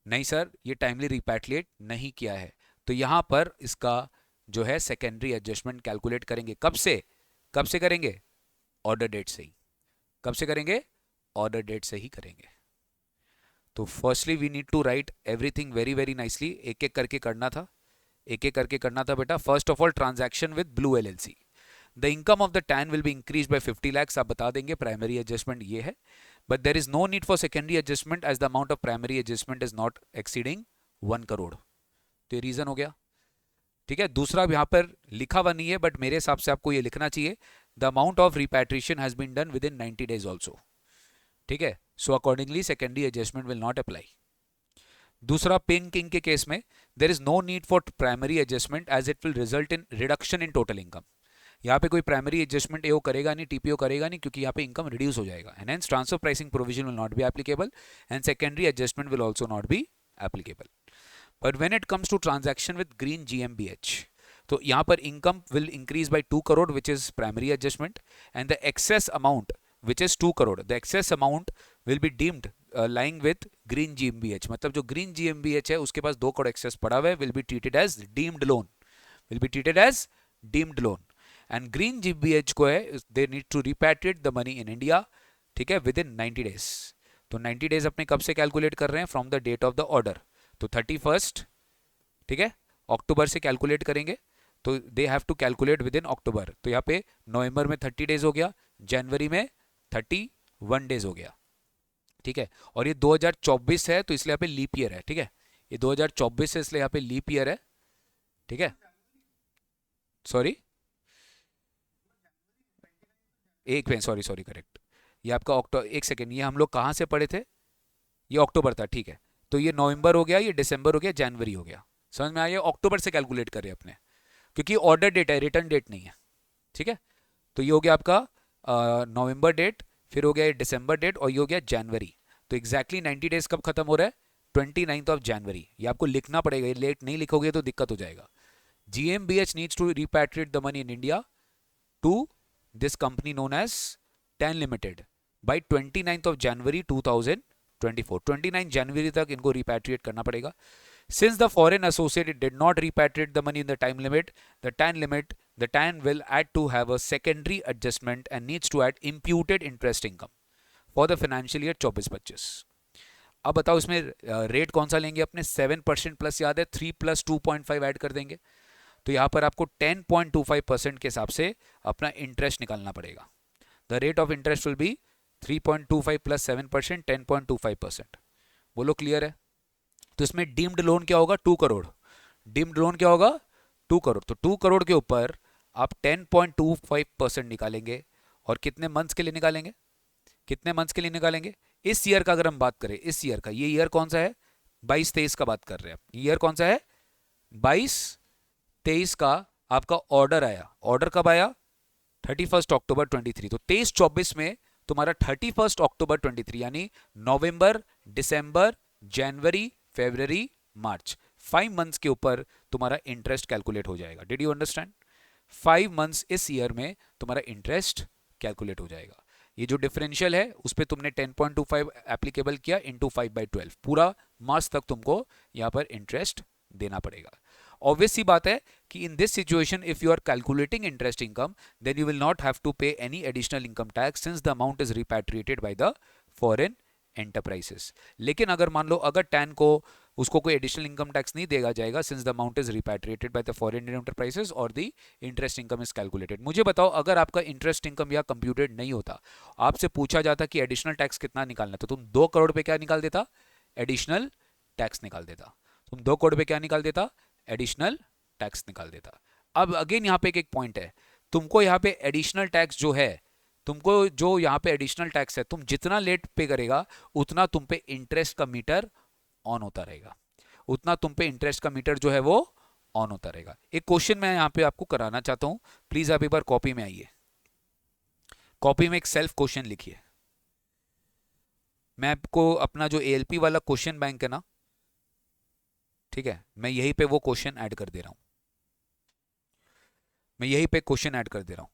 [SPEAKER 1] नहीं सर, ये टाइमली रिपैट्रिएट नहीं किया है, तो यहां पर इसका जो है सेकेंडरी एडजस्टमेंट कैलकुलेट करेंगे। कब से, कब से करेंगे, ऑर्डर डेट से ही। कब से करेंगे, ऑर्डर डेट से ही करेंगे। तो firstly we need to write everything very very nicely, एक एक करके करना था, एक एक करके करना था बेटा। First of all transaction with Blue LLC, the income of the Tan will be increase by 50 lakhs, आप बता देंगे प्राइमरी एडजस्टमेंट ये है, but there is no need for secondary adjustment as the amount of primary adjustment is not exceeding 1 crore. तो ये रीजन हो गया। ठीक है, दूसरा यहाँ पर लिखा हुआ नहीं है, बट मेरे हिसाब से आपको ये लिखना चाहिए, the amount of repatriation has been done within 90 days also. ठीक है, so accordingly secondary adjustment will not apply. दूसरा पिंक इंक के केस में there is no need for primary adjustment as it will result in reduction in total income. यहाँ पे कोई प्राइमरी एडजस्टमेंट एओ करेगा नहीं, TPO करेगा नहीं, क्योंकि यहाँ पे इनकम रिड्यूस हो जाएगा, and hence transfer pricing provision will not be applicable and secondary adjustment will also not be applicable. But when it comes to transaction with Green GmbH, तो यहाँ पर income will increase by 2 crore which is primary adjustment, and the excess amount which is 2 crore, the excess amount will be deemed lying with green GmbH, मतलब जो ग्रीन जीएमबीएच है उसके पास 2 करोड़ एक्सेस पड़ा हुआ है, will be treated as deemed loan, will be treated as deemed loan. And Green जीएमबीएच को है they need to repatriate the money in India, ठीक है, विद इन 90 डेज। तो 90 डेज अपने कब से कैलकुलेट कर रहे हैं? From the date of the order. तो 31st, ठीक है, अक्टूबर से कैलकुलेट करेंगे, तो they have to calculate within October. तो यहाँ पे नवंबर में 30 डेज हो गया, जनवरी में 31 डेज हो गया, ठीक है। और ये 2024 है तो इसलिए यहाँ पे लीप ईयर है, ठीक है, ये 2024 है इसलिए यहाँ पे लीप ईयर है, ठीक है। सॉरी, एक मिनट, सॉरी सॉरी, करेक्ट, ये आपका अक्टूबर, एक सेकेंड, ये हम लोग कहाँ से पढ़े थे? ये अक्टूबर था, ठीक है। तो ये नवंबर हो गया, ये दिसंबर हो गया, जनवरी हो गया, समझ में आया? अक्टूबर से कैलकुलेट करें अपने, क्योंकि ऑर्डर डेट है, रिटर्न डेट नहीं है, ठीक है। तो ये हो गया आपका नवंबर डेट, फिर हो गया ये दिसंबर डेट, और ये हो गया जनवरी। तो एग्जैक्टली 90 डेज कब खत्म हो रहा है? 29 जनवरी। ये आपको लिखना पड़ेगा, ये लेट नहीं लिखोगे तो दिक्कत हो जाएगा। GmbH needs to repatriate the money in India to this company known as Tan Limited by 29 January 2024। 29 जनवरी तक इनको रिपैट्रिएट करना पड़ेगा। Since the foreign associate did not repatriate the money in the time limit, the TAN will add to have a secondary adjustment and needs to add imputed interest income for the financial year 24-25। अब बताओ इसमें रेट कौन सा लेंगे अपने? 7% प्लस, याद है 3 प्लस 2.5 ऐड कर देंगे, तो यहाँ पर आपको 10.25% के हिसाब से अपना इंटरेस्ट निकालना पड़ेगा। The rate of interest will be 3.25 plus 7%, 10.25%। बोलो क्लियर है? तो इसमें डीम्ड लोन क्या होगा? 2 करोड़। डीम्ड लोन क्या होगा? 2 करोड़। तो 2 करोड़ के ऊपर आप 10.25% निकालेंगे, और कितने मंथ्स के लिए निकालेंगे? कितने मंथ्स के लिए निकालेंगे? इस ईयर का अगर हम बात करें, इस ईयर का, ये ईयर कौन सा है? 22-23 का बात कर रहे हैं। ईयर कौन सा है? 22-23 का आपका ऑर्डर आया। ऑर्डर कब आया? 31 अक्टूबर 23। तो 23-24 में तुम्हारा 31 अक्टूबर 23, यानी नवंबर, दिसंबर, जनवरी, फरवरी, मार्च, 5 मंथ्स के ऊपर तुम्हारा इंटरेस्ट कैलकुलेट हो जाएगा। Did you understand? 5 मंथ्स इस ईयर में तुम्हारा इंटरेस्ट कैलकुलेट हो जाएगा। ये जो डिफरेंशियल है उस पर तुमने 10.25 एप्लीकेबल किया इंटू 5/12, पूरा मार्च तक तुमको यहाँ पर इंटरेस्ट देना पड़ेगा। ऑब्वियस सी बात है कि in this situation if you are calculating interest income, then you will not have to pay any additional income tax since the amount is repatriated by the foreign enterprises. लेकिन अगर मान लो अगर टैन को उसको कोई एडिशनल इनकम टैक्स नहीं देगा जाएगा since the amount is repatriated by the foreign enterprises और the interest income is calculated. मुझे बताओ, अगर आपका इंटरेस्ट इनकम या कंप्यूटेड नहीं होता, आपसे पूछा जाता कि एडिशनल टैक्स कितना निकालना, तो तुम 2 करोड़ पे क्या निकाल देता? एडिशनल टैक्स निकाल देता। तुम 2 करोड़ पे क्या निकाल देता? एडिशनल टैक्स निकाल देता। अब अगेन यहाँ पे एक पॉइंट है, तुमको यहाँ पे एडिशनल टैक्स जो है, तुमको जो यहाँ पे एडिशनल टैक्स है, तुम जितना लेट पे करेगा उतना तुम पे इंटरेस्ट का मीटर ऑन होता रहेगा, उतना तुम पे इंटरेस्ट का मीटर जो है वो ऑन होता रहेगा। एक क्वेश्चन मैं यहाँ पे आपको कराना चाहता हूँ, प्लीज आप एक बार कॉपी में आइए। कॉपी में एक सेल्फ क्वेश्चन लिखिए। मैं आपको अपना जो एएलपी वाला क्वेश्चन बैंक है ना, ठीक है, मैं यहीं पे वो क्वेश्चन ऐड कर दे रहा हूं, मैं यहीं पे क्वेश्चन ऐड कर दे रहा हूं।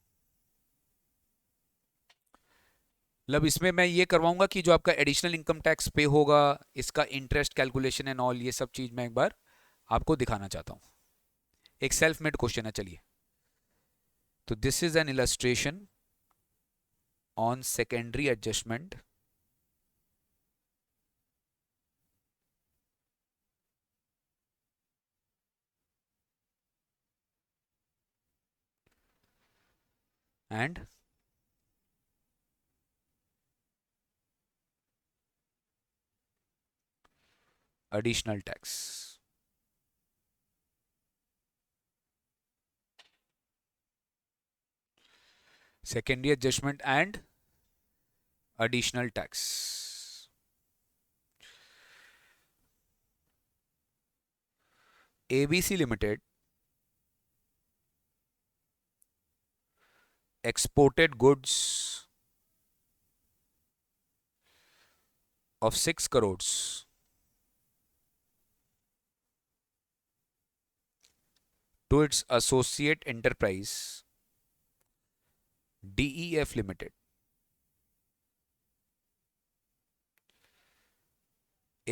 [SPEAKER 1] मतलब इसमें मैं ये करवाऊंगा कि जो आपका एडिशनल इनकम टैक्स पे होगा, इसका इंटरेस्ट कैलकुलेशन एंड ऑल, ये सब चीज मैं एक बार आपको दिखाना चाहता हूं। एक सेल्फ मेड क्वेश्चन है, चलिए। तो this is an illustration on secondary adjustment and additional tax। Secondary adjustment and additional tax। ABC Limited exported goods of 6 crores to its associate enterprise DEF Limited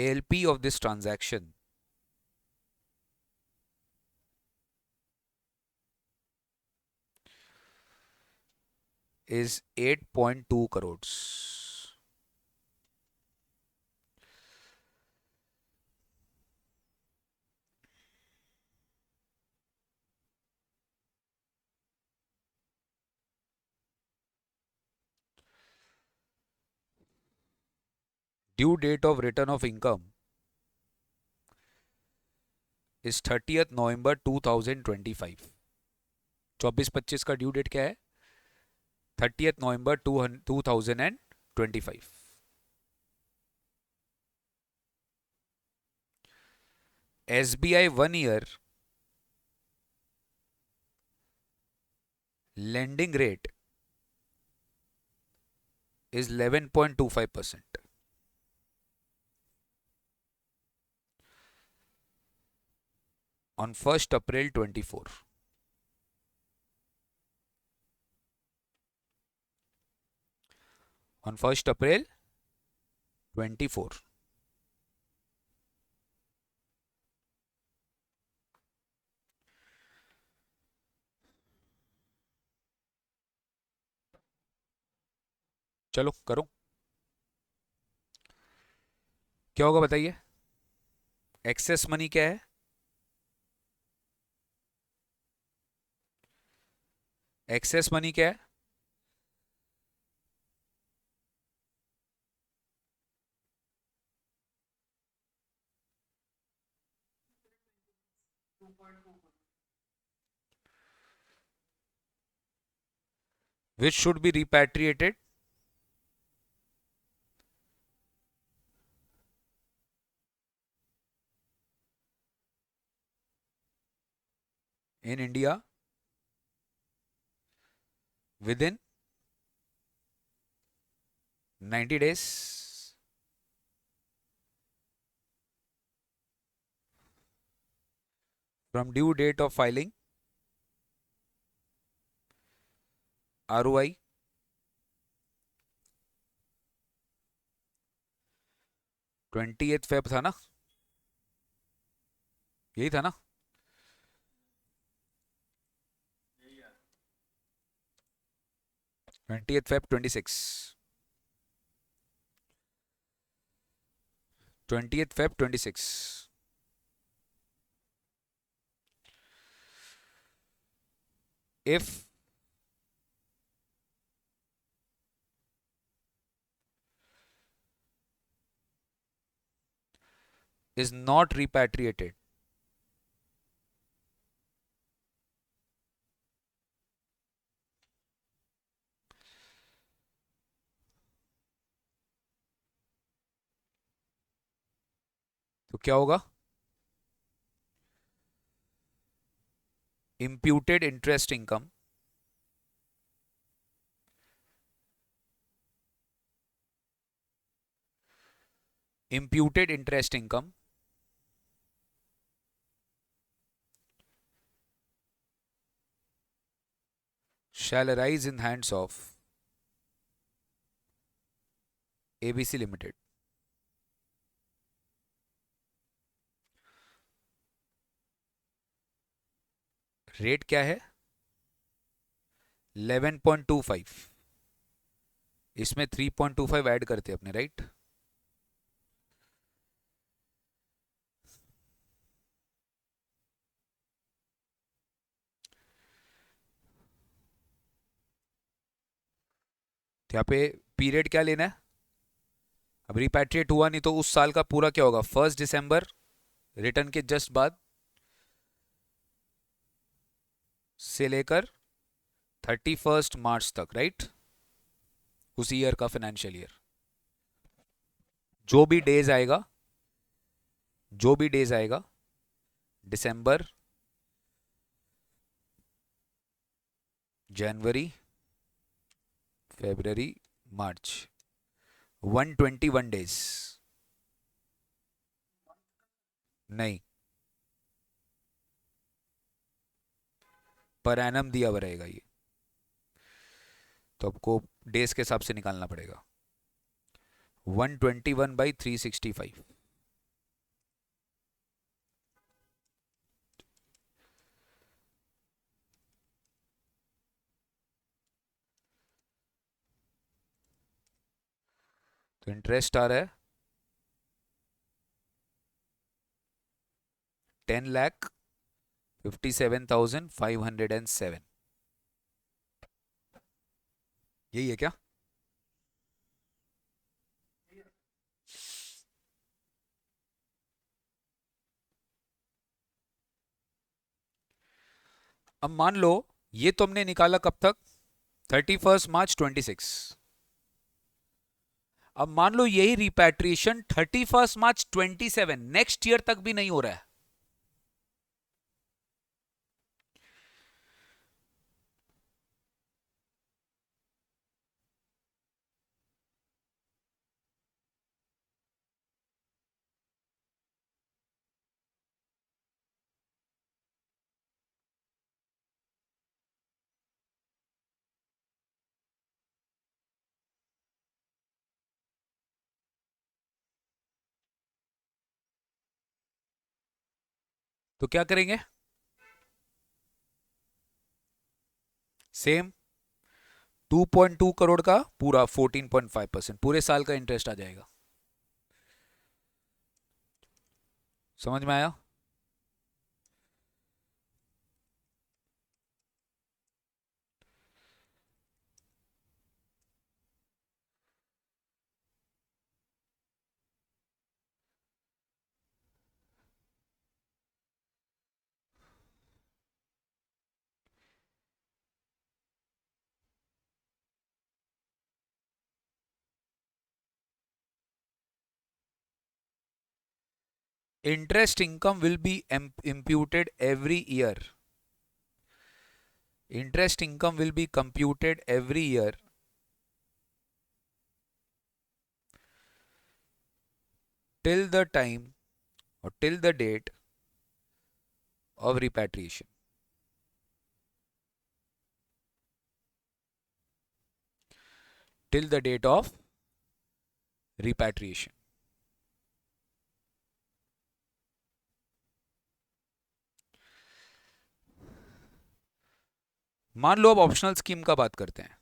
[SPEAKER 1] ALP of this transaction is 8.2 crores. Due date of return of income is 30th November 2025. 24-25 का ड्यू डेट क्या है? 30th November 2025. SBI 1 year lending rate is 11.25%. On 1st April 24. On 1st April 24. चलो करो, क्या होगा बताइए? एक्सेस मनी क्या है? एक्सेस मनी क्या है? Which should be repatriated? In India within 90 days from due date of filing. ROI 28 Feb था ना? यही था ना? 20th Feb 26. 20th Feb 26. If is not repatriated, तो क्या होगा? Imputed interest income shall arise in hands of ABC Limited. Rate क्या है? 11.25. इसमें 3.25 ऐड करते अपने, राइट? तो यहाँ पे पीरियड क्या लेना है? अब रिपैट्रिएट हुआ नहीं तो उस साल का पूरा क्या होगा? 1 दिसंबर रिटर्न के जस्ट बाद से लेकर 31 मार्च तक, राइट? उस ईयर का फाइनेंशियल ईयर जो भी डेज आएगा, दिसंबर, जनवरी, फरवरी, मार्च, 121 डेज नहीं, पर एनम दिया हुआ रहेगा ये, तो आपको डेज के हिसाब से निकालना पड़ेगा। 121/365 तो इंटरेस्ट आ रहा है 10,57,507। यही है क्या? अब मान लो ये तुमने निकाला कब तक? 31 मार्च 26। अब मान लो यही रिपैट्रिएशन 31 मार्च 27 नेक्स्ट ईयर तक भी नहीं हो रहा है, तो क्या करेंगे? सेम 2.2 करोड़ का पूरा 14.5% पूरे साल का इंटरेस्ट आ जाएगा। समझ में आया? Interest income will be imputed every year. Interest income will be computed every year till the time or till the date of repatriation. Till the date of repatriation. मान लो अब ऑप्शनल स्कीम का बात करते हैं।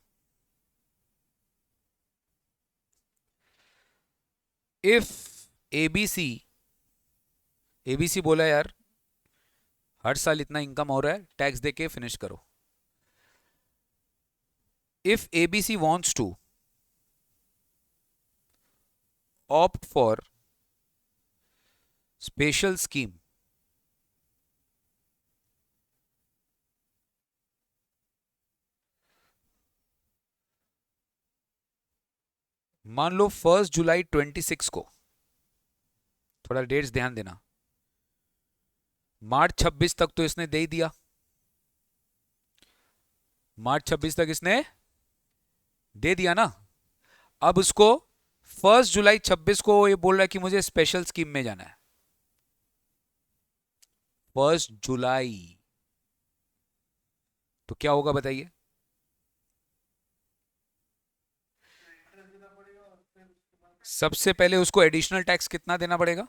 [SPEAKER 1] इफ एबीसी एबीसी बोला यार हर साल इतना इनकम हो रहा है, टैक्स देके फिनिश करो। If ABC wants to opt for special scheme, मान लो 1 जुलाई 26 को, थोड़ा डेट्स ध्यान देना, मार्च 26 तक तो इसने दे ही दिया, मार्च 26 तक इसने दे दिया ना। अब उसको 1 जुलाई 26 को ये बोल रहा है कि मुझे स्पेशल स्कीम में जाना है। 1 जुलाई तो क्या होगा बताइए? सबसे पहले उसको एडिशनल टैक्स कितना देना पड़ेगा?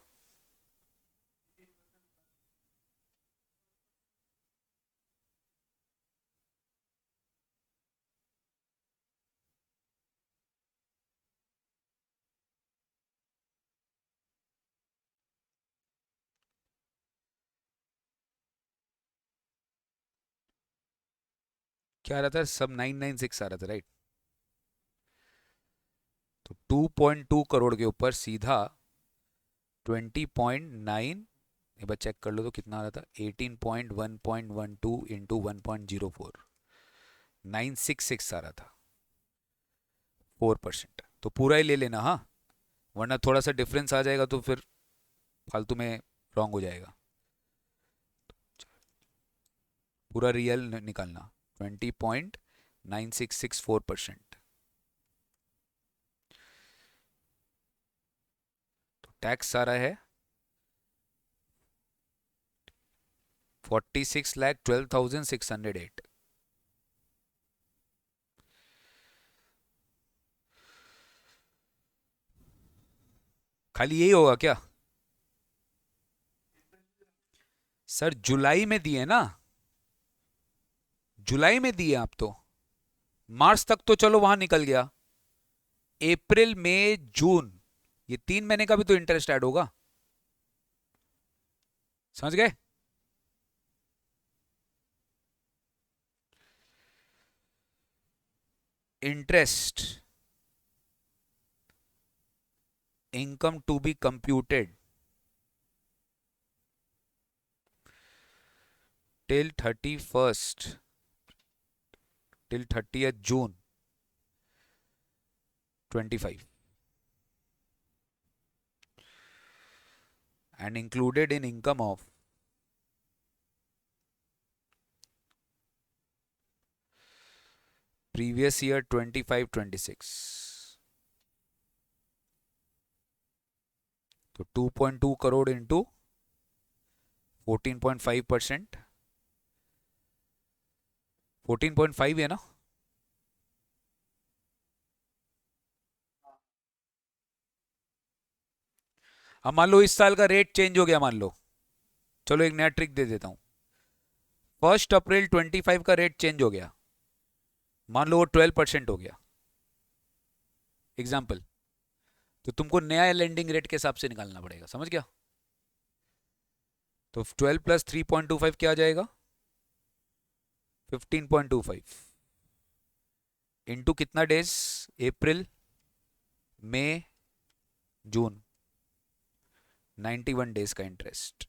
[SPEAKER 1] क्या आ रहा था? सब 996 आ रहा था, राइट? तो 2.2 करोड़ के ऊपर सीधा 20.9, एक बार चेक कर लो तो कितना आ रहा था, 18.1.12 इंटू 1.04, 966 आ रहा था, 4%। तो पूरा ही ले लेना, हाँ, वरना थोड़ा सा डिफरेंस आ जाएगा तो फिर फालतू में रॉन्ग हो जाएगा। पूरा रियल निकालना, 20.9664%। तो टैक्स सारा है 46,12,608। खाली यही होगा क्या? सर जुलाई में दिए ना, जुलाई में दिए आप तो, मार्च तक तो चलो वहां निकल गया, अप्रैल मई जून, ये 3 महीने का भी तो इंटरेस्ट ऐड होगा, समझ गए? Interest income to be computed till 31st, till 30th June 25 and included in income of previous year 25-26. तो 2.2 करोड़ इंटू 14.5%, 14.5 है ना? अब मान लो इस साल का रेट चेंज हो गया, मान लो, चलो एक नया ट्रिक दे देता हूं, 1 अप्रैल 25 का रेट चेंज हो गया, मान लो वो 12% हो गया, एग्जाम्पल, तो तुमको नया लेंडिंग रेट के हिसाब से निकालना पड़ेगा, समझ गया? तो 12 प्लस 3.25 क्या आ जाएगा? 15.25 इंटू कितना डेज? अप्रैल मई जून, 91 डेज का इंटरेस्ट।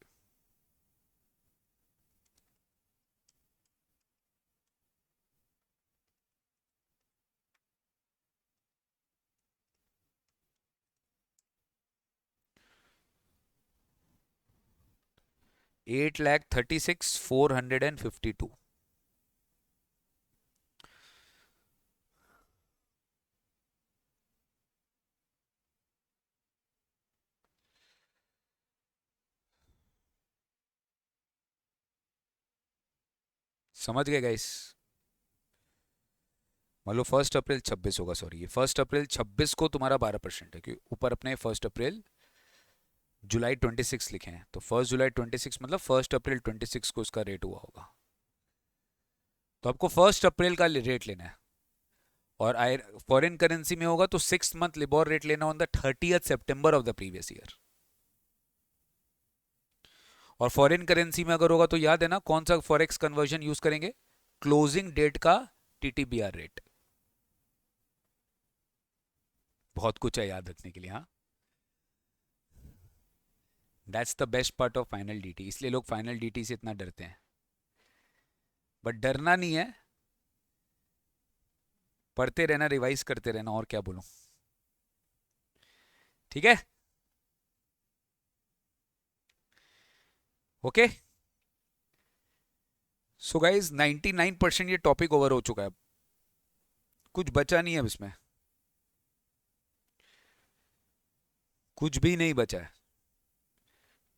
[SPEAKER 1] $8,36,452। समझ गए गाइस? मान लो 1 अप्रैल 26 होगा, सॉरी, ये 1 अप्रैल 26 को तुम्हारा 12% है, क्योंकि ऊपर अपने 1 अप्रैल जुलाई 26 लिखे हैं, तो 1 जुलाई 26 मतलब 1 अप्रैल 26 को उसका रेट हुआ होगा। तो आपको 1 अप्रैल का रेट लेना है, और फॉरेन करेंसी में होगा तो 6 मंथ लिबोर रेट लेना on the 30th September of the previous year. और फॉरेन करेंसी में अगर होगा तो याद है ना कौन सा फॉरेक्स कन्वर्जन यूज करेंगे? क्लोजिंग डेट का टीटीबीआर रेट। बहुत कुछ है याद रखने के लिए, हाँ। That's the best part of final DT, इसलिए लोग फाइनल डीटी से इतना डरते हैं, बट डरना नहीं है, पढ़ते रहना, रिवाइज करते रहना, और क्या बोलूं। ठीक है, ओके। सो गाइज 99% ये टॉपिक ओवर हो चुका है, कुछ बचा नहीं है अब इसमें, कुछ भी नहीं बचा है।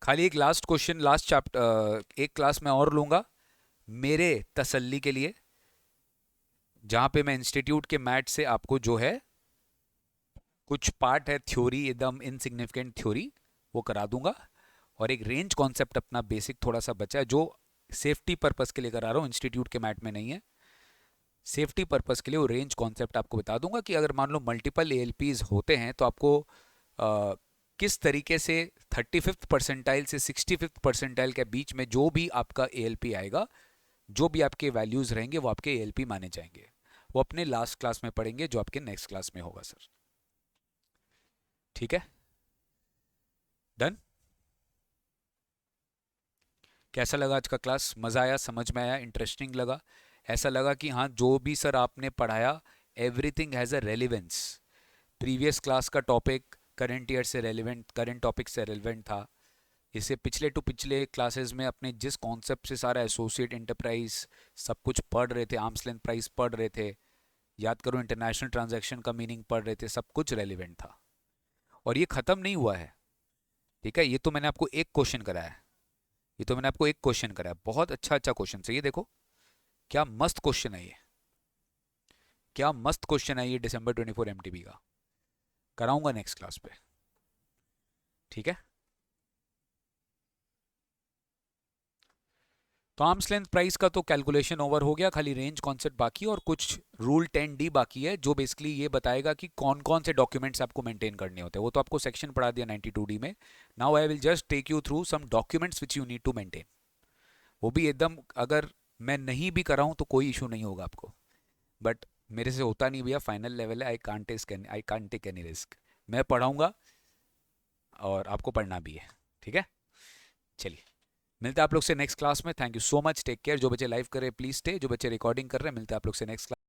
[SPEAKER 1] खाली एक लास्ट क्वेश्चन, लास्ट चैप्टर, एक क्लास में और लूंगा मेरे तसल्ली के लिए, जहां पे मैं इंस्टीट्यूट के मैथ से आपको जो है कुछ पार्ट है थ्योरी, एकदम इनसिग्निफिकेंट थ्योरी, वो करा दूंगा, और एक रेंज कॉन्सेप्ट अपना बेसिक थोड़ा सा बचा है, जो सेफ्टी पर्पस के लिए करा रहा हूँ, इंस्टीट्यूट के मैट में नहीं है, सेफ्टी पर्पस के लिए वो रेंज कॉन्सेप्ट आपको बता दूंगा कि अगर मान लो मल्टीपल एएलपीज होते हैं तो आपको किस तरीके से 35th परसेंटाइल से 65th परसेंटाइल के बीच में जो भी आपका एएलपी आएगा, जो भी आपके वैल्यूज रहेंगे वो आपके एएलपी माने जाएंगे। वो अपने लास्ट क्लास में पढ़ेंगे, जो आपके नेक्स्ट क्लास में होगा सर। ठीक है, डन। कैसा लगा आज का क्लास? मज़ा आया, समझ में आया, इंटरेस्टिंग लगा, ऐसा लगा कि हाँ जो भी सर आपने पढ़ाया everything has a relevance, previous class का टॉपिक करंट ईयर से रेलिवेंट, करंट टॉपिक से रेलिवेंट था, इसे पिछले टू पिछले क्लासेस में अपने जिस कॉन्सेप्ट से सारा एसोसिएट एंटरप्राइज सब कुछ पढ़ रहे थे, आर्म्स लेंथ प्राइस पढ़ रहे थे, याद करो इंटरनेशनल ट्रांजैक्शन का मीनिंग पढ़ रहे थे, सब कुछ रेलिवेंट था। और ये ख़त्म नहीं हुआ है, ठीक है, ये तो मैंने आपको एक क्वेश्चन कराया है, ये तो मैंने आपको एक क्वेश्चन कराया, बहुत अच्छा अच्छा क्वेश्चन है ये, देखो क्या मस्त क्वेश्चन है ये, क्या मस्त क्वेश्चन है ये December 24 एमटीबी का, कराऊंगा नेक्स्ट क्लास पे। ठीक है, तो आर्म्स लेंथ प्राइस का तो कैलकुलेशन ओवर हो गया, खाली रेंज कॉन्सेप्ट बाकी है और कुछ रूल 10D बाकी है जो बेसिकली ये बताएगा कि कौन कौन से डॉक्यूमेंट्स आपको मेंटेन करने होते हैं। वो तो आपको सेक्शन पढ़ा दिया 92D में। Now I will just take you through some documents which you need to maintain. वो भी एकदम, अगर मैं नहीं भी कर रहा हूँ तो कोई इशू नहीं होगा आपको, बट मेरे से होता नहीं भैया, फाइनल लेवल है, I can't take any risk. मैं पढ़ाऊँगा और आपको पढ़ना भी है, ठीक है। चलिए, मिलते हैं आप लोग से नेक्स्ट क्लास में। Thank you so much, take care. जो बच्चे लाइव कर रहे हैं प्लीज स्टे, जो बच्चे रिकॉर्डिंग कर रहे हैं मिलते हैं आप लोग से नेक्स्ट क्लास।